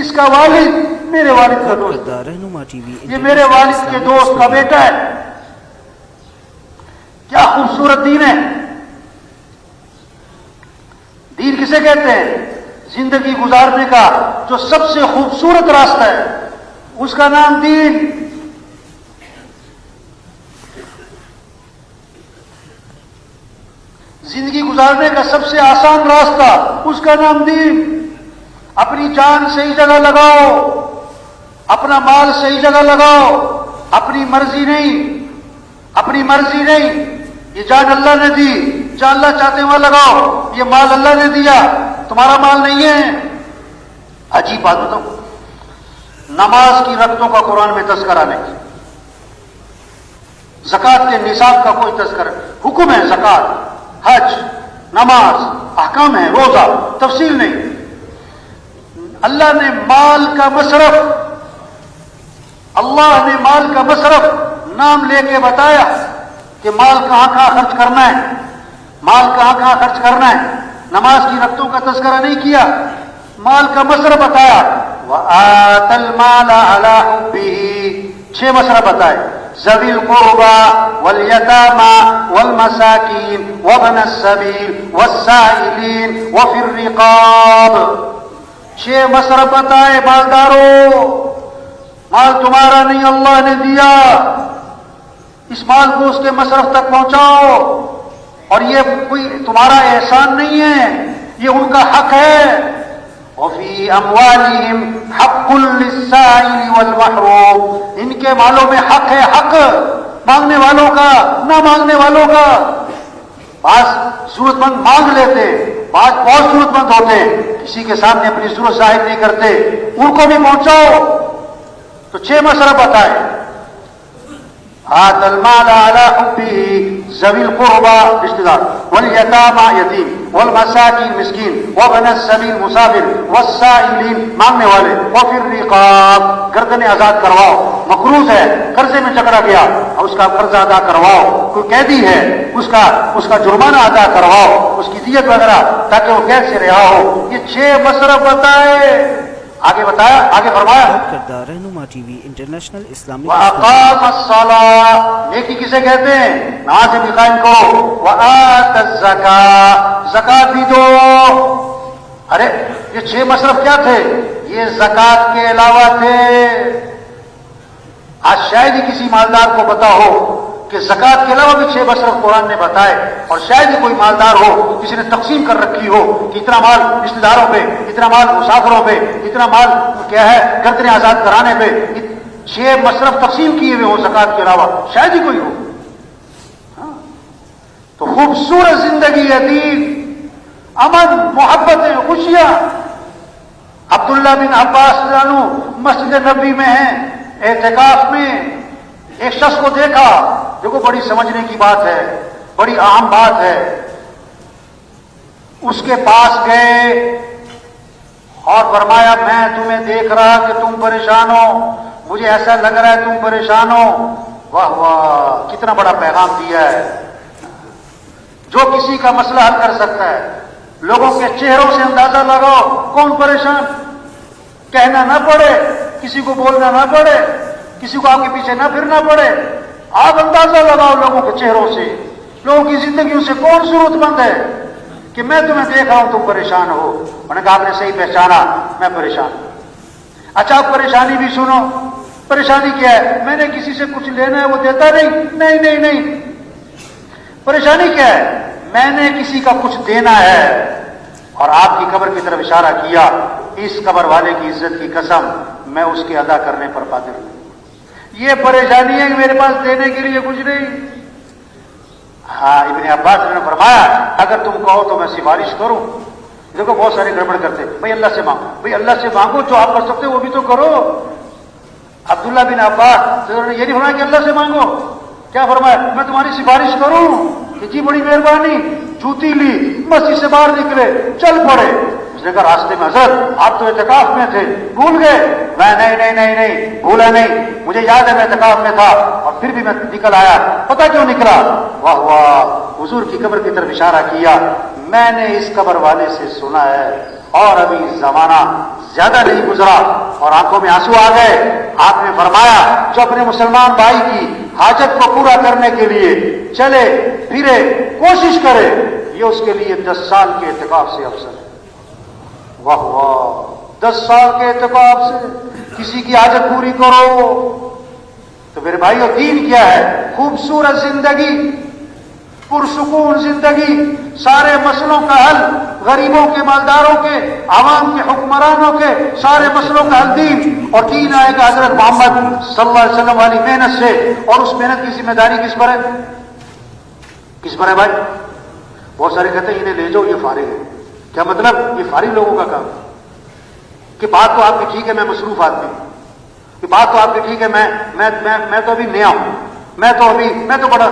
اس کا والد میرے والد کا دوست ہے, رہنما ٹی وی یہ میرے والد کے دوست کا بیٹا ہے. کیا خوبصورت دین ہے. دین کسے کہتے ہیں؟ زندگی گزارنے کا جو سب سے خوبصورت راستہ ہے اس کا نام دین. زندگی گزارنے کا سب سے آسان راستہ اس کا نام دین. اپنی جان صحیح جگہ لگاؤ, اپنا مال صحیح جگہ لگاؤ, اپنی مرضی نہیں, اپنی مرضی نہیں. یہ جان اللہ نے دی, جہاں اللہ چاہتے ہیں وہاں لگاؤ. یہ مال اللہ نے دیا, تمہارا مال نہیں ہے. عجیب بات بتاؤں, نماز کی رکعتوں کا قرآن میں تذکرہ نہیں, زکوٰۃ کے نصاب کا کوئی تذکرہ. حکم ہے زکوٰۃ, حج, نماز, احکام ہے, روزہ, تفصیل نہیں. اللہ نے مال کا مصرف, اللہ نے مال کا مصرف نام لے کے بتایا کہ مال کہاں کہاں خرچ کرنا ہے, مال کہاں کہاں خرچ کرنا ہے. نماز کی رکعتوں کا تذکرہ نہیں کیا, مال کا مصرف بتایا. وآت المال على حبه 6 مسئلہ بتائے ذوی القربى والیتامى والمساکین وابن السبیل والسائلین وفی الرقاب 6 مسئلہ بتائے مالداروں مال تمہارا نہیں اللہ نے دیا اس مال کو اس کے مصرف تک پہنچاؤ اور یہ کوئی تمہارا احسان نہیں ہے یہ ان کا حق ہے وفی اموالہم حق للسائل والمحروم ان کے مالوں میں حق ہے حق مانگنے والوں کا نہ مانگنے والوں کا بعض ضرورت مند مانگ لیتے بعض بہت ضرورت مند ہوتے کسی کے سامنے اپنی ضرورت ظاہر نہیں کرتے ان کو بھی پہنچاؤ تو 6 مسئلہ بتائے آت المال على حبه ذوی القربى رشتہ دار والیتامى یتیم والمساکین مسکین وابن السبیل مسافر والسائلین مانگنے والے وفی الرقاب گردنیں آزاد کرواؤ مقروض ہے قرضے میں جکڑا گیا اور اس کا قرض ادا کرواؤ کوئی قیدی ہے اس کا جرمانہ ادا کرواؤ اس کی دیت وغیرہ تاکہ وہ قید سے رہا ہو یہ 6 مسئلہ بتائے آگے بتایا آگے فرمایا کردہ Rahnuma T V international Islamic وَأَقَامَ الصَّلَاةَ نیکی کسے کہتے ہیں نماز بھی قائم کرو وَآتَ الزَّكَاةَ زکات بھی دو ارے یہ 6 مصرف کیا تھے یہ زکات کے علاوہ تھے آج شاید ہی کسی مالدار کو پتا ہو کہ زکات کے علاوہ بھی 6 مصرف قرآن نے بتائے اور شاید ہی کوئی مالدار ہو کسی نے تقسیم کر رکھی ہو کہ اتنا مال رشتہ داروں پہ اتنا مال مسافروں پہ اتنا مال کیا ہے گردنیں آزاد کرانے پہ 6 مصرف تقسیم کیے ہوئے ہو زکات کے علاوہ شاید ہی کوئی ہو تو خوبصورت زندگی عتیق امن محبتیں خوشیاں عبداللہ بن عباس رضی اللہ عنہ مسجد نبی میں ہیں اعتکاف میں ایک شخص کو دیکھا دیکھو بڑی سمجھنے کی بات ہے بڑی اہم بات ہے اس کے پاس گئے اور فرمایا میں تمہیں دیکھ رہا کہ تم پریشان ہو مجھے ایسا لگ رہا ہے تم پریشان ہو واہ واہ کتنا بڑا پیغام دیا ہے جو کسی کا مسئلہ حل کر سکتا ہے لوگوں کے چہروں سے اندازہ لگاؤ کون پریشان کہنا نہ پڑے کسی کو بولنا نہ پڑے کسی کو آگے پیچھے نہ پھرنا پڑے آپ اندازہ لگاؤ لوگوں کے چہروں سے لوگوں کی زندگیوں سے کون ضرورت مند ہے کہ میں تمہیں دیکھ رہا ہوں تم پریشان ہو انہوں نے کہا آپ نے صحیح پہچانا میں پریشان ہوں اچھا آپ پریشانی بھی سنو پریشانی کیا ہے میں نے کسی سے کچھ لینا ہے وہ دیتا نہیں پریشانی کیا ہے میں نے کسی کا کچھ دینا ہے اور آپ کی قبر کی طرف اشارہ کیا اس قبر والے کی عزت کی قسم میں اس کے ادا کرنے پر قادر ہوں یہ پریشانی ہے کہ میرے پاس دینے کے لیے کچھ نہیں ہاں ابن عباس نے فرمایا اگر تم کہو تو میں سفارش کروں دیکھو بہت سارے گڑبڑ کرتے بھائی اللہ سے مانگو بھائی اللہ سے مانگو جو آپ کر سکتے وہ بھی تو کرو عبداللہ بن عباس یہ نہیں فرمایا کہ اللہ سے مانگو کیا فرمایا میں تمہاری سفارش کروں کہ جی بڑی مہربانی جوتی لی مسجد سے باہر نکلے چل پڑے اس نے کہا راستے میں حضرت آپ تو اعتکاف میں تھے بھول گئے میں نہیں بھولا نہیں مجھے یاد ہے میں اعتکاف میں تھا اور پھر بھی میں نکل آیا پتہ کیوں نکلا واہ واہ حضور کی قبر کی طرف اشارہ کیا میں نے اس قبر والے سے سنا ہے اور ابھی زمانہ زیادہ نہیں گزرا اور آنکھوں میں آنسو آ گئے آپ نے فرمایا جو اپنے مسلمان بھائی کی حاجت کو پورا کرنے کے لیے چلے پھرے کوشش کرے یہ اس کے لیے 10 سال کے اعتکاف سے افضل ہے واہ واہ 10 سال کے اعتکاف سے کسی کی حاجت پوری کرو تو میرے بھائیو دین کیا ہے خوبصورت زندگی پرسکون زندگی سارے مسئلوں کا حل غریبوں کے مالداروں کے عوام کے حکمرانوں کے سارے مسئلوں کا حل دین اور دین آئے گا حضرت محمد صلی اللہ علیہ وسلم والی محنت سے اور اس محنت کی ذمہ داری کس پر ہے بھائی بہت سارے کہتے ہیں انہیں لے جاؤ یہ فارغ ہے کیا مطلب یہ فارغ لوگوں کا کام کہ بات تو آپ کی ٹھیک ہے میں مصروف آدمی ہوں کہ بات تو آپ کی ٹھیک ہے میں تو ابھی نیا ہوں میں تو بڑا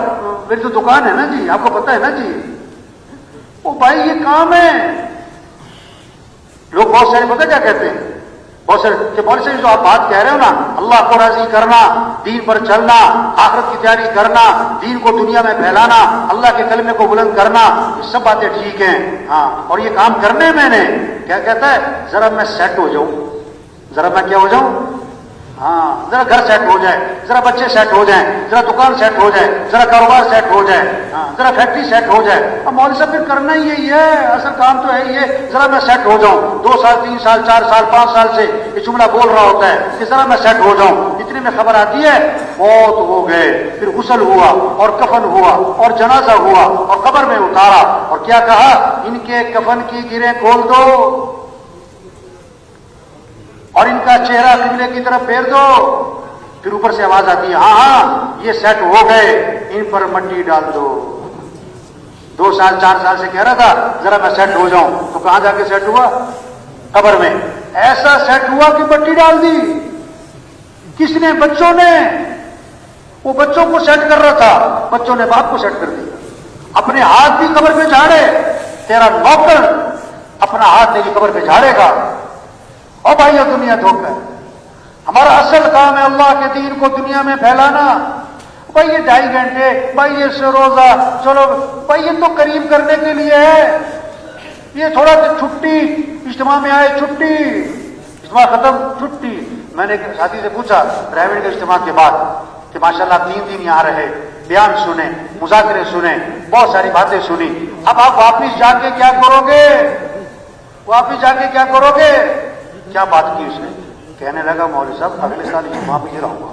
میری تو دکان ہے نا جی آپ کو پتا ہے نا جی وہ بھائی یہ کام ہے لوگ بہت سارے پتہ کیا کہتے ہیں بہت سارے جو آپ بات کہہ رہے ہو نا اللہ کو راضی کرنا دین پر چلنا آخرت کی تیاری کرنا دین کو دنیا میں پھیلانا اللہ کے کلمے کو بلند کرنا یہ سب باتیں ٹھیک ہیں ہاں اور یہ کام کرنے میں نے کیا کہتا ہے ذرا میں سیٹ ہو جاؤں ذرا میں کیا ہو جاؤں؟ ہاں، ذرا گھر سیٹ ہو جائے، ذرا بچے سیٹ ہو جائیں، ذرا دکان سیٹ ہو جائے، ذرا کاروبار سیٹ ہو جائے، ہاں ذرا فیکٹری سیٹ ہو جائے. اب مولوی صاحب پھر کرنا ہی یہی ہے، اصل کام تو ہے ہی ہے، ذرا میں سیٹ ہو جاؤں. 2 سال 3 سال 4 سال 5 سال سے یہ جملہ بول رہا ہوتا ہے کہ ذرا میں سیٹ ہو جاؤں. اتنے میں خبر آتی ہے موت ہو گئے. پھر غسل ہوا اور کفن ہوا اور جنازہ ہوا اور قبر میں اتارا اور کیا کہا؟ ان کے کفن کی گرہیں کھول دو اور ان کا چہرہ قبلے کی طرف پھیر دو. پھر اوپر سے آواز آتی ہے ہاں ہاں یہ سیٹ ہو گئے، ان پر مٹی ڈال دو. 2 سال 4 سال سے کہہ رہا تھا ذرا میں سیٹ ہو جاؤں، تو کہاں جا کے سیٹ ہوا؟ قبر میں. ایسا سیٹ ہوا کہ مٹی ڈال دی. کس نے؟ بچوں نے. وہ بچوں کو سیٹ کر رہا تھا، بچوں نے باپ کو سیٹ کر دیا. اپنے ہاتھ بھی قبر پہ جھاڑے. تیرا نوکر اپنا ہاتھ تیری قبر پہ جھاڑے گا. اور بھائی یہ دنیا دھوکہ ہے. ہمارا اصل کام ہے اللہ کے دین کو دنیا میں پھیلانا. بھائی یہ 2.5 گھنٹے، بھائی یہ روزہ، چلو بھائی یہ تو قریب کرنے کے لیے ہے. یہ تھوڑا سا چھٹی، اجتماع میں آئے چھٹی، اجتماع ختم چھٹی. میں نے ایک ساتھی سے پوچھا ڈرائیونگ کے اجتماع کے بعد کہ ماشاءاللہ 3 دن یہاں رہے، بیان سنے، مذاکرے سنے، بہت ساری باتیں سنی. اب آپ واپس جا کے کیا کرو گے؟ واپس جا کے کیا کرو گے؟ کیا بات کی اس نے؟ کہنے لگا مولوی صاحب اگلے سال اجتماع پہ ہی رہوں گا.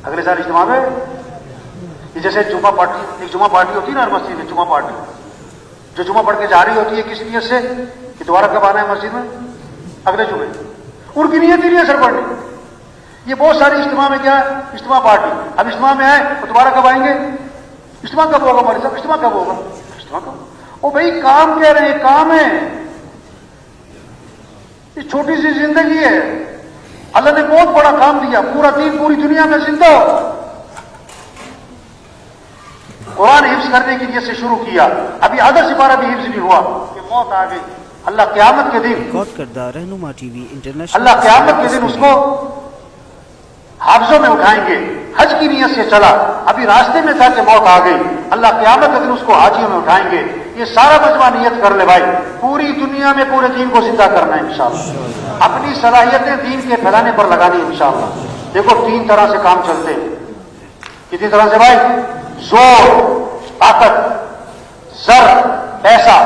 اگلے سال اجتماع میں یہ جیسے جمعہ پارٹی، ایک جمعہ پارٹی ہوتی ہے نا ہر مسجد میں، جمعہ پارٹی جو جمعہ پڑھ کے جا رہی ہوتی ہے کس نیت سے کہ دوبارہ کب آنا ہے مسجد میں؟ اگلے جمعے. ان کی نیت ہی نہیں ہے سر پڑھنے. یہ بہت ساری اجتماع میں کیا ہے؟ اجتماع پارٹی. اب اجتماع میں آئے تو دوبارہ کب آئیں گے؟ اجتماع کب ہوگا مولوی صاحب؟ اجتماع کب ہوگا؟ اجتماع کب؟ او بھائی کام کہہ رہے ہیں، کام ہے. یہ چھوٹی سی زندگی ہے، اللہ نے بہت بڑا کام دیا. پورا دین پوری دنیا میں زندہ ہو. قرآن حفظ کرنے کی نیت سے شروع کیا، ابھی آدھا سپارہ بھی حفظ نہیں ہوا کہ موت آ گئی. اللہ قیامت کے دن، ریکارڈ کردہ رہنما ٹی وی انٹرنیشنل، اللہ قیامت کے دن اس کو حافظوں میں اٹھائیں گے. حج کی نیت سے چلا، ابھی راستے میں تھا کہ موت آ گئی. اللہ قیامت کے دن اس کو حاجیوں میں اٹھائیں گے. یہ سارا مجمع نیت کر لے بھائی، پوری دنیا میں پورے دین کو زندہ کرنا ہے انشاءاللہ. اپنی صلاحیتیں دین کے پھیلانے پر لگانی ہے انشاءاللہ. دیکھو 3 طرح سے کام چلتے ہیں. کتنی طرح سے بھائی؟ زور، طاقت، زر، پیسہ،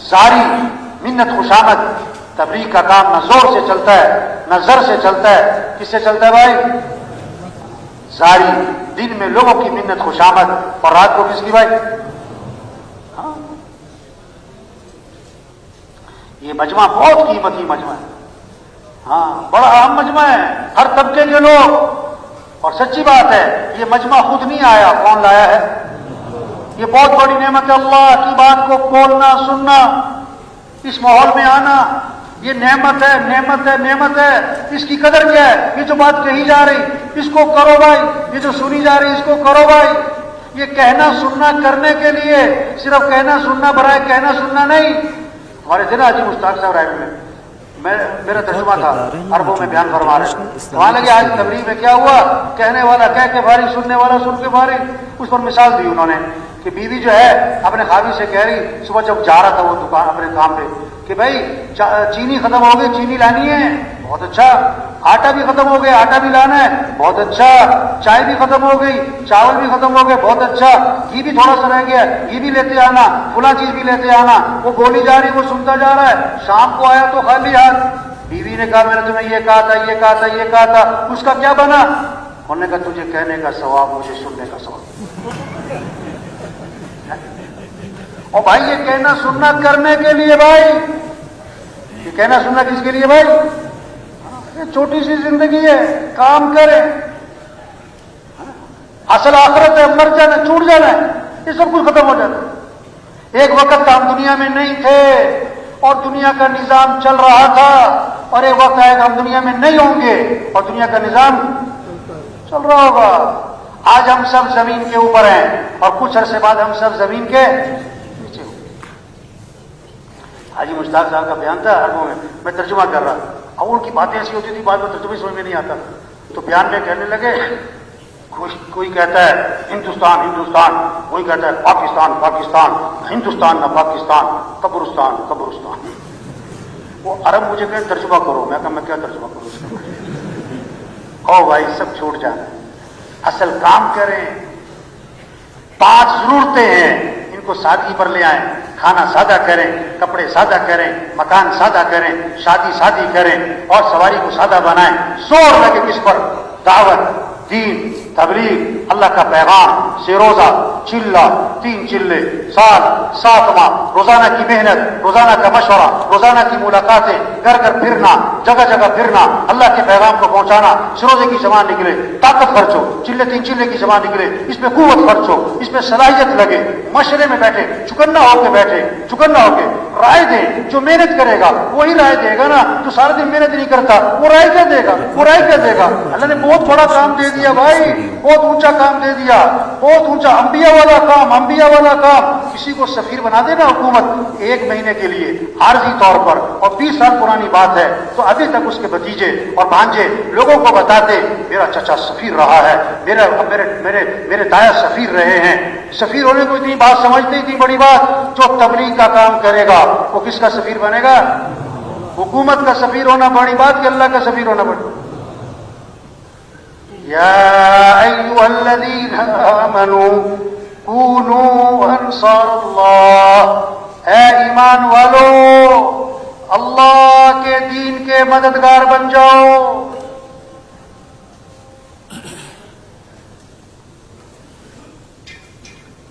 زاری، منت، خوشامد. تبلیغ کا کام نہ زور سے چلتا ہے نہ زر سے چلتا ہے. کس سے چلتا ہے بھائی؟ زاری. دن میں لوگوں کی منت خوشامد، اور رات کو کس کی بھائی؟ ہاں. یہ مجمع بہت قیمتی مجمع ہے. ہاں بڑا اہم مجمع ہے، ہر طبقے کے لوگ. اور سچی بات ہے یہ مجمع خود نہیں آیا، کون لایا ہے؟ یہ بہت بڑی نعمت ہے. اللہ کی بات کو بولنا، سننا، اس ماحول میں آنا، یہ نعمت ہے، نعمت ہے، نعمت ہے. اس کی قدر کیا ہے؟ یہ جو بات کہی جا رہی اس کو کرو بھائی، یہ جو سنی جا رہی اس کو کرو بھائی. یہ کہنا سننا کرنے کے لیے، صرف کہنا سننا برائے کہنا سننا نہیں. ہمارے ذرا عجیب مشتاق صاحب رائے میں میرا ترجمہ تھا، عربوں میں بیان فرما رہے ہیں. وہاں لگے آج تبلیغ میں کیا ہوا؟ کہنے والا کہہ کے بھاری، سننے والا سن کے بھاری. اس پر مثال دی انہوں نے کہ بیوی جو ہے اپنے خاوند سے کہہ رہی صبح جب جا رہا تھا وہ دکان اپنے کام پہ کہ بھائی چینی ختم ہو گئی، چینی لانی ہے. بہت اچھا. آٹا بھی ختم ہو گیا، آٹا بھی لانا ہے. بہت اچھا. چائے بھی ختم ہو گئی، چاول بھی ختم ہو گئے. بہت اچھا. گھی بھی تھوڑا سا رہ گیا، گھی بھی لیتے آنا، فلاں چیز بھی لیتے آنا. وہ بولی جا رہی، وہ سنتا جا رہا ہے. شام کو آیا تو خالی ہاتھ. بیوی نے کہا میں نے تمہیں یہ کہا تھا، یہ کہا تھا، یہ کہا تھا. اس کا کیا بنا؟ انہوں نے کہا تجھے کہنے کا ثواب، مجھے سننے کا ثواب. اور بھائی یہ کہنا سننا کرنے کے لیے بھائی، یہ کہنا سننا کس کے لیے بھائی؟ یہ چھوٹی سی زندگی ہے، کام کریں. اصل آخرت ہے، مر جانا، چھوٹ جانا ہے، یہ سب کچھ ختم ہو جاتا ہے. ایک وقت ہم دنیا میں نہیں تھے اور دنیا کا نظام چل رہا تھا، اور ایک وقت آئے گا ہم دنیا میں نہیں ہوں گے اور دنیا کا نظام چل رہا ہوگا. آج ہم سب زمین کے اوپر ہیں اور کچھ عرصے بعد ہم سب زمین کے نیچے ہوں گے. حاجی مشتاق صاحب کا بیان تھا عربوں میں ترجمہ کر رہا. اور ان کی باتیں ایسی ہوتی تھی بعد میں ترجمے سمجھ میں نہیں آتا. تو بیان میں کہنے لگے کوئی کہتا ہے ہندوستان ہندوستان، کوئی کہتا ہے پاکستان پاکستان، ہندوستان نہ پاکستان، قبرستان قبرستان. وہ عرب مجھے کہے ترجمہ کرو، میں کہا میں کیا ترجمہ کروں اس کا؟ او بھائی سب چھوٹ جانا، اصل کام کریں، 5 ضرورتیں ہیں ان کو سادگی پر لے آئیں، کھانا سادہ کریں، کپڑے سادہ کریں، مکان سادہ کریں، شادی سادی کریں اور سواری کو سادہ بنائیں۔ زور لگے کس پر؟ دعوت، دین، تبلیغ، اللہ کا پیغام، سے روزہ، چلہ، 3 چلے، سال، 7 ماہ، روزانہ کی محنت، روزانہ کا مشورہ، روزانہ کی ملاقاتیں، گھر گھر پھرنا، جگہ جگہ پھرنا، اللہ کے پیغام کو پہنچانا۔ سروزے کی زبان نکلے، طاقت خرچ ہو، چلے 3 چلے کی زبان نکلے، اس میں قوت خرچ ہو، اس میں صلاحیت لگے، مشورے میں بیٹھے، چکنا ہو کے بیٹھے، چکنا ہو کے رائے دیں۔ جو محنت کرے گا وہی رائے دے گا نا، جو سارا دن محنت نہیں کرتا وہ رائے کیا دے گا؟ وہ رائے کیا دے گا؟ اللہ نے بہت بڑا کام دے دیا بھائی، بہت اونچا کام دے دیا، بہت اونچا، انبیاء والا کام، انبیاء والا کام۔ کسی کو سفیر بنا دے نا حکومت 1 مہینے کے لیے عارضی طور پر، اور 20 سال پرانی بات ہے، تو ابھی تک اس کے بھتیجے اور بھانجے لوگوں کو بتاتے میرا چچا سفیر رہا ہے، میرے دایا سفیر رہے ہیں۔ سفیر ہونے کو اتنی بات سمجھتے، اتنی بڑی بات۔ جو تبلیغ کا کام کرے گا وہ کس کا سفیر بنے گا؟ حکومت کا سفیر ہونا بڑی بات کہ اللہ کا سفیر ہونا بڑی؟ یا ایھا الذین آمنوا کونوا انصار اللہ، اے ایمان والو اللہ کے دین کے مددگار بن جاؤ۔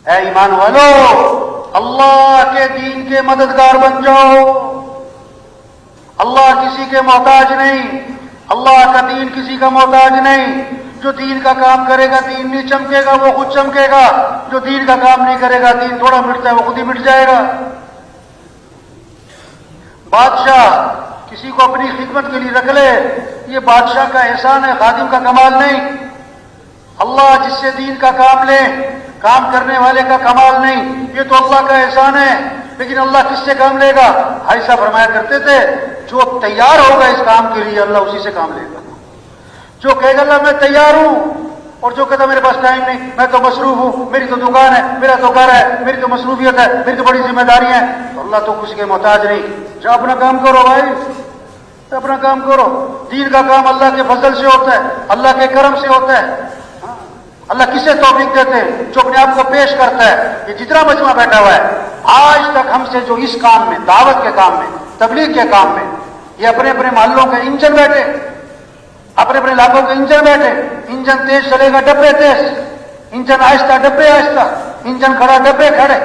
اے ایمان والو اللہ کے دین کے مددگار بن جاؤ۔ اللہ کسی کے محتاج نہیں، اللہ کا دین کسی کا محتاج نہیں۔ جو دین کا کام کرے گا دین نہیں چمکے گا، وہ خود چمکے گا۔ جو دین کا کام نہیں کرے گا، دین تھوڑا مٹتا ہے وہ خود ہی مٹ جائے گا۔ بادشاہ کسی کو اپنی خدمت کے لیے رکھ لے، یہ بادشاہ کا احسان ہے، خادم کا کمال نہیں۔ اللہ جس سے دین کا کام لے، کام کرنے والے کا کمال نہیں، یہ تو اللہ کا احسان ہے۔ لیکن اللہ کس سے کام لے گا؟ بھائی صاحب فرمایا کرتے تھے جو تیار ہوگا اس کام کے لیے اللہ اسی سے کام لے گا۔ جو کہے گا اللہ میں تیار ہوں، اور جو کہتا میرے پاس ٹائم نہیں، میں تو مصروف ہوں، میری تو دکان ہے، میرا تو گھر ہے، میری تو مصروفیت ہے، میری تو بڑی ذمہ داری ہے، تو اللہ تو کسی کے محتاج نہیں۔ جو اپنا کام کرو بھائی، اپنا کام کرو۔ دین کا کام اللہ کے فضل سے ہوتا ہے، اللہ کے کرم سے ہوتا ہے۔ اللہ کسے توفیق دیتے ہیں؟ جو اپنے آپ کو پیش کرتا ہے۔ یہ جتنا مجمع بیٹھا ہوا ہے آج تک ہم سے جو اس کام میں، دعوت کے کام میں، تبلیغ کے کام میں، یہ اپنے اپنے محلوں کے انجن بیٹھے، اپنے اپنے علاقوں کے انجن بیٹھے۔ انجن تیز چلے گا ڈبے تیز، انجن آہستہ ڈبے آہستہ، انجن کھڑا ڈبے کھڑے۔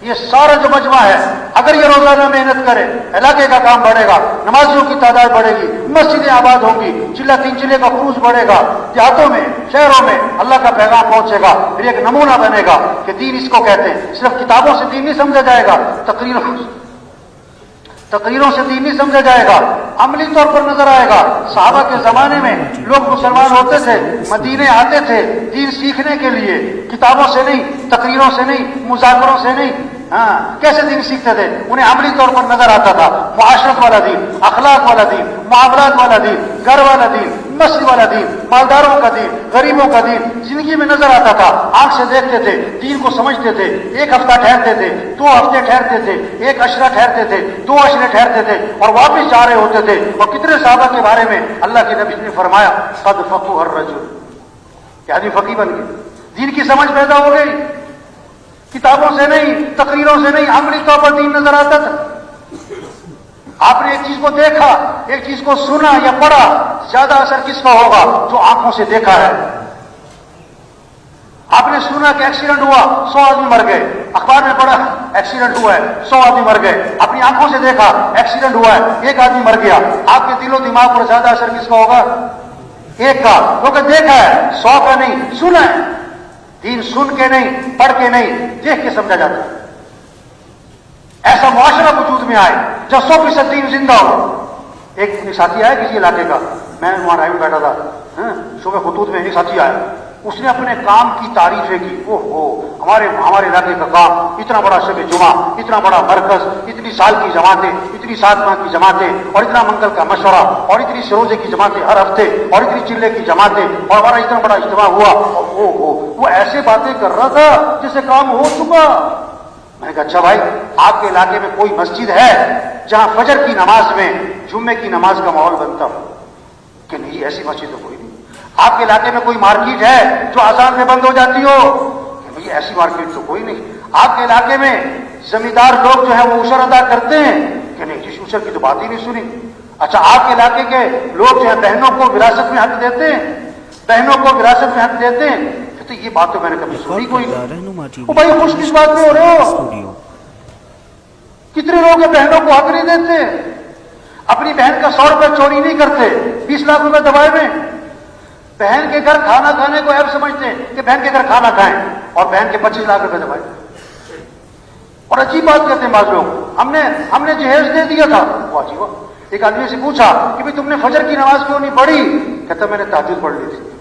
یہ سارا جو مجمع ہے اگر یہ روزانہ محنت کرے، علاقے کا کام بڑھے گا، نمازیوں کی تعداد بڑھے گی، مسجدیں آباد ہوں گی، چلہ 3 چلے کا خروج بڑھے گا، دیہاتوں میں، شہروں میں اللہ کا پیغام پہنچے گا، پھر ایک نمونہ بنے گا کہ دین اس کو کہتے ہیں۔ صرف کتابوں سے دین نہیں سمجھا جائے گا، تقریروں سے دین نہیں سمجھا جائے گا، عملی طور پر نظر آئے گا۔ صحابہ کے زمانے میں لوگ مسلمان ہوتے تھے، مدینے آتے تھے دین سیکھنے کے لیے، کتابوں سے نہیں، تقریروں سے نہیں، مذاکروں سے نہیں۔ کیسے دین سیکھتے تھے؟ انہیں عملی طور پر نظر آتا تھا، معاشرت والا دین، اخلاق والا دین، معاملات والا دین، گھر والا دین، مسجد والا دین، مالداروں کا دین، غریبوں کا دین زندگی میں نظر آتا تھا۔ آنکھ سے دیکھتے تھے، دین کو سمجھتے تھے، 1 ہفتہ ٹھہرتے تھے، 2 ہفتے ٹھہرتے تھے، 1 عشرہ ٹھہرتے تھے، 2 عشرے ٹھہرتے تھے اور واپس جا رہے ہوتے تھے۔ اور کتنے صحابہ کے بارے میں اللہ کے نبی نے فرمایا قد فقہ الرجل، کہ آدمی فقیہ بن گیا، دین کی سمجھ پیدا ہو گئی۔ کتابوں سے نہیں، تقریروں سے نہیں، عملی طور پر دین نظر آتا تھا۔ آپ نے ایک چیز کو دیکھا، ایک چیز کو سنا یا پڑھا، زیادہ اثر کس کا ہوگا؟ جو آنکھوں سے دیکھا ہے۔ آپ نے سنا کہ ایکسیڈنٹ ہوا، 100 آدمی مر گئے، اخبار میں پڑھا ایکسیڈنٹ ہوا ہے، 100 آدمی مر گئے، اپنی آنکھوں سے دیکھا ایکسیڈنٹ ہوا ہے، 1 آدمی مر گیا، آپ کے دل و دماغ پر زیادہ اثر کس کا ہوگا؟ 1 کا، کیونکہ دیکھا ہے، 100 کا نہیں، سنا ہے۔ دین سن کے نہیں، پڑھ کے نہیں، دیکھ کے سمجھا جاتا ہے۔ ایسا معاشرہ وجود میں آئے جب 100% دین زندہ ہو۔ ایک ساتھی آیا کسی علاقے کا، میں وہاں رائے میں بیٹھا تھا، شعبہ خطوط میں ایک ساتھی آیا، اس نے اپنے کام کی تعریفیں کی۔ ہمارے علاقے کا کام، اتنا بڑا شب جمعہ، اتنا بڑا مرکز، اتنی سال کی جماعتیں، اتنی 7 ماہ کی جماعتیں، اور اتنا منگل کا مشورہ، اور اتنی سروزے کی جماعتیں ہر ہفتے، اور اتنی چلے کی جماعتیں، اور ہمارا اتنا بڑا اجتماع ہوا۔ وہ ایسے باتیں کر رہا تھا جیسے کام ہو چکا۔ میں نے کہا اچھا بھائی آپ کے علاقے میں کوئی مسجد ہے جہاں فجر کی نماز میں جمعے کی نماز کا ماحول بنتا ہو؟ کہ نہیں ایسی مسجد تو کوئی نہیں۔ آپ کے علاقے میں کوئی مارکیٹ ہے جو اذان میں بند ہو جاتی ہو؟ کہ بھئی ایسی مارکیٹ تو کوئی نہیں۔ آپ کے علاقے میں زمیندار لوگ جو ہے وہ عشر ادا کرتے ہیں؟ کہ نہیں جس عشر کی تو بات ہی نہیں سنی۔ اچھا آپ کے علاقے کے لوگ جو ہے بہنوں کو وراثت میں حق دیتے ہیں؟ بہنوں کو وراثت میں حق دیتے ہیں؟ تو یہ بات تو میں نے کبھی سنی کوئی نہیں۔ رہنما ٹی وہ بھائی خوش کس بات میں ہو رہے ہو؟ اسٹوڈیو کتنے لوگ ہیں بہنوں کو حق نہیں دیتے، اپنی بہن کا 100 روپے چوری نہیں کرتے، 20 لاکھ روپے دبائے میں بہن کے گھر کھانا کھانے کو عیب سمجھتے ہیں کہ بہن کے گھر کھانا کھائیں، اور بہن کے 25 لاکھ روپے دبائے۔ اور عجیب بات کہتے ہیں بعض لوگ، ہم نے جہیز دے دیا تھا۔ وہ عجیب، ایک آدمی سے پوچھا کہ تم نے فجر کی نماز کیوں نہیں پڑھی؟ کہتا میں نے تہجد پڑھ لی تھی،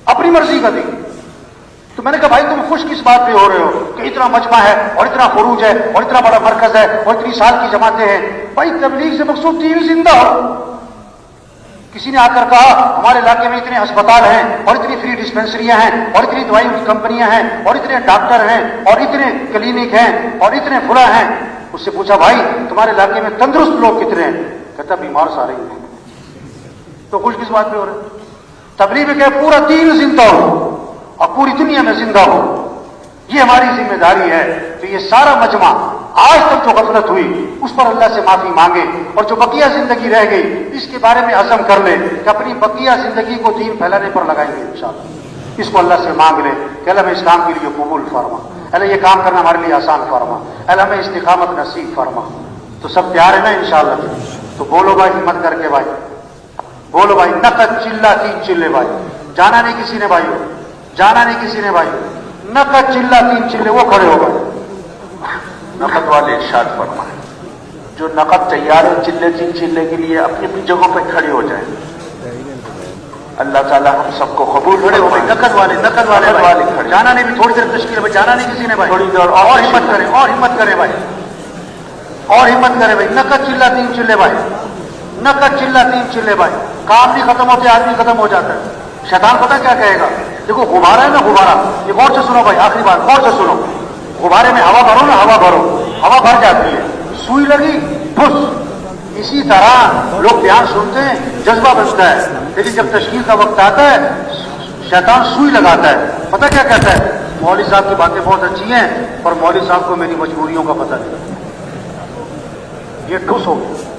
اپنی مرضی کا دی۔ تو میں نے کہا بھائی تم خوش کس بات پہ ہو رہے ہو کہ اتنا مجمع ہے اور اتنا خروج ہے اور اتنا بڑا مرکز ہے اور اتنی سال کی جماعتیں ہیں؟ بھائی تبلیغ سے مقصود دین زندہ ہو۔ کسی نے آ کر کہا ہمارے علاقے میں اتنے ہسپتال ہیں اور اتنی فری ڈسپینسریاں ہیں اور اتنی دوائیوں کی کمپنیاں ہیں اور اتنے ڈاکٹر ہیں اور اتنے کلینک ہیں اور اتنے فلاں ہیں۔ اس سے پوچھا بھائی تمہارے علاقے میں تندرست لوگ کتنے ہیں؟ کہتا بیمار سارے ہی ہیں۔ تو خوش کس بات پہ ہو رہے؟ تبلیغ میں کہ پورا دین زندہ ہو اور پوری دنیا میں زندہ ہو، یہ ہماری ذمہ داری ہے۔ تو یہ سارا مجمع آج تک جو غفلت ہوئی اس پر اللہ سے معافی مانگے، اور جو بقیہ زندگی رہ گئی اس کے بارے میں عزم کر لے کہ اپنی بقیہ زندگی کو دین پھیلانے پر لگائیں گے انشاءاللہ۔ اس کو اللہ سے مانگ لے کہ اللہ ہمیں اس کام کے لیے قبول فرما، اللہ یہ کام کرنا ہمارے لیے آسان فرما، اللہ ہمیں استقامت نصیب فرما۔ تو سب تیار ہے نا انشاءاللہ؟ تو بولو بھائی ہمت کر کے، بھائی بولو بھائی، نقد چلہ 3 چلے بھائی، جانا نہیں کسی نے بھائی، جانا نہیں کسی نے بھائی، نقد چلہ 3 چلے، وہ کھڑے ہو گئے۔ نقد والے ارشاد فرمائے جو نقد تیار ہے چلے 3 چلے کے لیے اپنی اپنی جگہوں پہ کھڑے ہو جائیں۔ اللہ تعالیٰ ہم سب کو قبول کرے۔ نقد والے کھڑے، جانا نہیں بھی تھوڑی دیر تشکیل ہے، جانا نہیں کسی نے بھائی، تھوڑی دیر اور ہمت کریں، اور ہمت کریں بھائی، اور ہمت کریں بھائی۔ نقد چلہ 3 چلے بھائی، نقد چلہ 3 چلے بھائی۔ کام نہیں ختم ہوتے آدمی ختم ہو جاتا ہے۔ شیطان پتہ کیا کہے گا؟ دیکھو غبارہ ہے نا، غبارہ، یہ غور سے سنو بھائی، آخری بات غور سے سنو۔ غبارے میں ہوا بھرو نا، ہوا بھرو، ہوا بھر جاتی ہے، سوئی لگی بھس۔ اسی طرح لوگ بیان سنتے ہیں، جذبہ بنتا ہے، لیکن جب تشکیل کا وقت آتا ہے شیطان سوئی لگاتا ہے۔ پتہ کیا کہتا ہے؟ مولوی صاحب کی باتیں بہت اچھی ہیں پر مولوی صاحب کو میری مجبوریوں کا پتہ نہیں، یہ ٹھوس ہو گیا۔